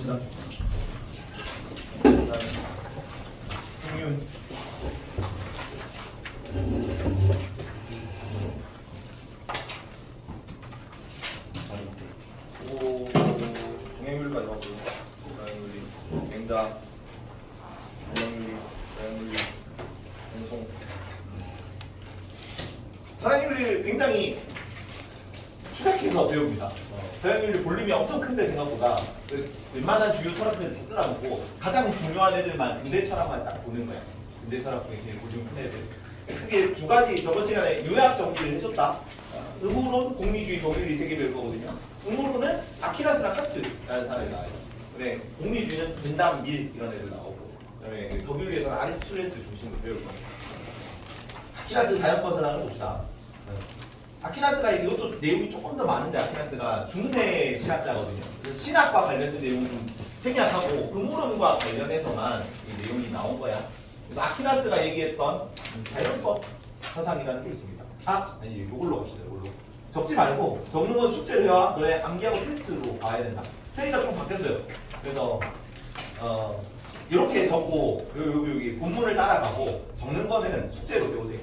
봅시다. 공윤. 오, 동행률까지 하고요. 동행률이, 갱자, 동행률이, 운송. 사행률이 굉장히 추락해서 배웁니다. 사행률이 볼륨이 엄청 큰데 생각보다 웬만한 주요 철학들은 다 쓰다보고 가장 중요한 애들만 근대 철학만 딱 보는 거야. 근대 철학 중에 제일 볼륨 큰 애들. 크게 두 가지 저번 시간에 요약 정리를 해줬다. 음으론 공리주의 독일이 세계 배울 거거든요. 음으로는 아키라스랑 카트라는 사람이 나와요. 그래, 공리주의는 분담, 밀 이런 애들 나오고, 그다음에 독일에서는 아리스토텔레스 중심으로 배울 거예요. 아키라스 자연권 사상을 봅시다. 아키나스가 이것도 내용이 조금 더 많은데 아키나스가 중세 신학자거든요. 그래서 신학과 관련된 내용은 생략하고 음으론과 관련해서만 이 내용이 나온 거야. 그래서 아키나스가 얘기했던 자연법 사상이라는 게 있습니다. 아니 이걸로 갑시다. 이걸로 적지 말고 적는 건 숙제로 해와 너의 암기하고 테스트로 봐야 된다. 체계가 좀 바뀌었어요. 그래서 이렇게 적고 여기 본문을 따라가고 적는 거는 숙제로 배우세요.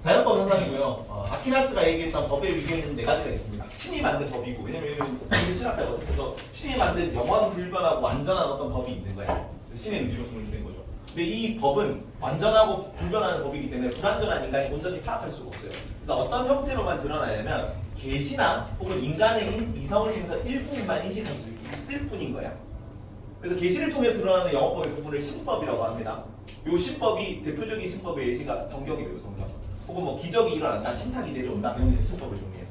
자연법 현상이고요. 아키나스가 얘기했던 법의 위계는 네 가지가 있습니다. 신이 만든 법이고, 왜냐면 이게 신학자거든요. 그래서 신이 만든 영원 불변하고 완전한 어떤 법이 있는 거예요. 신의 의지로 성립된 거죠. 근데 이 법은 완전하고 불변하는 법이기 때문에 불완전한 인간이 온전히 파악할 수가 없어요. 그래서 어떤 형태로만 드러나냐면 계시나 혹은 인간의 이성을 통해서 일부분만 인식할 수 있을 뿐인 거야. 그래서 계시를 통해 드러나는 영어법의 부분을 신법이라고 합니다. 이 신법이 대표적인 신법의 예시가 성경이래요. 성경. 혹은 뭐 기적이 일어난다, 신탁이 내려온다 이런 게 신법을 정리해요.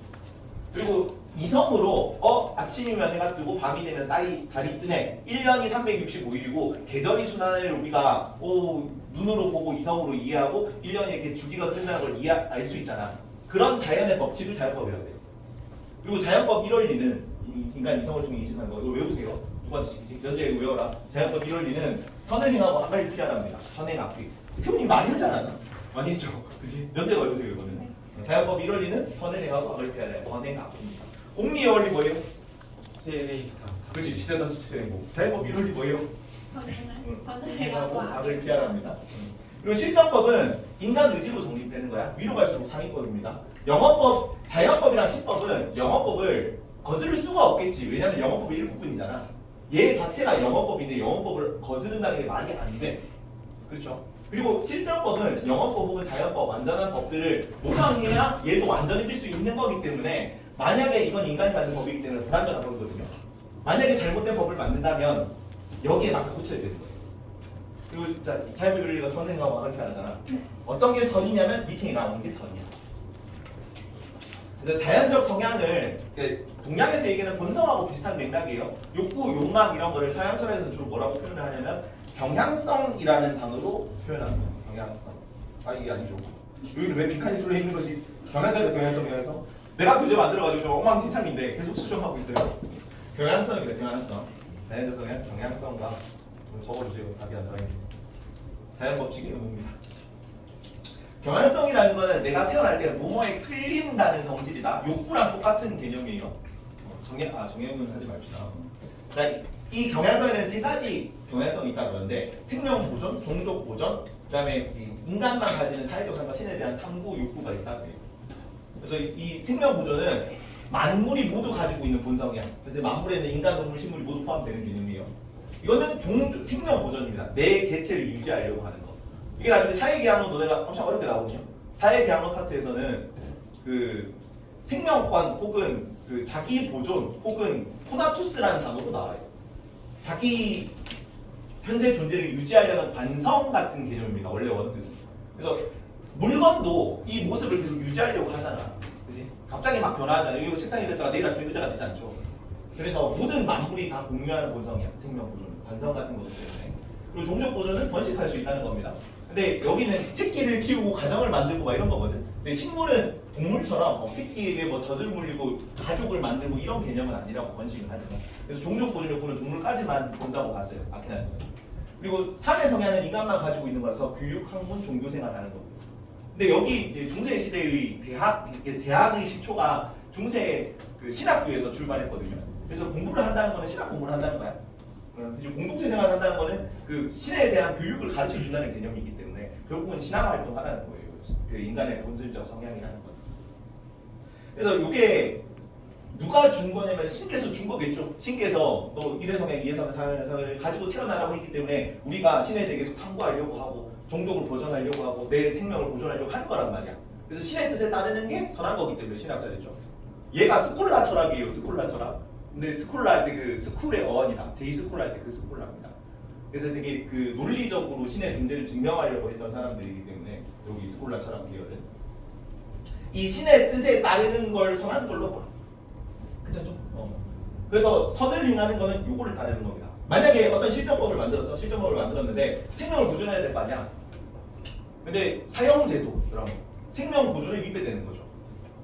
그리고 이성으로 아침이면 해가 뜨고 밤이 되면 달이 뜨네. 1년이 365일이고 계절이 순환을 우리가 눈으로 보고 이성으로 이해하고 1년이 이렇게 주기가 끝나는 걸 알 수 있잖아. 그런 자연의 법칙을 자연법이라고 해요. 그리고 자연법 1원리는 인간 이성을 통해 인식하는 거. 이거 외우세요. 누구한테 시키지? 연재 외워라. 자연법 1원리는 선을 행하고 악을 피하랍니다. 선행 악비. 표현이 많이 하잖아. 많이 했죠. 그치? 연재가 외우세요 이거는. 네. 자연법 1원리는 선을 행하고 악을 피하라. 선행 악비입니다. 공리의 원리 뭐예요? 그렇지. 지대다 수체되고. 자연법 1원리 뭐예요? 선을 행하고 악을 피하랍니다. 그리고 실전법은 인간 의지로 성립되는 거야. 위로 갈수록 상위법입니다. 영어법, 자연법이랑 신법은 영어법을 거스를 수가 없겠지. 왜냐하면 영어법의 일부분이잖아. 얘 자체가 영어법인데 영어법을 거스른다는 게 말이 안 돼. 그렇죠? 그리고 실전법은 영어법 혹은 자연법, 완전한 법들을 모방해야 얘도 완전해질 수 있는 거기 때문에 만약에 이건 인간이 만든 법이기 때문에 불완전한 거거든요. 만약에 잘못된 법을 만든다면 여기에 맞게 고쳐야 되는 거예요. 그리고 자연법 윤리가 선행하고 악을 피하잖아. 어떤 게 선이냐면 밑에 나오는 게 선이야. 그래서 자연적 성향을 동양에서 얘기하는 본성하고 비슷한 맥락이에요. 욕구, 욕망 이런 거를 서양 철학에서는 주로 뭐라고 표현을 하냐면 경향성이라는 단어로 표현합니다. 경향성. 이게 아니죠. 여기는 왜 빈칸이 뚫려 있는 것이 경향성. 내가 교재 만들어가지고 좀 엉망진창인데 계속 수정하고 있어요. 경향성입니다. 경향성. 자연적 성향, 경향성과 적어주세요. 답이 안 나와있는 자연 법칙의 의무입니다. 경향성이라는 거는 내가 태어날 때 뭐뭐에 끌린다는 성질이다. 욕구랑 똑같은 개념이에요. 정형은 하지 맙시다. 자, 이 경향성에는 세 가지 경향성이 있다고 그러는데 생명 보존, 종족 보존, 그다음에 인간만 가지는 사회적 삶과 신에 대한 탐구 욕구가 있다고 해요. 그래서 이 생명 보존은 만물이 모두 가지고 있는 본성이야. 그래서 만물에는 인간, 동물, 식물이 모두 포함되는 개념이에요. 이거는 생명 보존입니다. 내 개체를 유지하려고 하는 거. 이게 나중에 사회계약론 너네가 엄청 어렵게 나오거든요. 사회계약론 파트에서는 그 생명권 혹은 그 자기 보존 혹은 코나투스라는 단어도 나와요. 자기 현재 존재를 유지하려는 관성 같은 개념입니다. 원래 원뜻은. 그래서 물건도 이 모습을 계속 유지하려고 하잖아. 그지? 갑자기 막 변화하잖아. 여기 책상에 됐다가 내일 아침에 의자가 되지 않죠. 그래서 모든 만물이 다 공유하는 본성이야. 생명 보존, 관성 같은 것들 때문에. 그리고 종족 보존은 번식할 수 있다는 겁니다. 근데 여기는 새끼를 키우고 가정을 만들고 막 이런 거거든. 근데 식물은 동물처럼 새끼에게 젖을 물리고 가족을 만들고 이런 개념은 아니라고 번식을 하지만. 그래서 종족 보존 욕구는 동물까지만 본다고 봤어요. 아키나스는. 그리고 3의 성향은 인간만 가지고 있는 거라서 교육, 학문, 종교 생활하는 겁니다. 근데 여기 중세 시대의 대학의 시초가 중세 그 신학교에서 출발했거든요. 그래서 공부를 한다는 거는 신학 공부를 한다는 거야. 이제 공동체 생활을 한다는 거는 그 신에 대한 교육을 가르쳐 준다는 개념이기 때문에 결국은 신앙 활동하라는 거예요. 그 인간의 본질적 성향이라는 거. 그래서 이게 누가 준 거냐면 신께서 준 거겠죠. 신께서 또 이래 성향, 이래 성향을 가지고 태어나라고 했기 때문에 우리가 신에 대해 계속 탐구하려고 하고 종족을 보존하려고 하고 내 생명을 보존하려고 하는 거란 말이야. 그래서 신의 뜻에 따르는 게 선한 거기 때문에 신학자겠죠. 얘가 스콜라 철학이에요. 스콜라 철학. 근데 스콜라 할 때 그 스쿨의 어원이다. 제이 스콜라 할 때 그 스콜라입니다. 그래서 되게 그 논리적으로 신의 존재를 증명하려고 했던 사람들이기 때문에 여기 스콜라 철학 계열은 이 신의 뜻에 따르는 걸 선한 걸로 봐. 괜찮죠? 그래서 선을 행하는 거는 요거를 따르는 겁니다. 만약에 어떤 실정법을 만들었어. 실정법을 만들었는데 생명을 보존해야 될 거 아니야. 근데 사형제도 이런 거 생명 보존에 위배되는 거죠.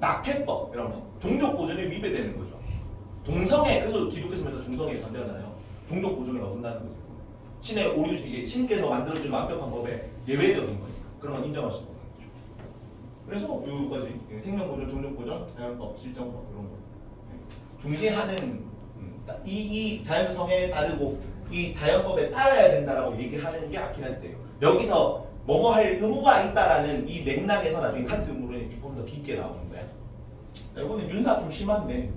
낙태법 이런 거 종족 보존에 위배되는 거죠. 동성애, 그래서 기독교에서 동성애 반대하잖아요. 종족 보존에 어긋나는 거죠. 신의 오류, 이게 신께서 만들어준 완벽한 법에 예외적인 거니까 그런 건 인정할 수 없는 거죠. 그래서 여기까지 생명 보존, 종족 보존, 자연법, 실정법 이런 거 중시하는 이 자연성에 따르고 이 자연법에 따라야 된다라고 얘기하는 게 아키나스예요. 여기서 뭐뭐 할 의무가 있다라는 이 맥락에서 나중에 칸트 음모론이 조금 더 깊게 나오는 거야. 이거는 윤사 좀 심한데.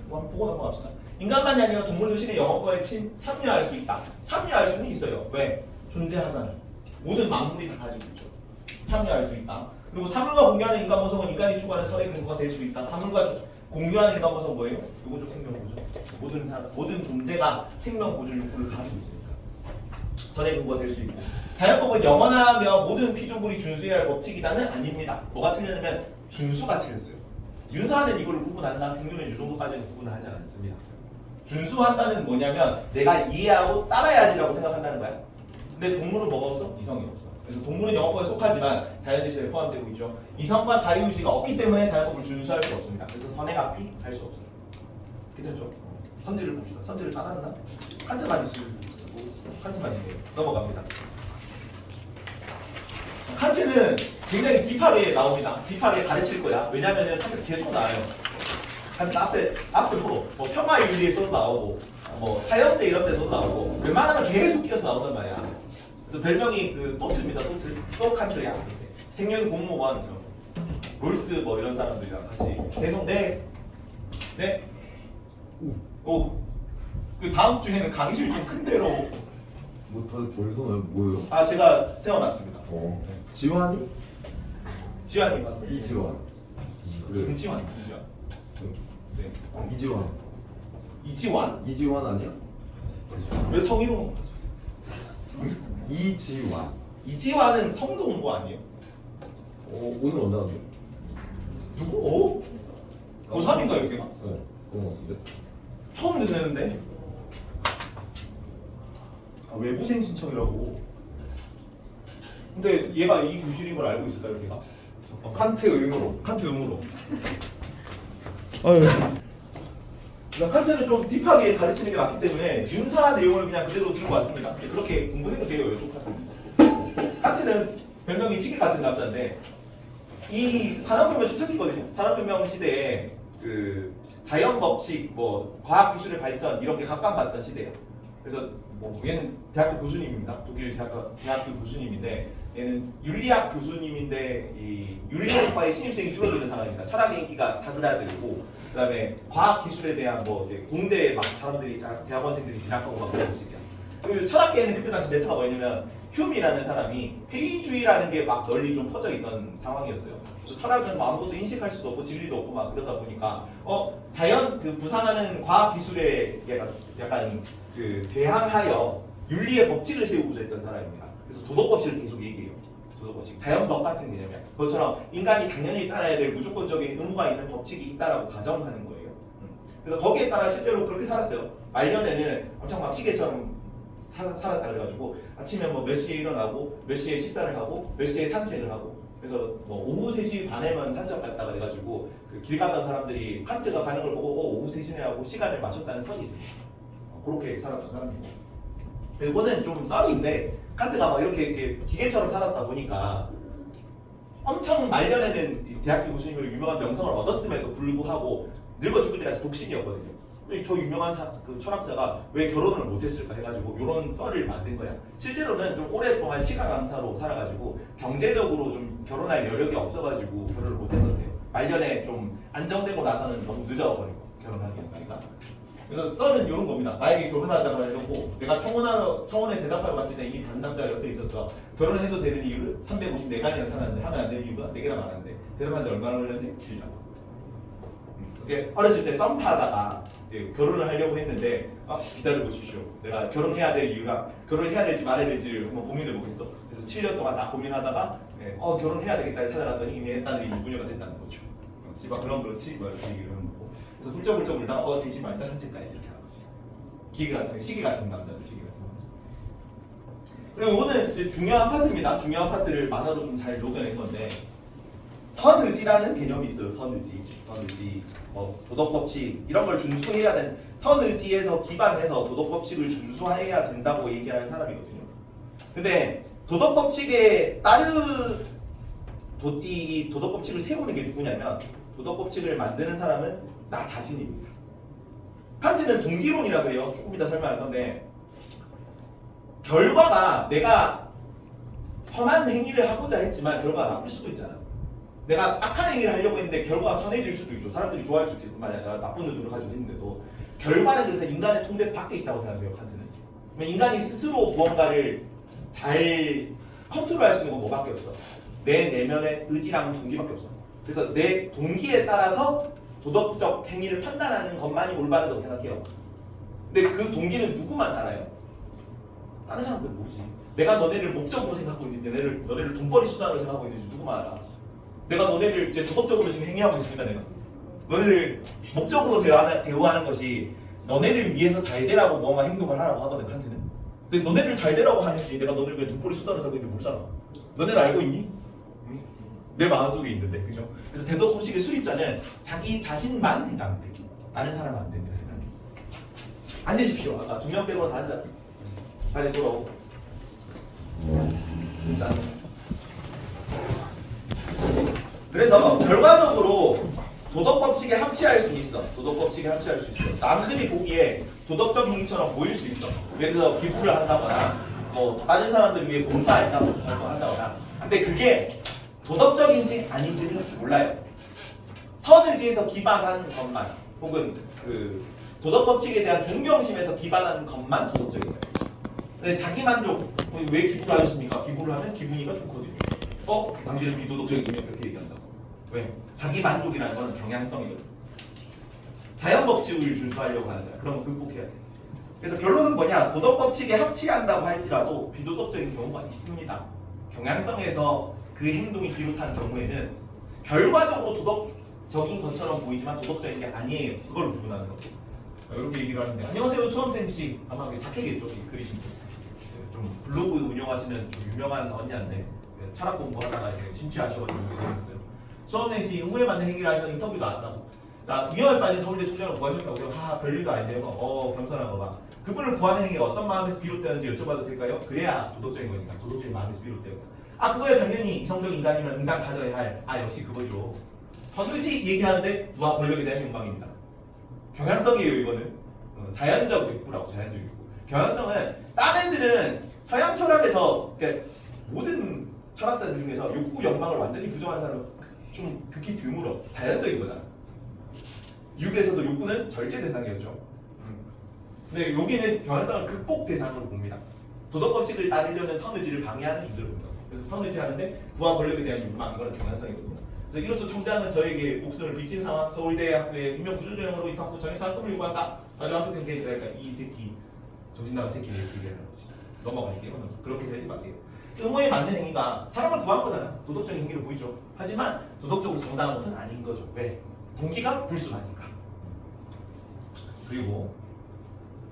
한번 보고 넘어갑시다. 인간만이 아니라 동물도 신의 영업과에 참여할 수 있다. 참여할 수는 있어요. 왜? 존재하잖아요. 모든 만물이 다 가지고 있죠. 참여할 수 있다. 그리고 사물과 공유하는 인간 모성은 인간이 추구하는 선의 근거가 될 수 있다. 사물과 공유하는 인간 모성 뭐예요? 이거죠. 생명 보존. 모든 존재가 생명 보존 욕구를 가지고 있으니까 선의 근거가 될 수 있고. 자연법은 영원하며 모든 피조물이 준수해야 할 법칙이다는 아닙니다. 뭐가 틀렸냐면 준수가 틀렸어요. 윤사는 이걸 구분한다. 생명의 이 정도까지는 구분하지 않습니다. 준수한다는 뭐냐면 내가 이해하고 따라야지라고 생각한다는 거야. 근데 동물은 뭐가 없어? 이성이 없어. 그래서 동물은 영어법에 속하지만 자연질서에 포함되고 있죠. 이성과 자유의지가 없기 때문에 자연법을 준수할 수 없습니다. 그래서 선행합의 할 수 없어요. 괜찮죠? 선지를 봅시다. 선지를 따랐나? 칸트만 있으면 칸트만 있네요. 넘어갑니다. 칸트는 굉장히 딥하게 나옵니다. 딥하게 가르칠 거야. 왜냐면은 칸트 계속 나와요. 칸트 앞에 뭐 평화윤리에서도 나오고 뭐 사형제 이런 데서도 나오고 웬만하면 계속 끼어서 나온단 말이야. 그래서 별명이 그 또트입니다. 또 칸트야. 생명 공무원 롤스 뭐 이런 사람들이랑 같이 계속 그 다음 주에는 강의실 좀 큰 데로 뭐 다들 벌써나요? 뭐예요? 아 제가 세워놨습니다. 지환이? 지환이 맞습니다. 이지환. 그래. 김지환. 네. 이지환. 이지환? 이지환 아니야? 왜 성희롱? 이지환. 이지환은 성도 온 거 아니에요? 오늘 만나는데? 누구? 고3인가 여기가? 네. 그런 거 같은데. 처음 듣는데? 외부생 신청이라고. 근데 얘가 이 교실인 걸 알고 있을까요, 여기가? 칸트 의무로. 칸트 의무로. 칸트는 좀 딥하게 가르치는 게 맞기 때문에 윤사 내용을 그냥 그대로 들고 왔습니다. 그렇게 공부해도 돼요, 이쪽 칸트는. 칸트는 별명이 시계 같은 남자인데 이 산업혁명 초창기거든요. 산업혁명 시대에 그 자연 법칙, 뭐 과학 기술의 발전 이런 게 각광받던 시대예요. 그래서 뭐 얘는 대학교 교수님입니다. 독일 대학교 교수님인데 얘는 윤리학 교수님인데 이 윤리학과의 신입생이 줄어드는 상황입니다. 철학의 인기가 사그라들고 그다음에 과학 기술에 대한 뭐 공대에 막 사람들이 대학원생들이 진학하고 막 그런 식이야. 그리고 철학계에는 그때 당시 메타가 뭐였냐면 휴미라는 사람이 회의주의라는 게 막 널리 좀 퍼져 있던 상황이었어요. 철학은 뭐 아무것도 인식할 수도 없고 진리도 없고 막 그러다 보니까 자연 그 부상하는 과학 기술에 약간 그 대항하여 윤리의 법칙을 세우고자 했던 사람입니다. 그래서 도덕법칙을 계속 얘기해요. 도덕법칙, 자연법 같은 개념이야. 그것처럼 인간이 당연히 따라야 될 무조건적인 의무가 있는 법칙이 있다라고 가정하는 거예요. 그래서 거기에 따라 실제로 그렇게 살았어요. 말년에는 엄청 막 시계처럼 살았다 그래가지고 아침에 뭐 몇 시에 일어나고 몇 시에 식사를 하고 몇 시에 산책을 하고 그래서 뭐 오후 3시 반에만 산책 갔다 그래가지고 그 길 가던 사람들이 칸트가 가는 걸 보고 오후 3시네 하고 시간을 맞췄다는 설이 있어요. 그렇게 살았던 사람이고 이거는 좀 썰인데 칸트가 막 이렇게 기계처럼 살았다 보니까 엄청 말년에는 이 대학교 교수님으로 유명한 명성을 얻었음에도 불구하고 늙어 죽을 때까지 독신이었거든요. 근데 저 유명한 그 철학자가 왜 결혼을 못했을까 해가지고 이런 썰을 만든 거야. 실제로는 좀 오랫동안 시가감사로 살아가지고 경제적으로 좀 결혼할 여력이 없어가지고 결혼을 못했었대요. 말년에 좀 안정되고 나서는 너무 늦어버리고 결혼하기가. 그래서 썰은 이런 겁니다. 나에게 결혼하자고 하려고 내가 청원에 대답하러 갔을 때 이미 다른 남자가 옆에 있어서 결혼해도 되는 이유를 354간이나 살았는데 하면 안 되는 이유가 4개나 많았는데 대답하는데 얼마나 걸렸는데 7년. 이게 어렸을 때 썸 타다가 이제 결혼을 하려고 했는데 기다려 보십시오. 내가 결혼해야 될 이유랑 결혼해야 될지 말아야 될지를 한번 고민해 보겠어. 그래서 7년 동안 딱 고민하다가 결혼해야 되겠다 찾아갔더니 이미 했다는 무녀가 됐다는 거죠. 씨발 그럼 그렇지 뭐 이렇게 얘기를 하는 거고. 그래서 훌쩍훌쩍 울다가 3시 반이다 산책까지 이렇게 하는 거지. 시기 같은 남자들 시기 같은 남자. 그리고 이거는 이제 중요한 파트입니다. 중요한 파트를 만화로 좀 잘 녹여낸 건데 선의지라는 개념이 있어요. 선의지, 도덕법칙 이런 걸 준수해야 되는 선의지에서 기반해서 도덕법칙을 준수해야 된다고 얘기하는 사람이거든요. 근데 도덕법칙에 따른 이 도덕법칙을 세우는 게 누구냐면 도덕법칙을 만드는 사람은 나 자신입니다. 칸트는 동기론이라고 해요. 조금 이따 설명할 건데 결과가 내가 선한 행위를 하고자 했지만 결과가 나쁠 수도 있잖아. 내가 악한 행위를 하려고 했는데 결과가 선해질 수도 있죠. 사람들이 좋아할 수도 있고 말이야. 내가 나쁜 의도를 가지고 했는데도 결과는 그래서 인간의 통제 밖에 있다고 생각해요. 칸트는. 인간이 스스로 무언가를 잘 컨트롤할 수 있는 건 뭐밖에 없어. 내 내면의 의지랑 동기밖에 없어. 그래서 내 동기에 따라서 도덕적 행위를 판단하는 것만이 올바르다고 생각해요. 근데 그 동기는 누구만 알아요? 다른 사람들은 모르지. 내가 너네를 목적으로 생각하고 있는지 너네를 돈벌이 수단으로 생각하고 있는지 누구만 알아. 내가 너네를 이제 도덕적으로 지금 행위하고 있으니까 내가 너네를 목적으로 대우하는 것이 너네를 위해서 잘 되라고 뭔가 행동을 하라고 하거든 칸트는. 근데 너네를 잘 되라고 하는지 내가 너네를 왜 돈벌이 수단으로 살고 있는지 모르잖아. 너네를 알고 있니? 내 마음속에 있는데, 그죠? 그래서 대도법칙의 수립자는 자기 자신만 해당돼. 다른 사람은 안 됩니다. 앉으십시오. 아까 두 명 빼고는 다 앉아. 자리 돌아오고. 일단. 그래서 결과적으로 도덕법칙에 합치할 수 있어. 도덕법칙에 합치할 수 있어. 남들이 보기에 도덕적 행위처럼 보일 수 있어. 예를 들어 기부를 한다거나, 뭐 다른 사람들 위해 봉사한다거나. 근데 그게 도덕적인지 아닌지는 몰라요. 선의지에서 기반한 것만 혹은 그 도덕법칙에 대한 존경심에서 기반한 것만 도덕적인 거예요. 근데 자기만족, 왜 기부를 하셨습니까? 기부를 하면 기분이가 좋거든요. 당신은 비도덕적이군요. 그렇게 얘기한다고. 왜? 자기만족이라는 건 경향성이거든요. 자연법칙을 준수하려고 하는 거야. 그럼 극복해야 돼. 그래서 결론은 뭐냐? 도덕법칙에 합치한다고 할지라도 비도덕적인 경우가 있습니다. 경향성에서 그 행동이 비롯한 경우에는 결과적으로 도덕적인 것처럼 보이지만 도덕적인 게 아니에요. 그걸 구분하는 거죠. 이렇게 얘기를 하는데 안녕하세요 수험생씨 아마 착해겠죠. 그리신 좀 블로그 운영하시는 좀 유명한 언니한테 철학 공부하다가 이제 심취하셔가지고 그랬어요. 수험생씨 의무에 맞는 행위를 하셔서 인터뷰도 안 하고 자 위험에 빠진 서울대 초년을 구하셨다고요? 별일도 아닌데요. 겸손한 거 봐. 그분을 구하는 행위가 어떤 마음에서 비롯되는지 여쭤봐도 될까요? 그래야 도덕적인 거니까 도덕적인 마음에서 비롯되고 그거야 당연히 이성적 인간이면 응당 가져야 할 역시 그거죠. 선의지 얘기하는데 부와 권력에 대한 욕망입니다. 경향성이에요 이거는. 자연적 욕구라고 자연적 욕구. 경향성은 다른 애들은 서양 철학에서 그러니까 모든 철학자들 중에서 욕구 욕망을 완전히 부정하는 사람은 좀 극히 드물어. 자연적인 거잖아. 육에서도 욕구는 절제 대상이었죠. 근데 여기는 경향성을 극복 대상으로 봅니다. 도덕법칙을 따르려는 선의지를 방해하는 존재로 본다. 그래서 선의지하는데 부와 권력에 대한 욕망 이거는 경향성이거든요. 그래서 이로써 총장은 저에게 목숨을 빚진 상황 서울대학교에 임명 구조조형으로 입학 후 전액 상급을 요구한다. 마지막 학교 경계에 들어가니까 이 새끼 정신 나간 새끼 얘기하는 거지. 넘어갈게요. 그렇게 되지 마세요. 의무에 맞는 행위가 사람을 구한 거잖아. 도덕적인 행위로 보이죠. 하지만 도덕적으로 정당한 것은 아닌 거죠. 왜? 동기가 불순하니까. 그리고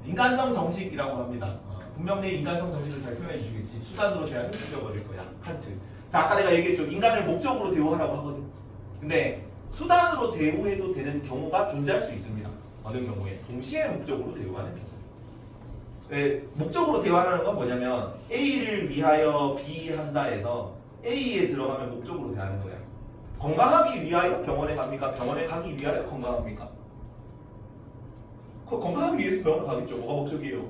인간성 정식이라고 합니다. 분명 내 인간성 정신을 잘 표현해 주시겠지. 수단으로 대하면 죽여버릴 거야. 칸트. 자 아까 내가 얘기했죠. 인간을 목적으로 대우하라고 하거든. 근데 수단으로 대우해도 되는 경우가 존재할 수 있습니다. 어느 경우에 동시에 목적으로 대우하는 경우. 목적으로 대우하는 건 뭐냐면 A를 위하여 B 한다 해서 A에 들어가면 목적으로 대하는 거야. 건강하기 위하여 병원에 갑니까? 병원에 가기 위하여 건강합니까? 건강하기 위해서 병원 가겠죠. 뭐가 목적이에요?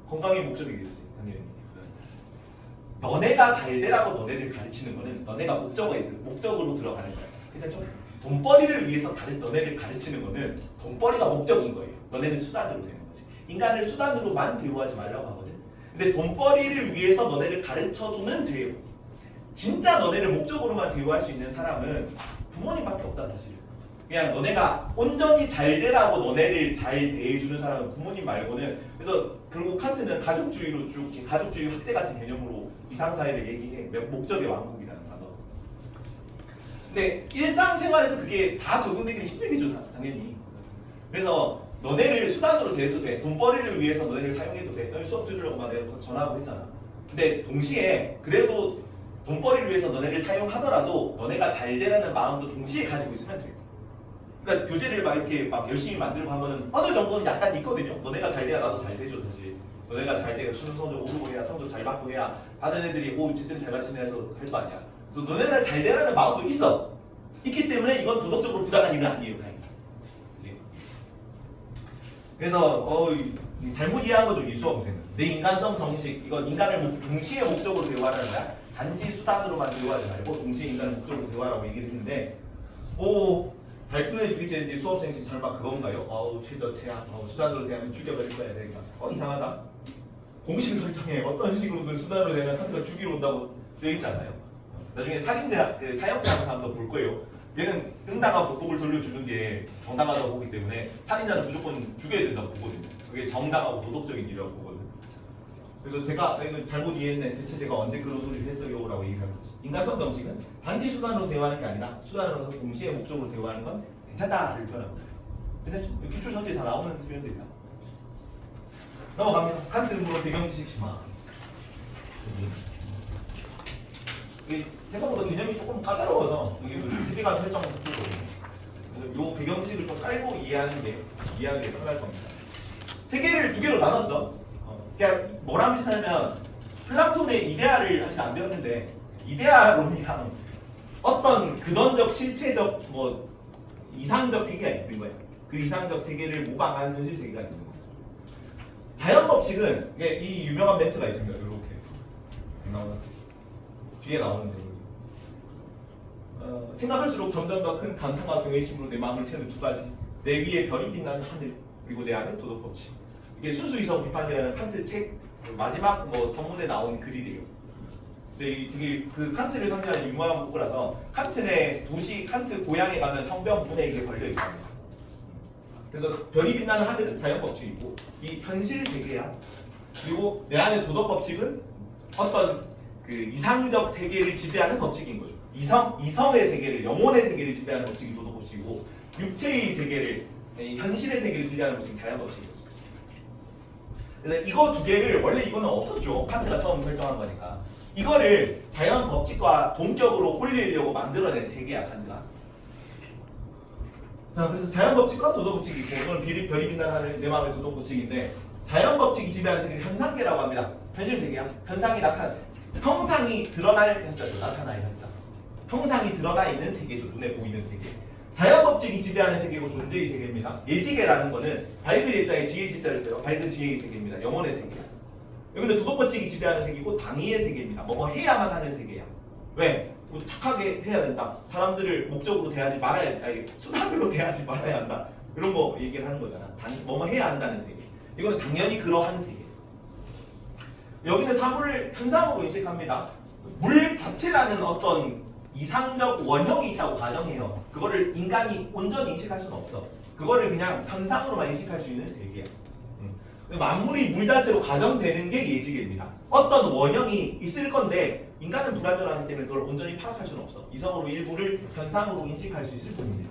건강이 목적이겠지, 당연히. 너네가 잘 되라고 너네를 가르치는 거는 너네가 목적으로 들어가는 거야. 괜찮죠? 돈벌이를 위해서 너네를 가르치는 거는 돈벌이가 목적인 거예요. 너네는 수단으로 되는 거지. 인간을 수단으로만 대우하지 말라고 하거든. 근데 돈벌이를 위해서 너네를 가르쳐도는 돼요. 진짜 너네를 목적으로만 대우할 수 있는 사람은 부모님밖에 없다 사실. 그냥 너네가 온전히 잘 되라고 너네를 잘 대해주는 사람은 부모님 말고는. 그래서 결국 칸트는 가족주의로 쭉 가족주의 확대 같은 개념으로 이상사회를 얘기해. 목적의 왕국이라는 단어. 근데 일상생활에서 그게 다 적용되기는 힘들겠죠, 당연히. 그래서 너네를 수단으로 대해도 돼. 돈벌이를 위해서 너네를 사용해도 돼. 너네 수업 들으려고 막 내가 전화하고 했잖아. 근데 동시에 그래도 돈벌이를 위해서 너네를 사용하더라도 너네가 잘 되라는 마음도 동시에 가지고 있으면 돼. 그러니까 교재를 막 이렇게 막 열심히 만들고 하면은 어느 정도는 약간 있거든요. 너네가 잘 돼야 나도 잘 되죠, 사실. 너네가 잘 돼야 수능 성적 오르고 해야 성적 잘 받고 해야 다른 애들이 오 지쌤 잘 가르치네 해서 할 거 아니야. 그래서 너네가 잘 되라는 마음도 있어. 있기 때문에 이건 도덕적으로 부당한 일은 아니에요, 다행히. 그치? 그래서 잘못 이해한 거죠, 이 수험생은. 내 인간성 정식, 이건 인간을 동시에 목적으로 대우하라는 거야. 단지 수단으로만 대우하지 말고 동시에 인간을 목적으로 대우하라고 얘기를 했는데, 잘 표현해주겠지 했는데 수험생이 설마 그건가요? 최저 최악, 수단으로 대하면 죽여버릴 거야 되니까 이상하다. 공식 설정에 어떤 식으로든 수단으로 대면 칸트가 죽이러 온다고 쓰여있잖아요. 나중에 살인자, 사형당한 사람도 볼 거예요. 얘는 응당한 보복을 돌려주는 게 정당하다고 보기 때문에 살인자는 무조건 죽여야 된다고 보거든요. 그게 정당하고 도덕적인 일이라고 보거든요. 그래서 제가 이거 잘못 이해했네. 대체 제가 언제 그런 소리를 했어요? 라고 얘기하는 거지. 인간성 정식은 단지 수단으로 대화하는 게 아니라 수단으로 동시에 목적으로 대화하는 건 괜찮다를 표현하는 거예요. 근데 기출 전제에 다 나오는 표현들이다. 넘어갑니다. 칸트 음으로 배경지식 심화. 생각보다 개념이 조금 까다로워서 세계관 설정 쪽으로 요 배경지식을 좀 깔고 이해하는 게 편할 겁니다. 세계를 두 개로 나눴어. 그러니까 뭐랑 비슷하냐면 플라톤의 이데아를 아직 안 배웠는데 이데아론이랑 어떤 근원적 실체적 이상적 세계가 있는 거예요. 그 이상적 세계를 모방한 현실 세계가 있는 거예요. 자연 법칙은 이 유명한 멘트가 있습니다. 이렇게 뒤에 나오는데 생각할수록 점점 더 큰 감탄과 경외심으로 내 마음을 채우는 두 가지. 내 위에 별이 빛나는 하늘 그리고 내 안에 도덕 법칙. 이게 순수이성 비판이라는 칸트 책 마지막 선문에 나온 글이래요. 근데 되게 그 칸트를 상징하는 유명한 부구라서 칸트네 도시 칸트 고향에 가면 성병문에 이게 걸려 있습니다. 그래서 별이 빛나는 하늘은 자연 법칙이고 이 현실 세계야. 그리고 내 안에 도덕 법칙은 어떤 그 이상적 세계를 지배하는 법칙인 거죠. 이성의 세계를 영혼의 세계를 지배하는 법칙이 도덕 법칙이고 육체의 세계를 현실의 세계를 지배하는 법칙이 자연 법칙인 거죠. 그래서 이거 두 개를 원래 이거는 없었죠. 칸트가 처음 설정한 거니까. 이거를 자연 법칙과 동격으로 올리려고 만들어낸 세계야, 칸트가. 자, 그래서 자연 법칙과 도덕 법칙이 있고, 이거는 별이 빛나는 하늘, 내 마음의 도덕 법칙인데, 자연 법칙이 지배하는 세계를 현상계라고 합니다. 현실 세계야. 현상이 형상이 드러날 현자죠. 나타나는 현자. 형상이 드러나 있는 세계죠. 눈에 보이는 세계. 자연 법칙이 지배하는 세계고 존재의 세계입니다. 예지계라는 거는 밝은 예자에 지혜 지자를 써요. 밝은 지혜의 세계입니다. 영혼의 세계야. 여기는 도덕 법칙이 지배하는 세계고 당위의 세계입니다. 뭐 해야만 하는 세계야. 왜? 착하게 해야 된다. 사람들을 목적으로 대하지 말아야, 수단으로 대하지 말아야 한다. 이런 거 얘기를 하는 거잖아. 뭐 해야 한다는 세계. 이거는 당연히 그러한 세계. 여기는 사물을 현상으로 인식합니다. 물 자체라는 어떤 이상적 원형이 있다고 가정해요. 그거를 인간이 온전히 인식할 수는 없어. 그거를 그냥 현상으로만 인식할 수 있는 세계야. 만물이 물 자체로 가정되는 게 예지계입니다. 어떤 원형이 있을 건데 인간은 불완전하기 때문에 그걸 온전히 파악할 수는 없어. 이성으로 일부를 현상으로 인식할 수 있을 뿐입니다.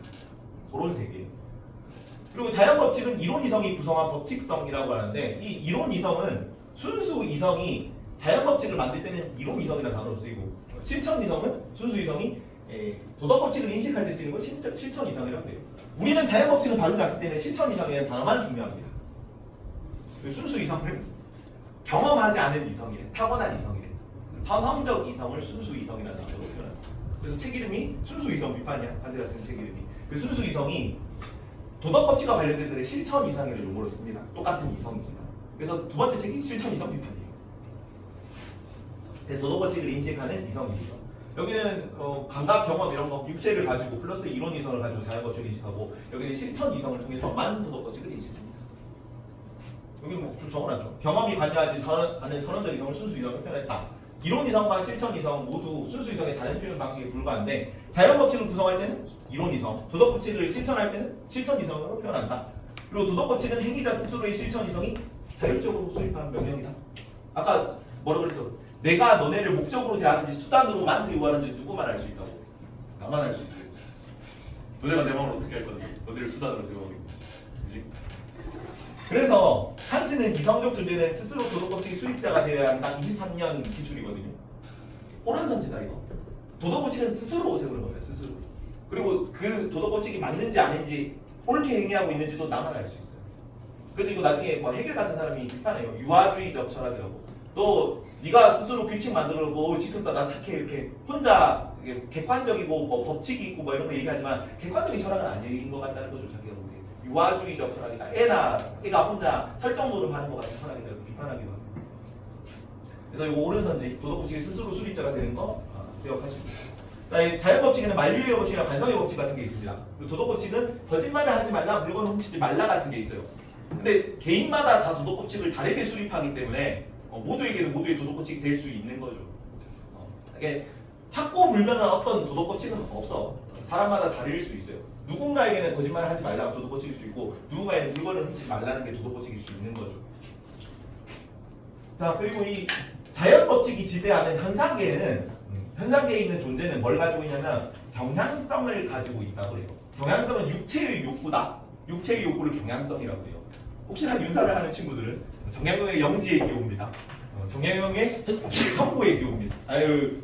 그런 세계. 그리고 자연 법칙은 이론 이성이 구성한 법칙성이라고 하는데 이 이론 이성은 순수 이성이 자연 법칙을 만들 때는 이론 이성이라는 단어로 쓰이고 실천 이성은 순수 이성이 도덕 법칙을 인식할 때 쓰이는 걸 실천 이성이라고 해요. 우리는 자연 법칙을 다루지 않기 때문에 실천 이성이라는 단어만 중요합니다. 순수 이성은 경험하지 않은 이성이래. 타고난 이성이래. 선형적 이성을 순수 이성이라는 단어로 표현합니다. 그래서 책 이름이 순수 이성 비판이야. 한대가 쓴 책 이름이. 그 순수 이성이 도덕 법칙과 관련된 들의 실천 이상이라는 용어로 씁니다. 똑같은 이성이지만. 그래서 두 번째 책이 실천 이성 비판이에요. 그래서 도덕 법칙을 인식하는 이성이죠. 여기는 감각 경험 이런 거 육체를 가지고 플러스 이론 이성을 가지고 자연 법칙을 인식하고 여기는 실천 이성을 통해서만 도덕 법칙을 인식합니다. 여기는 뭐좀 적어놨죠. 경험이 관여하지 않은 선언적 이성을 순수 이성으로 표현했다. 이론 이성과 실천 이성 모두 순수 이성의 다른 표현 방식에 불과한데 자연 법칙을 구성할 때는 이론 이성, 도덕 법칙을 실천할 때는 실천 이성으로 표현한다. 그리고 도덕 법칙은 행위자 스스로의 실천 이성이 자율적으로 수립한 명령이다. 아까 뭐라 그랬어? 내가 너네를 목적으로 대하는지 수단으로만 대우하는지 누구만 알 수 있다고? 나만 알 수 있어요. 너네가 내 마음을 어떻게 할 건데? 너네를 수단으로 대우하고 있는 거지. 그래서 칸트는 이성적 존재는 스스로 도덕 법칙의 수립자가 되어야 한다. 23년 기출이거든요. 옳은 선지다 이거. 도덕 법칙은 스스로 세우는 겁니다. 스스로. 그리고 그 도덕 법칙이 맞는지 아닌지 옳게 행위하고 있는지도 나만 알 수 있어요. 그래서 이거 나중에 뭐 해결 같은 사람이 비판해요. 유아주의적 철학이라고. 또 네가 스스로 규칙 만들어놓고 지켰다 나 착해 이렇게 혼자 객관적이고 뭐 법칙이 있고 뭐 이런 거 얘기하지만 객관적인 철학은 아닌 것 같다는 거죠. 자기가 보기에. 유아주의적 철학이다. 애가 혼자 설정 노름하는 것 같은 철학이다. 비판하기도 합니다. 그래서 이거 옳은 선지 도덕 법칙이 스스로 수립자가 되는 거 기억하시고. 자연 법칙에는 만류의 법칙이나 반성의 법칙 같은 게 있습니다. 도덕 법칙은 거짓말을 하지 말라, 물건 훔치지 말라 같은 게 있어요. 근데 개인마다 다 도덕 법칙을 다르게 수립하기 때문에 모두에게는 모두의 도덕 법칙이 될 수 있는 거죠. 이게 확고불면한 어떤 도덕 법칙은 없어. 사람마다 다를 수 있어요. 누군가에게는 거짓말을 하지 말라가 도덕 법칙일 수 있고 누군가에는 물건을 훔치지 말라는 게 도덕 법칙일 수 있는 거죠. 자, 그리고 이 자연 법칙이 지배하는 현상계에 있는 존재는 뭘 가지고 있냐면 경향성을 가지고 있다고 해요. 경향성은 육체의 욕구다. 육체의 욕구를 경향성이라고 해요. 혹시나 윤사를 하는 친구들은 정약용의 영지의 기호입니다. 정약용의 형구의 기호입니다.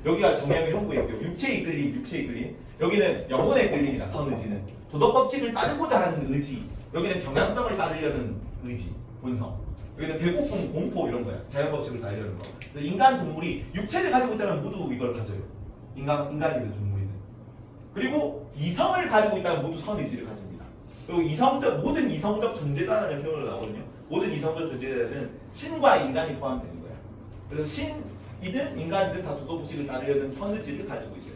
여기가 정약용의 형구의 기호. 육체의 이끌림. 여기는 영혼의 이끌림이다. 선의지는 도덕 법칙을 따르고자 하는 의지. 여기는 경향성을 따르려는 의지, 본성. 여기는 배고픔, 공포 이런 거야. 자연 법칙을 따르려는 거. 그래서 인간, 동물이 육체를 가지고 있다면 모두 이걸 가져요. 인간이든 동물이든. 그리고 이성을 가지고 있다면 모두 선의지를 가집니다. 그리고 모든 이성적 존재자라는 표현을 나오거든요. 모든 이성적 존재자는 신과 인간이 포함되는 거야. 그래서 신이든 인간이든 다 도덕 법칙을 따르려는 선의지를 가지고 있어요.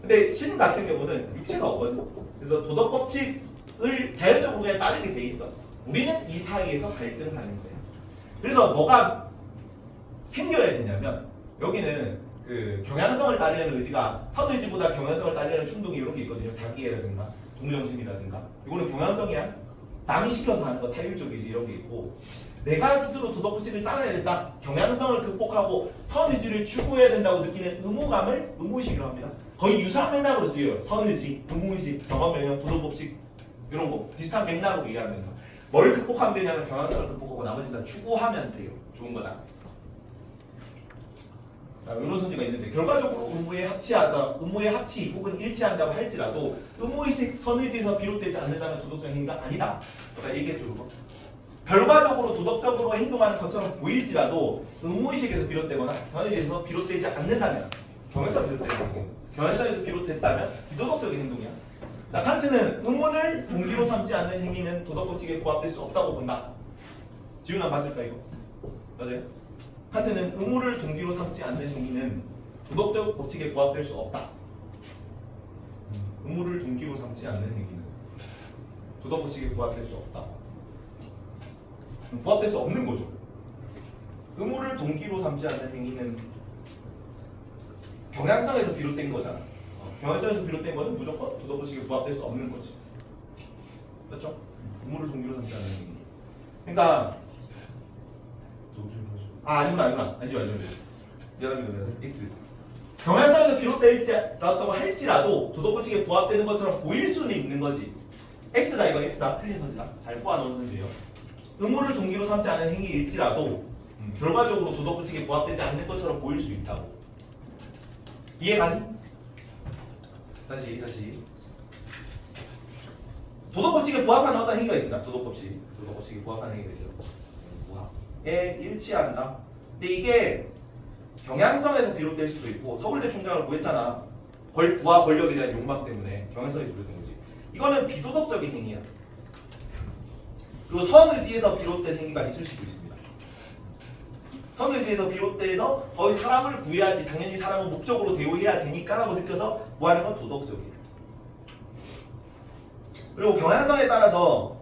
근데 신 같은 경우는 육체가 없거든. 그래서 도덕 법칙을 자연적으로 그냥 따르게 돼 있어. 우리는 이 사이에서 갈등하는 거예요. 그래서 뭐가 생겨야 되냐면 여기는 그 경향성을 따르려는 의지가 선의지보다 경향성을 따르려는 충동이 이런 게 있거든요. 자기애라든가 동정심이라든가. 이거는 경향성이야. 남이 시켜서 하는 거 타율적이지 이런 게 있고 내가 스스로 도덕 법칙을 따라야 된다. 경향성을 극복하고 선의지를 추구해야 된다고 느끼는 의무감을 의무의식이라고 합니다. 거의 유사한 맥락으로 쓰여요. 선의지, 의무의식, 경험명령, 도덕 법칙 이런 거 비슷한 맥락으로 얘기하는 거예요. 뭘 극복하면 되냐면 경향성을 극복하고 나머지는 다 추구하면 돼요. 좋은 거다. 자, 이런 소지가 있는데 결과적으로 의무에 합치 혹은 일치한다고 할지라도 의무의식, 선의지에서 비롯되지 않는다면 도덕적 행위가 아니다. 제가 얘기했죠. 그거. 결과적으로 도덕적으로 행동하는 것처럼 보일지라도 의무의식에서 비롯되거나 선의지에서 비롯되지 않는다면 경향성에서 비롯됐다면 비도덕적인 행동이야. 자, 칸트는 의무를 동기로 삼지 않는 행위는 도덕 법칙에 부합될 수 없다고 본다. 지훈아 맞을까 이거? 맞아요? 칸트는 의무를 동기로 삼지 않는 행위는 도덕적 법칙에 부합될 수 없다. 의무를 동기로 삼지 않는 행위는 도덕 법칙에 부합될 수 없다. 부합될 수 없는 거죠. 의무를 동기로 삼지 않는 행위는 경향성에서 비롯된 거잖아. 경향성에서 비롯된 거는 무조건 도덕 법칙에 부합될 수 없는 거지. 그렇죠? 의무를 동기로 삼지 않는 행위. 그러니까 아니구나. X. 경향성에서 비롯되었다고 할지라도 도덕 법칙에 부합되는 것처럼 보일 수는 있는 거지. X다 이거 X다. 틀린 선지다. 잘 꼬아놓은 선지예요. 의무를 동기로 삼지 않은 행위일지라도 결과적으로 도덕 법칙에 부합되지 않는 것처럼 보일 수 있다고. 이해가니? 다시. 도덕 법칙에 부합하는 어떤 행위가 있습니다. 도덕 법칙에 부합하는 행위가 있어요. 에 일치한다. 근데 이게 경향성에서 비롯될 수도 있고 서울대 총장을 구했잖아. 부와 권력에 대한 욕망 때문에 경향성에서 비롯된 거지. 이거는 비도덕적인 행위야. 그리고 선의지에서 비롯된 행위가 있을 수도 있습니다. 선의지에서 비롯돼서 사람을 구해야지 당연히 사람은 목적으로 대우해야 되니까라고 느껴서 구하는 건 도덕적이에요. 그리고 경향성에 따라서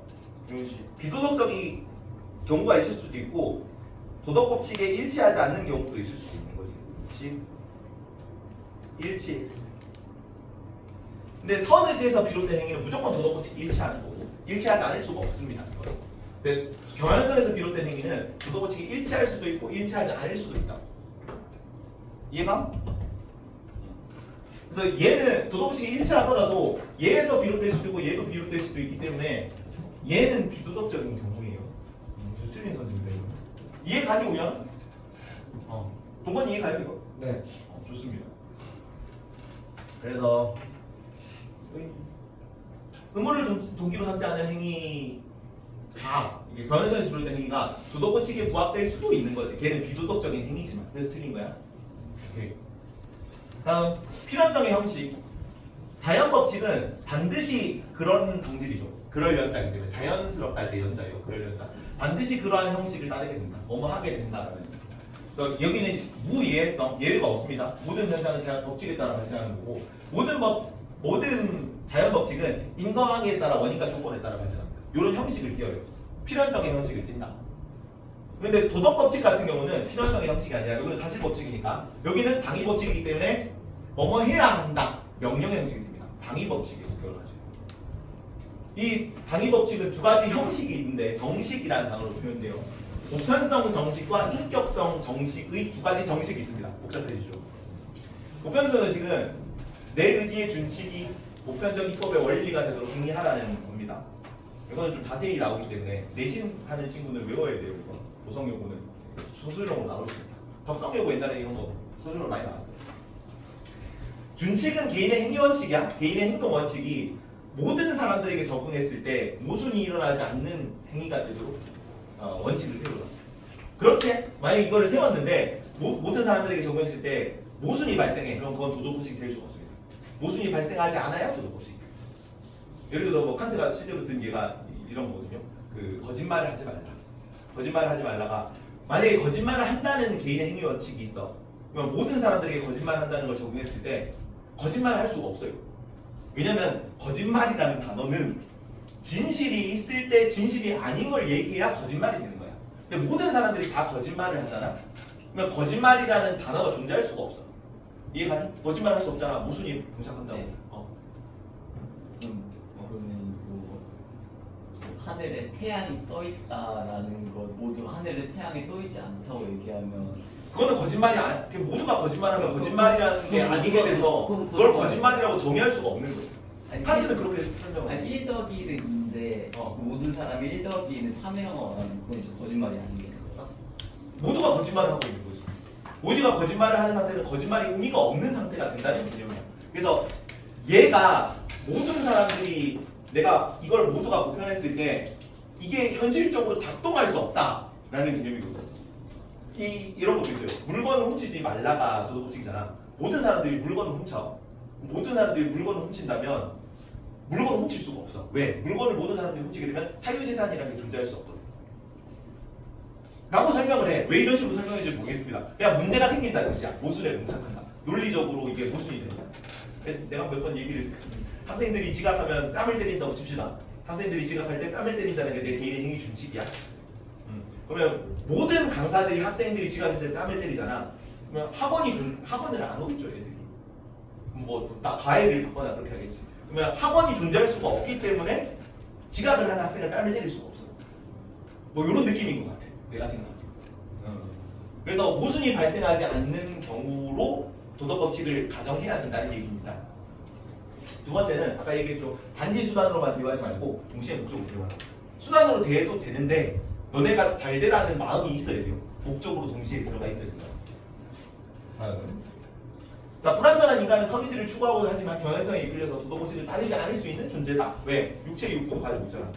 비도덕적인 경우가 있을 수도 있고 도덕 법칙에 일치하지 않는 경우도 있을 수도 있는 거지. 그렇지? 일치. 근데 선의지에서 비롯된 행위는 무조건 도덕 법칙에 일치하는 거고 일치하지 않을 수가 없습니다. 근데 경향성에서 비롯된 행위는 도덕 법칙에 일치할 수도 있고 일치하지 않을 수도 있다. 이해가? 그래서 얘는 도덕 법칙에 일치하더라도 얘에서 비롯될 수도 있고 얘도 비롯될 수도 있기 때문에 얘는 비도덕적인 경우예요. 틀린 선지입니다. 이해 가니 우연? 동건 이해 가요 이거? 네. 좋습니다. 그래서 의무를 동기로 삼지 않은 행위가 이게 경향성에서 비롯된 행위가 도덕 법칙에 부합될 수도 있는 거지. 걔는 비도덕적인 행위지만 그래서 틀린 거야. 오케이. 다음 필연성의 형식. 자연 법칙은 반드시 그런 성질이죠. 그럴 연자이기 때문에 자연스럽다 할 때 연자예요. 그럴 연자. 반드시 그러한 형식을 따르게 된다. 뭐뭐 하게 된다라는. 그래서 여기는 무예외성, 예외가 없습니다. 모든 현상은 제한 법칙에 따라 발생하는 거고 모든 자연 법칙은 인과관계에 따라 원인과 조건에 따라 발생합니다. 이런 형식을 띄어요. 필연성의 형식을 띈다. 그런데 도덕 법칙 같은 경우는 필연성의 형식이 아니라 여기는 사실 법칙이니까 여기는 당위 법칙이기 때문에 뭐뭐 해야 한다. 명령의 형식이 됩니다. 당위 법칙이에요. 여러 가지. 이 당위 법칙은 두 가지 형식이 있는데 정식이라는 단어로 표현돼요. 보편성 정식과 인격성 정식의 두 가지 정식이 있습니다. 복잡해지죠. 보편성 정식은 내 의지의 준칙이 보편적 입법의 원리가 되도록 행위하라는 겁니다. 이거는 좀 자세히 나오기 때문에 내신하는 친구는 외워야 돼요. 이거 도성여고는 소수용으로 나올 수 있다. 덕성여고 옛날에 이런 거 소수용으로 많이 나왔어요. 준칙은 개인의 행위 원칙이야. 개인의 행동 원칙이 모든 사람들에게 적응했을 때 모순이 일어나지 않는 행위가 되도록 원칙을 세우라. 그렇지? 만약 이거를 세웠는데 모든 사람들에게 적용했을 때 모순이 발생해. 그럼 그건 도덕법칙이 될 수가 없습니다. 모순이 발생하지 않아야 도덕법칙. 예를 들어 뭐 칸트가 실제로 든 예가 이런 거거든요. 그 거짓말을 하지 말라. 거짓말을 하지 말라가 만약에 거짓말을 한다는 개인의 행위 원칙이 있어. 그러면 모든 사람들에게 거짓말을 한다는 걸 적용했을 때 거짓말을 할 수가 없어요. 왜냐면 거짓말이라는 단어는 진실이 있을 때 진실이 아닌 걸 얘기해야 거짓말이 되는 거야. 근데 모든 사람들이 다 거짓말을 하잖아. 그러면 거짓말이라는 단어가 존재할 수가 없어. 이해가니? 거짓말 할 수 없잖아. 모순이 동작한다고. 네. 그러면 하늘에 태양이 떠 있다라는 것 모두 하늘에 태양이 떠 있지 않다고 얘기하면 그거는 거짓말이 모두가 거짓말하면 거짓말이라는 게 아니게 돼서 그걸 거짓말이라고 정의할 수가 없는 거예요. 칸트는 그렇게 설명을 해요. 1 더하기 1은 2인데 모든 사람이 1 더하기 2는 3이라고 말하면 그건 이제 거짓말이 아니겠는 거다? 모두가 거짓말을 하고 있는 거지. 모두가 거짓말을 하는 상태는 거짓말이 의미가 없는 상태가 된다는 개념이야. 그래서 얘가 모든 사람들이 내가 이걸 모두가 보편했을 때 이게 현실적으로 작동할 수 없다라는 개념이거든. 이런 것도 있어요. 물건을 훔치지 말라가 도덕법칙이잖아. 모든 사람들이 물건을 훔쳐. 모든 사람들이 물건을 훔친다면 물건을 훔칠 수가 없어. 왜? 물건을 모든 사람들이 훔치게 되면 사유재산이라는 게 존재할 수 없거든. 라고 설명을 해. 왜 이런 식으로 설명했는지 모르겠습니다. 그냥 문제가 생긴다는 뜻이야. 모순에 봉착한다. 논리적으로 이게 모순이 된다. 내가 몇 번 얘기를 학생들이 지각하면 뺨을 때린다고 칩시다. 학생들이 지각할 때 뺨을 때린다는 게 내 개인의 행위 준칙이야. 그러면 모든 강사들이 학생들이 지각했을 때 뺨을 때리잖아. 그러면 학원을 안 오겠죠, 애들이. 뭐 과외를 받거나 그렇게 하겠지. 그러면 학원이 존재할 수가 없기 때문에 지각을 하는 학생을 뺨을 때릴 수가 없어. 뭐 이런 느낌인 것 같아. 내가 생각하기에. 그래서 모순이 발생하지 않는 경우로 도덕법칙을 가정해야 된다는 얘기입니다. 두 번째는 아까 얘기했죠. 단지 수단으로만 대화하지 말고 동시에 목적으로 대화하라. 수단으로 대해도 되는데 너네가 잘 되라는 마음이 있어야 돼요. 목적으로 동시에 들어가 있어야 된다. 자, 불완전한 인간은 선의지를 추구하고자 하지만 경향성에 이끌려서 도덕법칙을 따르지 않을 수 있는 존재다. 왜? 육체의 욕구도 가지고 있잖아.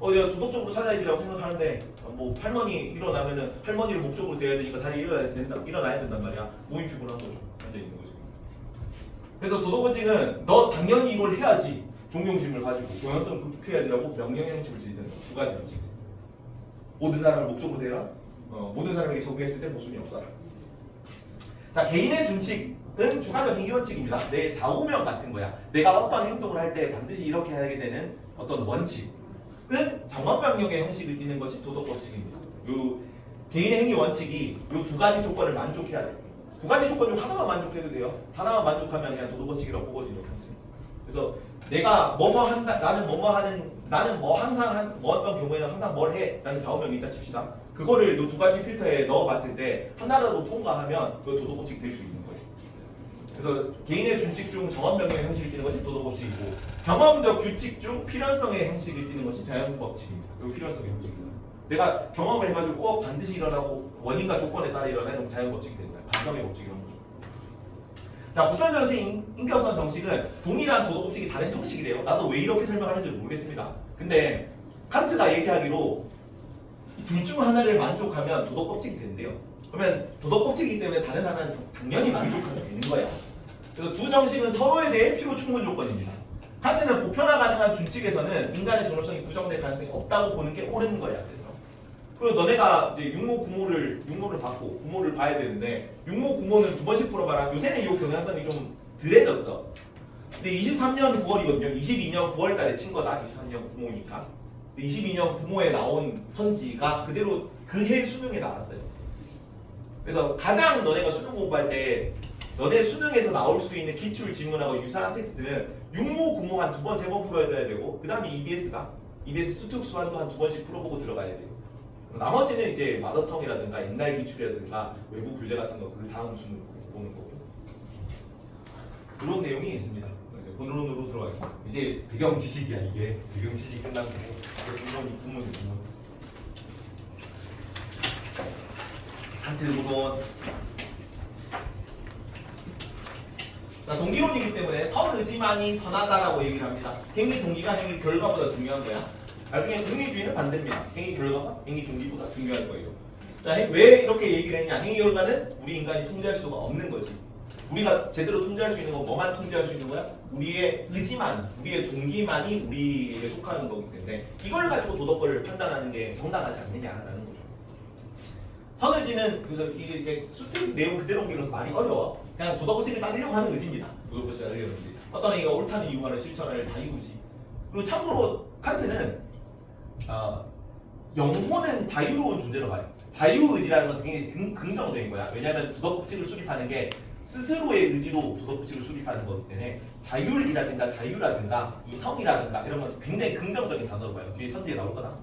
내가 도덕적으로 살아야지라고 생각하는데 뭐 할머니 일어나면은 할머니를 목적으로 대해야 되니까 자리에 일어나야 된단 말이야. 몸이 피곤한 거죠. 앉아 있는 거지. 그래서 도덕 원칙은 너 당연히 이걸 해야지. 존경심을 가지고 경향성을 극복해야지라고 명령 형식을 지는 두 가지 형식. 모든 사람을 목적으로 대라. 모든 사람에게 적용했을 때 모순이 없어라. 자, 개인의 준칙은 주관적 행위 원칙입니다. 내 좌우명 같은 거야. 내가 어떤 행동을 할 때 반드시 이렇게 하게 되는 어떤 원칙은 정언명령의 형식을 띠는 것이 도덕 법칙입니다. 요 개인의 행위 원칙이 요 두 가지 조건을 만족해야 돼요. 두 가지 조건 중 하나만 만족해도 돼요. 하나만 만족하면 그냥 도덕 법칙이라고 보거든요. 그래서 내가 뭐뭐 한다, 나는 뭐뭐 하는, 나는 뭐 항상 뭐 어떤 경우에는 항상 뭘 해, 라는 좌우명이 있다 칩시다. 그거를 요 두 가지 필터에 넣어봤을 때 하나라도 통과하면 그 도덕 법칙이 될 수 있는 거예요. 그래서 개인의 준칙 중 정언명령의 형식을 띠는 것이 도덕 법칙이고 경험적 규칙 중 필연성의 형식을 띠는 것이 자연 법칙입니다. 이 필연성의 형식입니다. 내가 경험을 해가지고 반드시 일어나고 원인과 조건에 따라 일어나는 자연 법칙이 되는 거예요. 반성의 법칙이라는 거죠. 자, 보편 정식, 인격성 정식은 동일한 도덕 법칙이 다른 형식이래요. 나도 왜 이렇게 설명하는지 모르겠습니다. 근데 칸트가 얘기하기로 둘 중 하나를 만족하면 도덕 법칙이 된대요. 그러면 도덕 법칙이기 때문에 다른 하나는 당연히 만족하면 되는 거야. 그래서 두 정식은 서로에 대해 필요 충분 조건입니다. 칸트는 보편화 가능한 준칙에서는 인간의 존엄성이 부정될 가능성이 없다고 보는 게 옳은 거야. 그리고 너네가 이제 육모를 받고 구모를 봐야 되는데 육모 구모는 두 번씩 풀어봐라. 요새는 이 경향성이 좀 덜해졌어. 근데 23년 9월이거든요. 22년 9월달에 친 거다. 23년 구모니까. 22년 구모에 나온 선지가 그대로 그 해 수능에 나왔어요. 그래서 가장 너네가 수능 공부할 때 너네 수능에서 나올 수 있는 기출 지문하고 유사한 텍스트는 육모 구모 한 두 번, 세 번 풀어야 돼야 되고 그 다음에 EBS 수특수한도 한 두 번씩 풀어보고 들어가야 돼요. 나머지는 이제 마더텅이라든가 옛날 기출이라든가 외부 교재 같은 거 그 다음 수능 보는 거고 그런 내용이 있습니다. 이제 본론으로 들어가겠습니다. 이제 배경 지식이야 이게 배경 지식 끝난 거고 부문 칸트 부분. 자, 동기론이기 때문에 선의지만이 선하다라고 얘기를 합니다. 행위 동기가 행위 결과보다 중요한 거야. 나중에 동리주의는 반대입니다. 행위 결과가 행위 동기보다 중요한 거예요. 자, 왜 이렇게 얘기를 했냐? 행위 결과는 우리 인간이 통제할 수가 없는 거지. 우리가 제대로 통제할 수 있는 건 뭐만 통제할 수 있는 거야? 우리의 의지만, 우리의 동기만이 우리에게 속하는 거기 때문에 이걸 가지고 도덕을 판단하는 게 정당하지 않느냐라는 거죠. 선의지는 그래서 이게 수특 내용 그대로 옮기면서 많이 어려워. 그냥 도덕 법칙을 따르려고 하는 의지입니다. 도덕 법칙을 따르려는 의지. 어떤 얘기가 옳다는 이유만을 실천할 자유의지. 그리고 참고로 칸트는 영혼은 자유로운 존재로 봐요. 자유의지라는 건 굉장히 긍정적인 거야. 왜냐하면 도덕법칙을 수립하는 게 스스로의 의지로 도덕법칙을 수립하는 거기 때문에 자율이라든가 자유라든가 이성이라든가 이런 건 굉장히 긍정적인 단어로 봐요. 뒤에 선지에 나올 거다.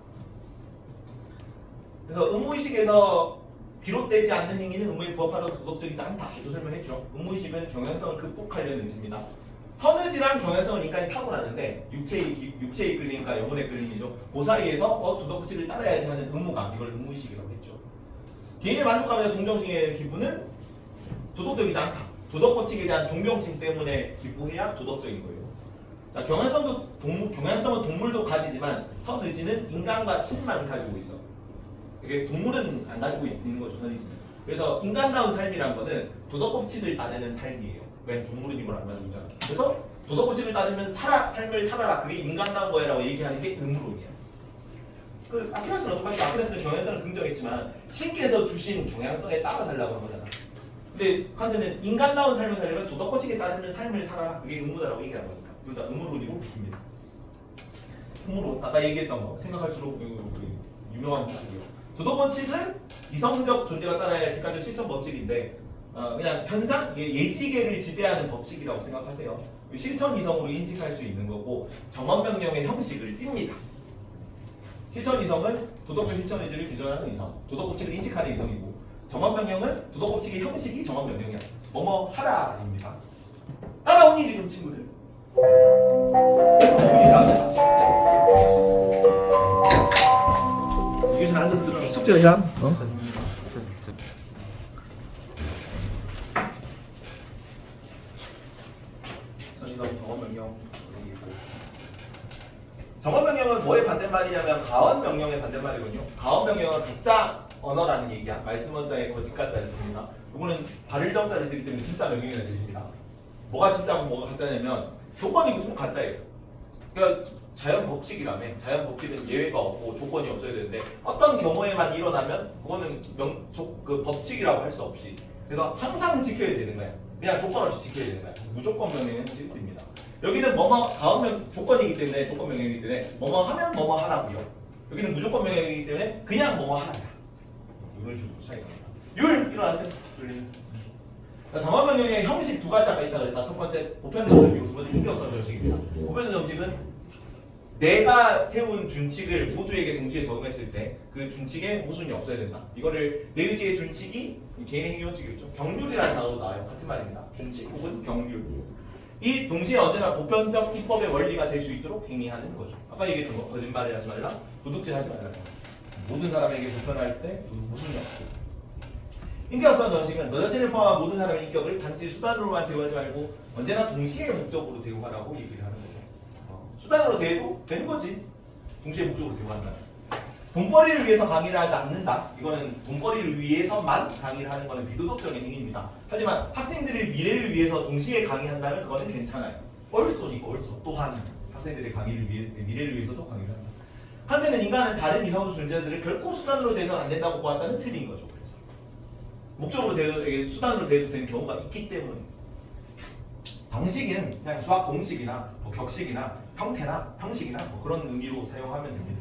그래서 의무의식에서 비롯되지 않는 행위는 의무에 부합하도록 도덕적이지 않다. 또 설명했죠. 의무의식은 경향성을 극복하려는 의지입니다. 선의지랑 경향성은 인간이 타고나는데 육체의 이끌림과 영혼의 끌림이죠. 그 사이에서 도덕법칙을 따라야지 하는 의무감, 이걸 의무의식이라고 했죠. 개인의 만족감이나 동정심의 기부는 도덕적이지 않다. 도덕법칙에 대한 존경심 때문에 기부해야 도덕적인 거예요. 자, 경향성은 동물도 가지지만 선의지는 인간과 신만 가지고 있어. 이게 동물은 안 가지고 있는 거죠, 선의지는. 그래서 인간다운 삶이란 거는 도덕법칙을 따르는 삶이에요. 왜? 동물은 이걸 안 가지고 있잖아. 그래서 도덕법칙을 따르면 삶을 살아라. 그게 인간다운 거야라고 얘기하는 게 의무론이야. 그 아키나스는 똑같이 아키나스는 경향성을 긍정했지만 신께서 주신 경향성에 따라 살라고 한 거잖아. 근데 칸트는 인간다운 삶을 살려면 도덕법칙에 따르는 삶을 살아라. 그게 의무다라고 얘기하는 거니까. 둘 다 의무론이고 비입니다. 의무론 아까 얘기했던 거 생각할수록 유명한 법칙이요. 도덕법칙은 이성적 존재가 따라야 할 객관적 실천 법칙인데 그냥 현상, 예지계를 지배하는 법칙이라고 생각하세요. 실천 이성으로 인식할 수 있는 거고 정언명령의 형식을 띱니다. 실천 이성은 도덕적 실천 의지를 규정하는 이성, 도덕법칙을 인식하는 이성이고 정언명령은 도덕법칙의 형식이 정언명령이야. 뭐뭐 하라입니다. 따라오니 지금 친구들? 이게 잘 앉아서 들어. 숙제 시간? 정언명령은 뭐의 반대말이냐면 가업 명령은 가짜 언어라는 얘기야. 말씀 원자에 거짓 가짜였습니다. 이거는 발을 정자를 쓰기 때문에 진짜 명령이라는 뜻입니다. 뭐가 진짜고 뭐가 가짜냐면 조건이 무조건 가짜예요. 그러니까 자연 법칙이라며. 자연 법칙은 예외가 없고 조건이 없어야 되는데 어떤 경우에만 일어나면 그거는 그 법칙이라고 할 수 없이 그래서 항상 지켜야 되는 거야. 그냥 조건 없이 지켜야 되는 거야. 무조건 명령은 실입니다. 여기는 뭐뭐 가오면 조건이기 때문에 조건 명령이기 때문에 뭐뭐 하면 뭐뭐 하라고요. 여기는 무조건 명령이기 때문에 그냥 뭐뭐 하라. 이런 식으로 차이가 납니다. 율 일어나세요. 정원 명령의 형식 두 가지가 있다고 그랬다. 첫 번째 보편적 정식이고 두 번째 인격성 정식입니다. 보편적 정식은 내가 세운 준칙을 모두에게 동시에 적용했을 때 그 준칙에 모순이 없어야 된다. 이거를 내 의지의 준칙이 개인의 행위 원칙이겠죠. 경률이라는 단어로 나와요. 같은 말입니다. 준칙 혹은 경률. 이 동시에 언제나 보편적 입법의 원리가 될 수 있도록 행위하는 거죠. 아까 얘기했던 거 거짓말을 하지 말라, 도둑질 하지 말라. 모든 사람에게 보편할 때 모순이 없고. 인격성 정식은 너 자신을 포함한 모든 사람의 인격을 단지 수단으로만 대우하지 말고 언제나 동시에 목적으로 대우하라고 얘기를 하는 거죠. 수단으로 대해도 되는 거지. 동시에 목적으로 대우한다. 돈벌이를 위해서 강의를 하지 않는다. 이거는 돈벌이를 위해서만 강의를 하는 거는 비도덕적인 행위입니다. 하지만 학생들의 미래를 위해서 동시에 강의한다면 그거는 괜찮아요. 얼쏘니까 얼쏘. 또한 학생들의 미래를 위해서도 강의를 한다. 칸트는 인간은 다른 이성적 존재들을 결코 수단으로 대해서는 안 된다고 보았다는 틀린 거죠. 그래서 목적으로 대해도 수단으로 대해도 되는 경우가 있기 때문에 정식은 그냥 수학 공식이나 뭐 격식이나 형태나 형식이나 뭐 그런 의미로 사용하면 됩니다.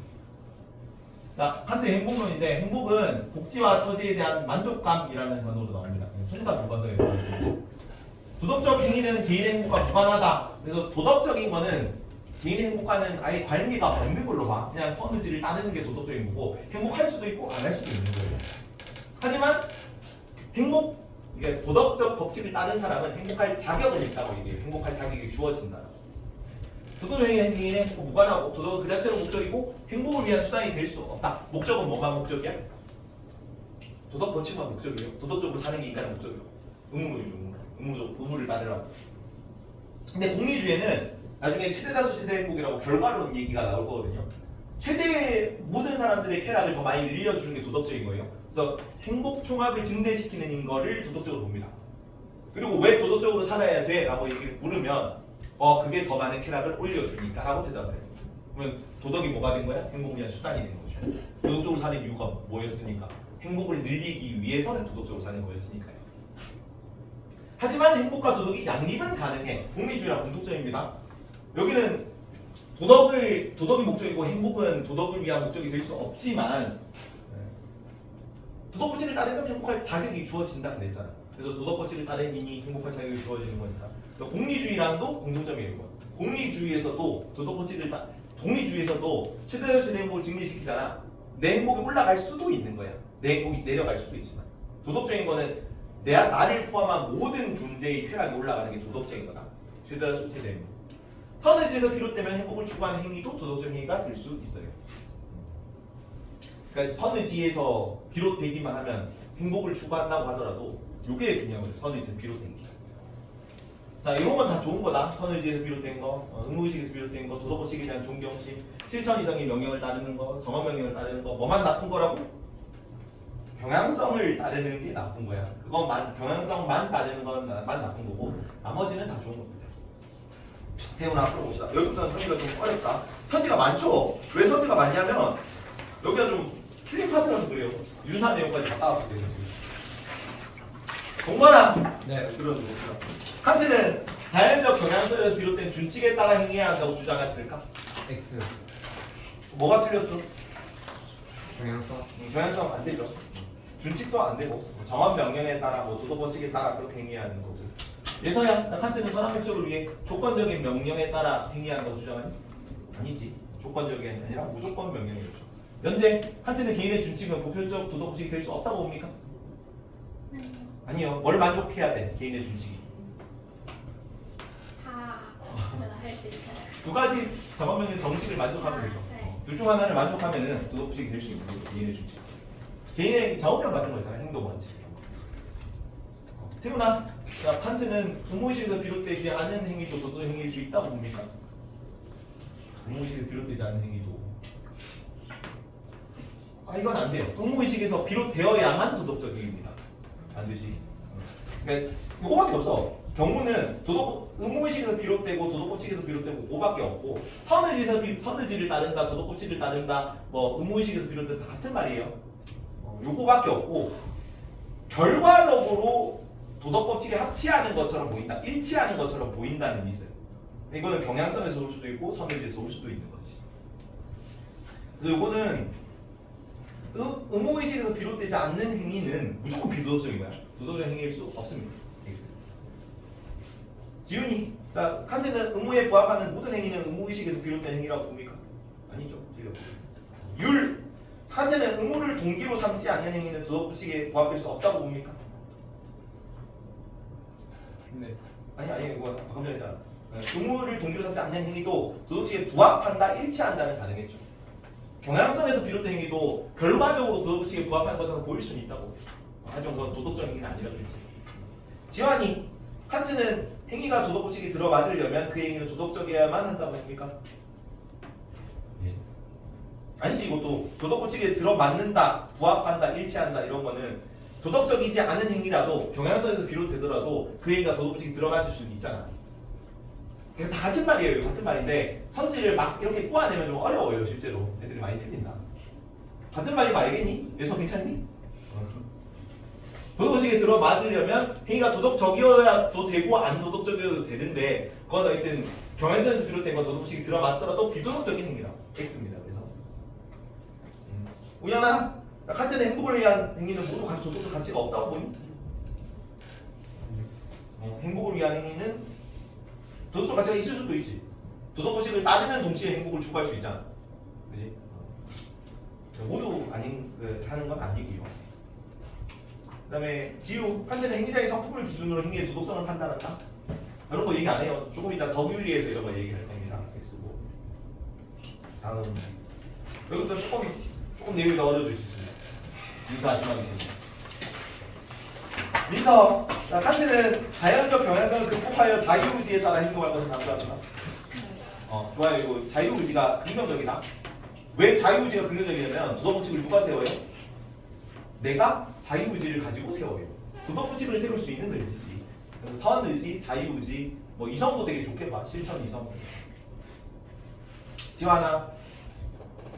자, 칸트의 행복론인데 행복은 복지와 처지에 대한 만족감이라는 단어로 나옵니다. 천사 교과서에 도덕적 행위는 개인의 행복과 무관하다. 그래서 도덕적인 거는 개인의 행복과는 아예 관계가 없는 걸로 봐. 그냥 선의지를 따르는 게 도덕적인 거고 행복할 수도 있고 안 할 수도 있는 거예요. 하지만 행복, 이게 도덕적 법칙을 따른 사람은 행복할 자격은 있다고 얘기해요. 행복할 자격이 주어진다. 도덕적인 행위는 무관하고 도덕은 그 자체로 목적이고 행복을 위한 수단이 될 수 없다. 목적은 뭐만 목적이야? 도덕 법칙만 목적이에요. 도덕적으로 사는 게 인간의 목적이에요. 의무를 따르라고. 근데 공리주의에는 나중에 최대다수 최대 행복이라고 결과론 얘기가 나올 거거든요. 최대 모든 사람들의 쾌락을 더 많이 늘려주는 게 도덕적인 거예요. 그래서 행복 총합을 증대시키는 거를 도덕적으로 봅니다. 그리고 왜 도덕적으로 살아야 돼? 라고 얘기를 물으면 그게 더 많은 쾌락을 올려주니까 라고 대답을 해요. 그러면 도덕이 뭐가 된 거야? 행복을 위한 수단이 된 거죠. 도덕적으로 사는 이유가 뭐였습니까? 행복을 늘리기 위해서 도덕적으로 사는 거였으니까요. 하지만 행복과 도덕이 양립은 가능해. 공리주의랑 공통점입니다. 여기는 도덕이 목적이고 행복은 도덕을 위한 목적이 될 수 없지만 도덕 법칙을 따르면 행복할 자격이 주어진다 그랬잖아. 그래서 도덕 법칙을 따르니 행복할 자격이 주어지는 거니까. 공리주의랑도 공통점이에요. 공리주의에서도 도덕 법칙을 독리주의에서도 최대한 최대 행복을 증리시키잖아. 내 행복이 올라갈 수도 있는 거야. 내 행복이 내려갈 수도 있지만 도덕적인 거는 나를 포함한 모든 존재의 쾌락이 올라가는 게 도덕적인 거다. 최대한 최대 행복. 선의지에서 비롯되면 행복을 추구하는 행위도 도덕적 행위가 될 수 있어요. 그러니까 선의지에서 비롯되기만 하면 행복을 추구한다고 하더라도 이게 중요한 거죠. 선의지에서 비롯된 게. 자, 이런 건 다 좋은 거다. 선의지에서 비롯된 거, 의무의식에서 비롯된 거, 도덕법칙에 대한 존경심, 실천 이성의 명령을 따르는 거, 정언 명령을 따르는 거, 뭐만 나쁜 거라고? 경향성을 따르는 게 나쁜 거야. 경향성만 따르는 건만 나쁜 거고, 나머지는 다 좋은 겁니다. 태훈아 앞으로 봅시다. 여기부터는 선지가 좀 어렵다. 선지가 많죠? 왜 선지가 많냐면 여기가 좀 킬링 파트라서 그래요. 유사 내용까지 다 따왔기 때문에. 동건아. 네. 들어주세요. 칸트는 자연적 경향성에서 비롯된 준칙에 따라 행해야 한다고 주장했을까? X 뭐가 틀렸어? 경향성. 경향성 안 되죠. 준칙도 안 되고 정언 명령에 따라 도덕 법칙에 따라 그렇게 행해야 하는 거고. 예서야, 칸트는 선한 목적을 위해 조건적인 명령에 따라 행해야 한다고 주장하니? 아니지. 조건적이 아니라 무조건 명령이었죠. 현재 칸트는 개인의 준칙은 보편적 도덕 법칙이 될 수 없다고 봅니까? 아니요. 뭘 만족해야 돼? 개인의 준칙이. 다 할 수 있어요. 두 가지 정언명령 정식을 만족하면 되죠. 네. 둘 중 하나를 만족하면은 도덕 법칙이 될 수 있는 거죠. 개인의 준칙. 개인의 정언명 같은 거 있잖아요. 행동 원칙. 태훈아, 자, 칸트는 의무의식에서 비롯되지 않은 행위도 도덕적 행위일 수 있다고 봅니까? 의무의식에서 비롯되지 않은 행위도 아 이건 안 돼요. 의무의식에서 비롯되어야만 도덕적 행위입니다. 반드시. 그러니까 이거밖에 없어. 경우는 의무의식에서 비롯되고 도덕법칙에서 비롯되고 그거밖에 없고 선의지를 따른다, 도덕법칙을 따른다, 뭐 의무의식에서 비롯된다 같은 말이에요. 요거밖에 없고 결과적으로 도덕법칙에 합치하는 것처럼 보인다, 일치하는 것처럼 보인다는 게 있어요. 이거는 경향성에서 올 수도 있고 선의지에서 올 수도 있는 거지. 그래서 요거는 의무의식에서 비롯되지 않는 행위는 무조건 비도덕적인 거야. 도덕적 행위일 수 없습니다. X. 지훈이, 자 칸트는 의무에 부합하는 모든 행위는 의무의식에서 비롯된 행위라고 봅니까? 아니죠. 율, 칸트는 의무를 동기로 삼지 않는 행위는 도덕법칙에 부합할 수 없다고 봅니까? 네. 아니 이거 방금 전에 했잖아. 의무를 동기로 삼지 않는 행위도 도덕칙에 부합한다, 일치한다는 가능했죠. 경향성에서 비롯된 행위도 결과적으로 도덕법칙에 부합하는 것처럼 보일 수는 있다고. 하지만 그건 도덕적 행위는 아니라고 했지. 지환이, 칸트는 행위가 도덕법칙에 들어맞으려면 그 행위는 도덕적이어야만 한다고 합니까? 예. 아니지. 이것도 도덕법칙에 들어맞는다, 부합한다, 일치한다 이런 거는 도덕적이지 않은 행위라도 경향성에서 비롯되더라도 그 행위가 도덕법칙에 들어맞을 수는 있잖아. 그러니까 다 같은 말이에요. 같은 말인데 선지를 막 이렇게 꼬아내면 좀 어려워요. 실제로 애들이 많이 틀린다. 같은 말인 거 알겠니? 예서 괜찮니? 도덕법칙에 들어맞으려면 행위가 도덕적이어야도 되고 안 도덕적이어도 되는데 그건 하여튼 경향성에서 비롯된 건 도덕법칙에 들어맞더라도 비도덕적인 행위라. X입니다. 그래서 우연아, 칸트는 행복을 위한 행위는 모두 도덕적 가치가 없다고 보니? 행복을 위한 행위는 도덕적 가치가 있을 수도 있지. 도덕법칙을 따르면 동시에 행복을 추구할 수 있잖아. 그지? 모두 아닌 하는 건 아니고요. 그 다음에 지우, 칸트는 행위자의 성품을 기준으로 행위의 도덕성을 판단한다. 이런 거 얘기 안 해요. 조금 이따 더 윤리에서 이런 거 얘기할 겁니다. X고. 다음 여기부터 조금 내용이 더 어려워질 수 있습니다. 민서 아시마게 민서, 자, 칸트는 자연적 경향성을 극복하여 자유의지에 따라 행동할 것을 강조합니다. 좋아요. 이거 자유의지가 긍정적이다. 왜 자유의지가 긍정적이냐면 도덕법칙을 누가 세워요? 내가 자유의지를 가지고 세워요. 도덕법칙을 세울 수 있는 의지지. 그래서 선의지, 자유의지, 뭐 이성도 되게 좋게 봐. 실천 이성. 지환아,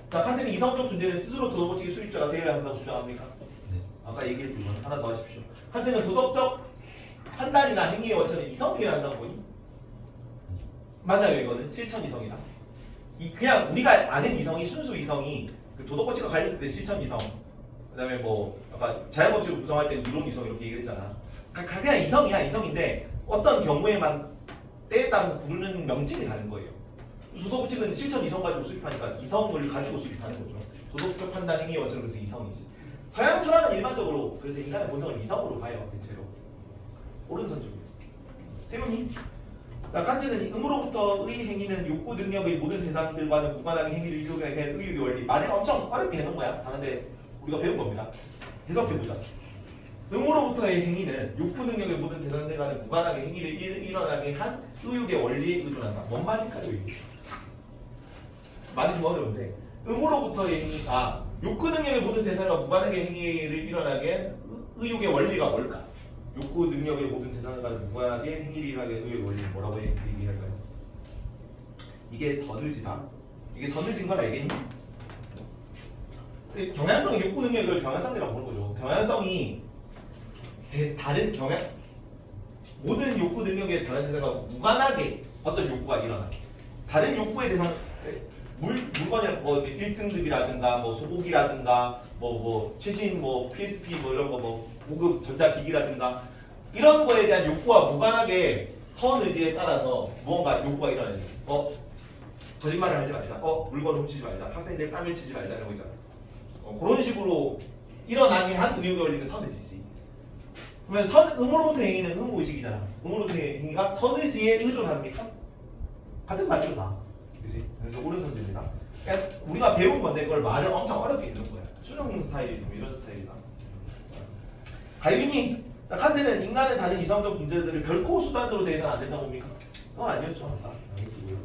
자, 칸트는 이성적 존재는 스스로 도덕법칙의 수립자가 되어야 한다고 주장합니까? 네. 아까 얘기했던 건 하나 더 하십시오. 칸트는 도덕적 판단이나 행위의 원천은 이성이어야 한다고 보니? 맞아요. 이거는 실천 이성이다. 그냥 우리가 아는 이성이 순수 이성이 그 도덕법칙과 관련된 실천 이성, 그다음에 뭐 아까 자연법칙을 구성할 때는 이론 이성 이렇게 얘기했잖아. 그냥 이성이야. 이성인데 어떤 경우에만 때에 따라서 부르는 명칭이 다른 거예요. 도덕법칙은 실천 이성 가지고 수립하니까 이성을 가지고 수립하는 거죠. 도덕적 판단 행위의 원천은 그래서 이성이지. 서양 철학은 일반적으로 그래서 인간의 본성을 이성으로 봐요. 대체로 오른손쪽이에요. 태훈이, 자, 칸트는 의무로부터의 행위는 욕구 능력의 모든 대상들과는 무관하게 행위를 이루게 된 의욕의 원리. 말을 엄청 어렵게 해놓은 거야. 다른데 우리가 배운 겁니다. 해석해보자. 의무로부터의 행위는 욕구 능력의 모든 대상들과는 무관하게 행위를 일어나게 한 의욕의 원리에 의존한다. 뭔 말일까요? 이게? 말이 좀 어려운데 의무로부터의 행위가 욕구 능력의 모든 대상과 무관하게 행위를 일어나게 한 의욕의 원리가 뭘까? 욕구 능력의 모든 대상과 무관하게 행위를 일어나게 한 의욕의 원리는 뭐라고 얘기할까요? 이게 선의지다. 이게 선의지인 걸 알겠니? 경향성의 욕구 능력을 경향성이라고 부르는 거죠. 경향성이 다른 모든 욕구 능력의 다른 대상과 무관하게 어떤 욕구가 일어나. 다른 욕구의 대상 물건이 뭐 1등급이라든가 뭐 소고기라든가 뭐 최신 뭐 PSP 뭐 이런 거 뭐 고급 전자기기라든가 이런 거에 대한 욕구와 무관하게 선의지에 따라서 무언가 욕구가 일어나지. 거짓말을 하지 말자. 물건 훔치지 말자. 학생들 땀을 치지 말자 이런 거 있잖아. 그런 식으로 일어나게 한 의욕의 원리는 선의지지. 그러면 의무로부터 행위는 의무의식이잖아. 의무로부터 행위가 선의지에 의존합니까? 같은 말이죠 다. 그치? 그래서 오른손입니다. 그러니까 우리가 배운 건데 그걸 말을 엄청 어렵게 해놓은 거야. 수능 스타일이 좀 이런 스타일이다. 가윤이, 자, 칸트는 인간의 다른 이성적 존재들을 결코 수단으로 대해서는 안 된다고 봅니까? 그건 아니었죠. 알겠고요.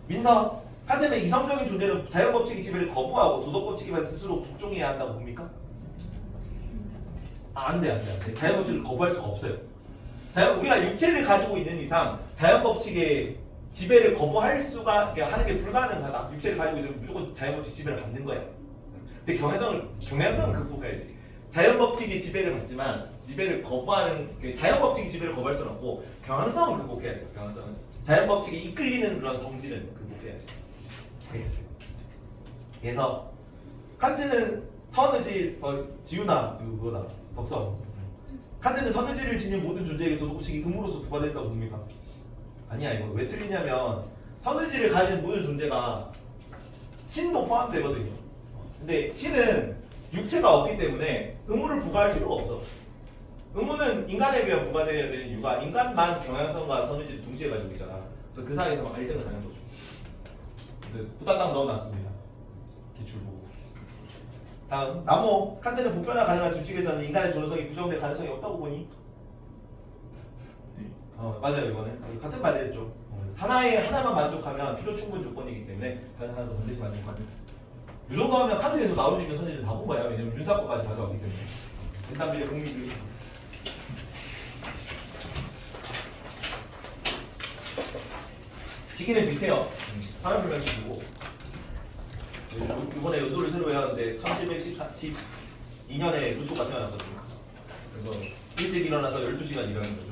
민서, 칸트는 이성적인 존재는 자연법칙의 지배를 거부하고 도덕법칙에만 스스로 복종해야 한다고 봅니까? 안 돼. 자연법칙을 거부할 수가 없어요. 우리가 육체를 가지고 있는 이상 자연법칙의 지배를 거부할 수가 하는 게 불가능하다. 육체를 가지고 있으면 무조건 자연법칙 지배를 받는 거야. 근데 경향성은 극복해야지. 자연법칙의 지배를 받지만 지배를 거부하는 자연법칙의 지배를 거부할 수는 없고 경향성은 극복해야 돼요. 경향성은 자연법칙에 이끌리는 그런 성질은 극복해야지. 알겠어요. 그래서 칸트는 선의질 지우나 그거다 덕성. 칸트는 선의질을 지닌 모든 존재에게 도덕법칙이 의무로서 부과됐다고 봅니까? 아니야. 이거 왜 틀리냐면 선의질을 가진 모든 존재가 신도 포함되거든요. 근데 신은 육체가 없기 때문에 의무를 부과할 필요가 없어. 의무는 인간에 의해 부과되어야 되는 이유가 인간만 경향성과 선의질을 동시에 가지고 있잖아. 그래서 그 사이에서 막 갈등을 하는 거죠. 부탁당 넣어놨습니다. 기출보고. 다음 나모 칸트는 보편화 가능한 규칙에서는 인간의 존엄성이 부정될 가능성이 없다고 보니? 맞아요. 이거는 같은 말이었죠. 하나만 만족하면 필요 충분 조건이기 때문에 다른 하나도 반드시 만족합니다. 이 정도 하면 칸트에서 나올 수 있는 선지를 다 본 거야. 왜냐면 윤사과까지 가져왔기 때문에. 인간들의 국민들. 시기는 비슷해요. 산업혁명식이고 이번에 연도를 새로 해왔는데 1712년에 루소가 태어났거든요. 그래서 일찍 일어나서 12시간 일하는 거죠.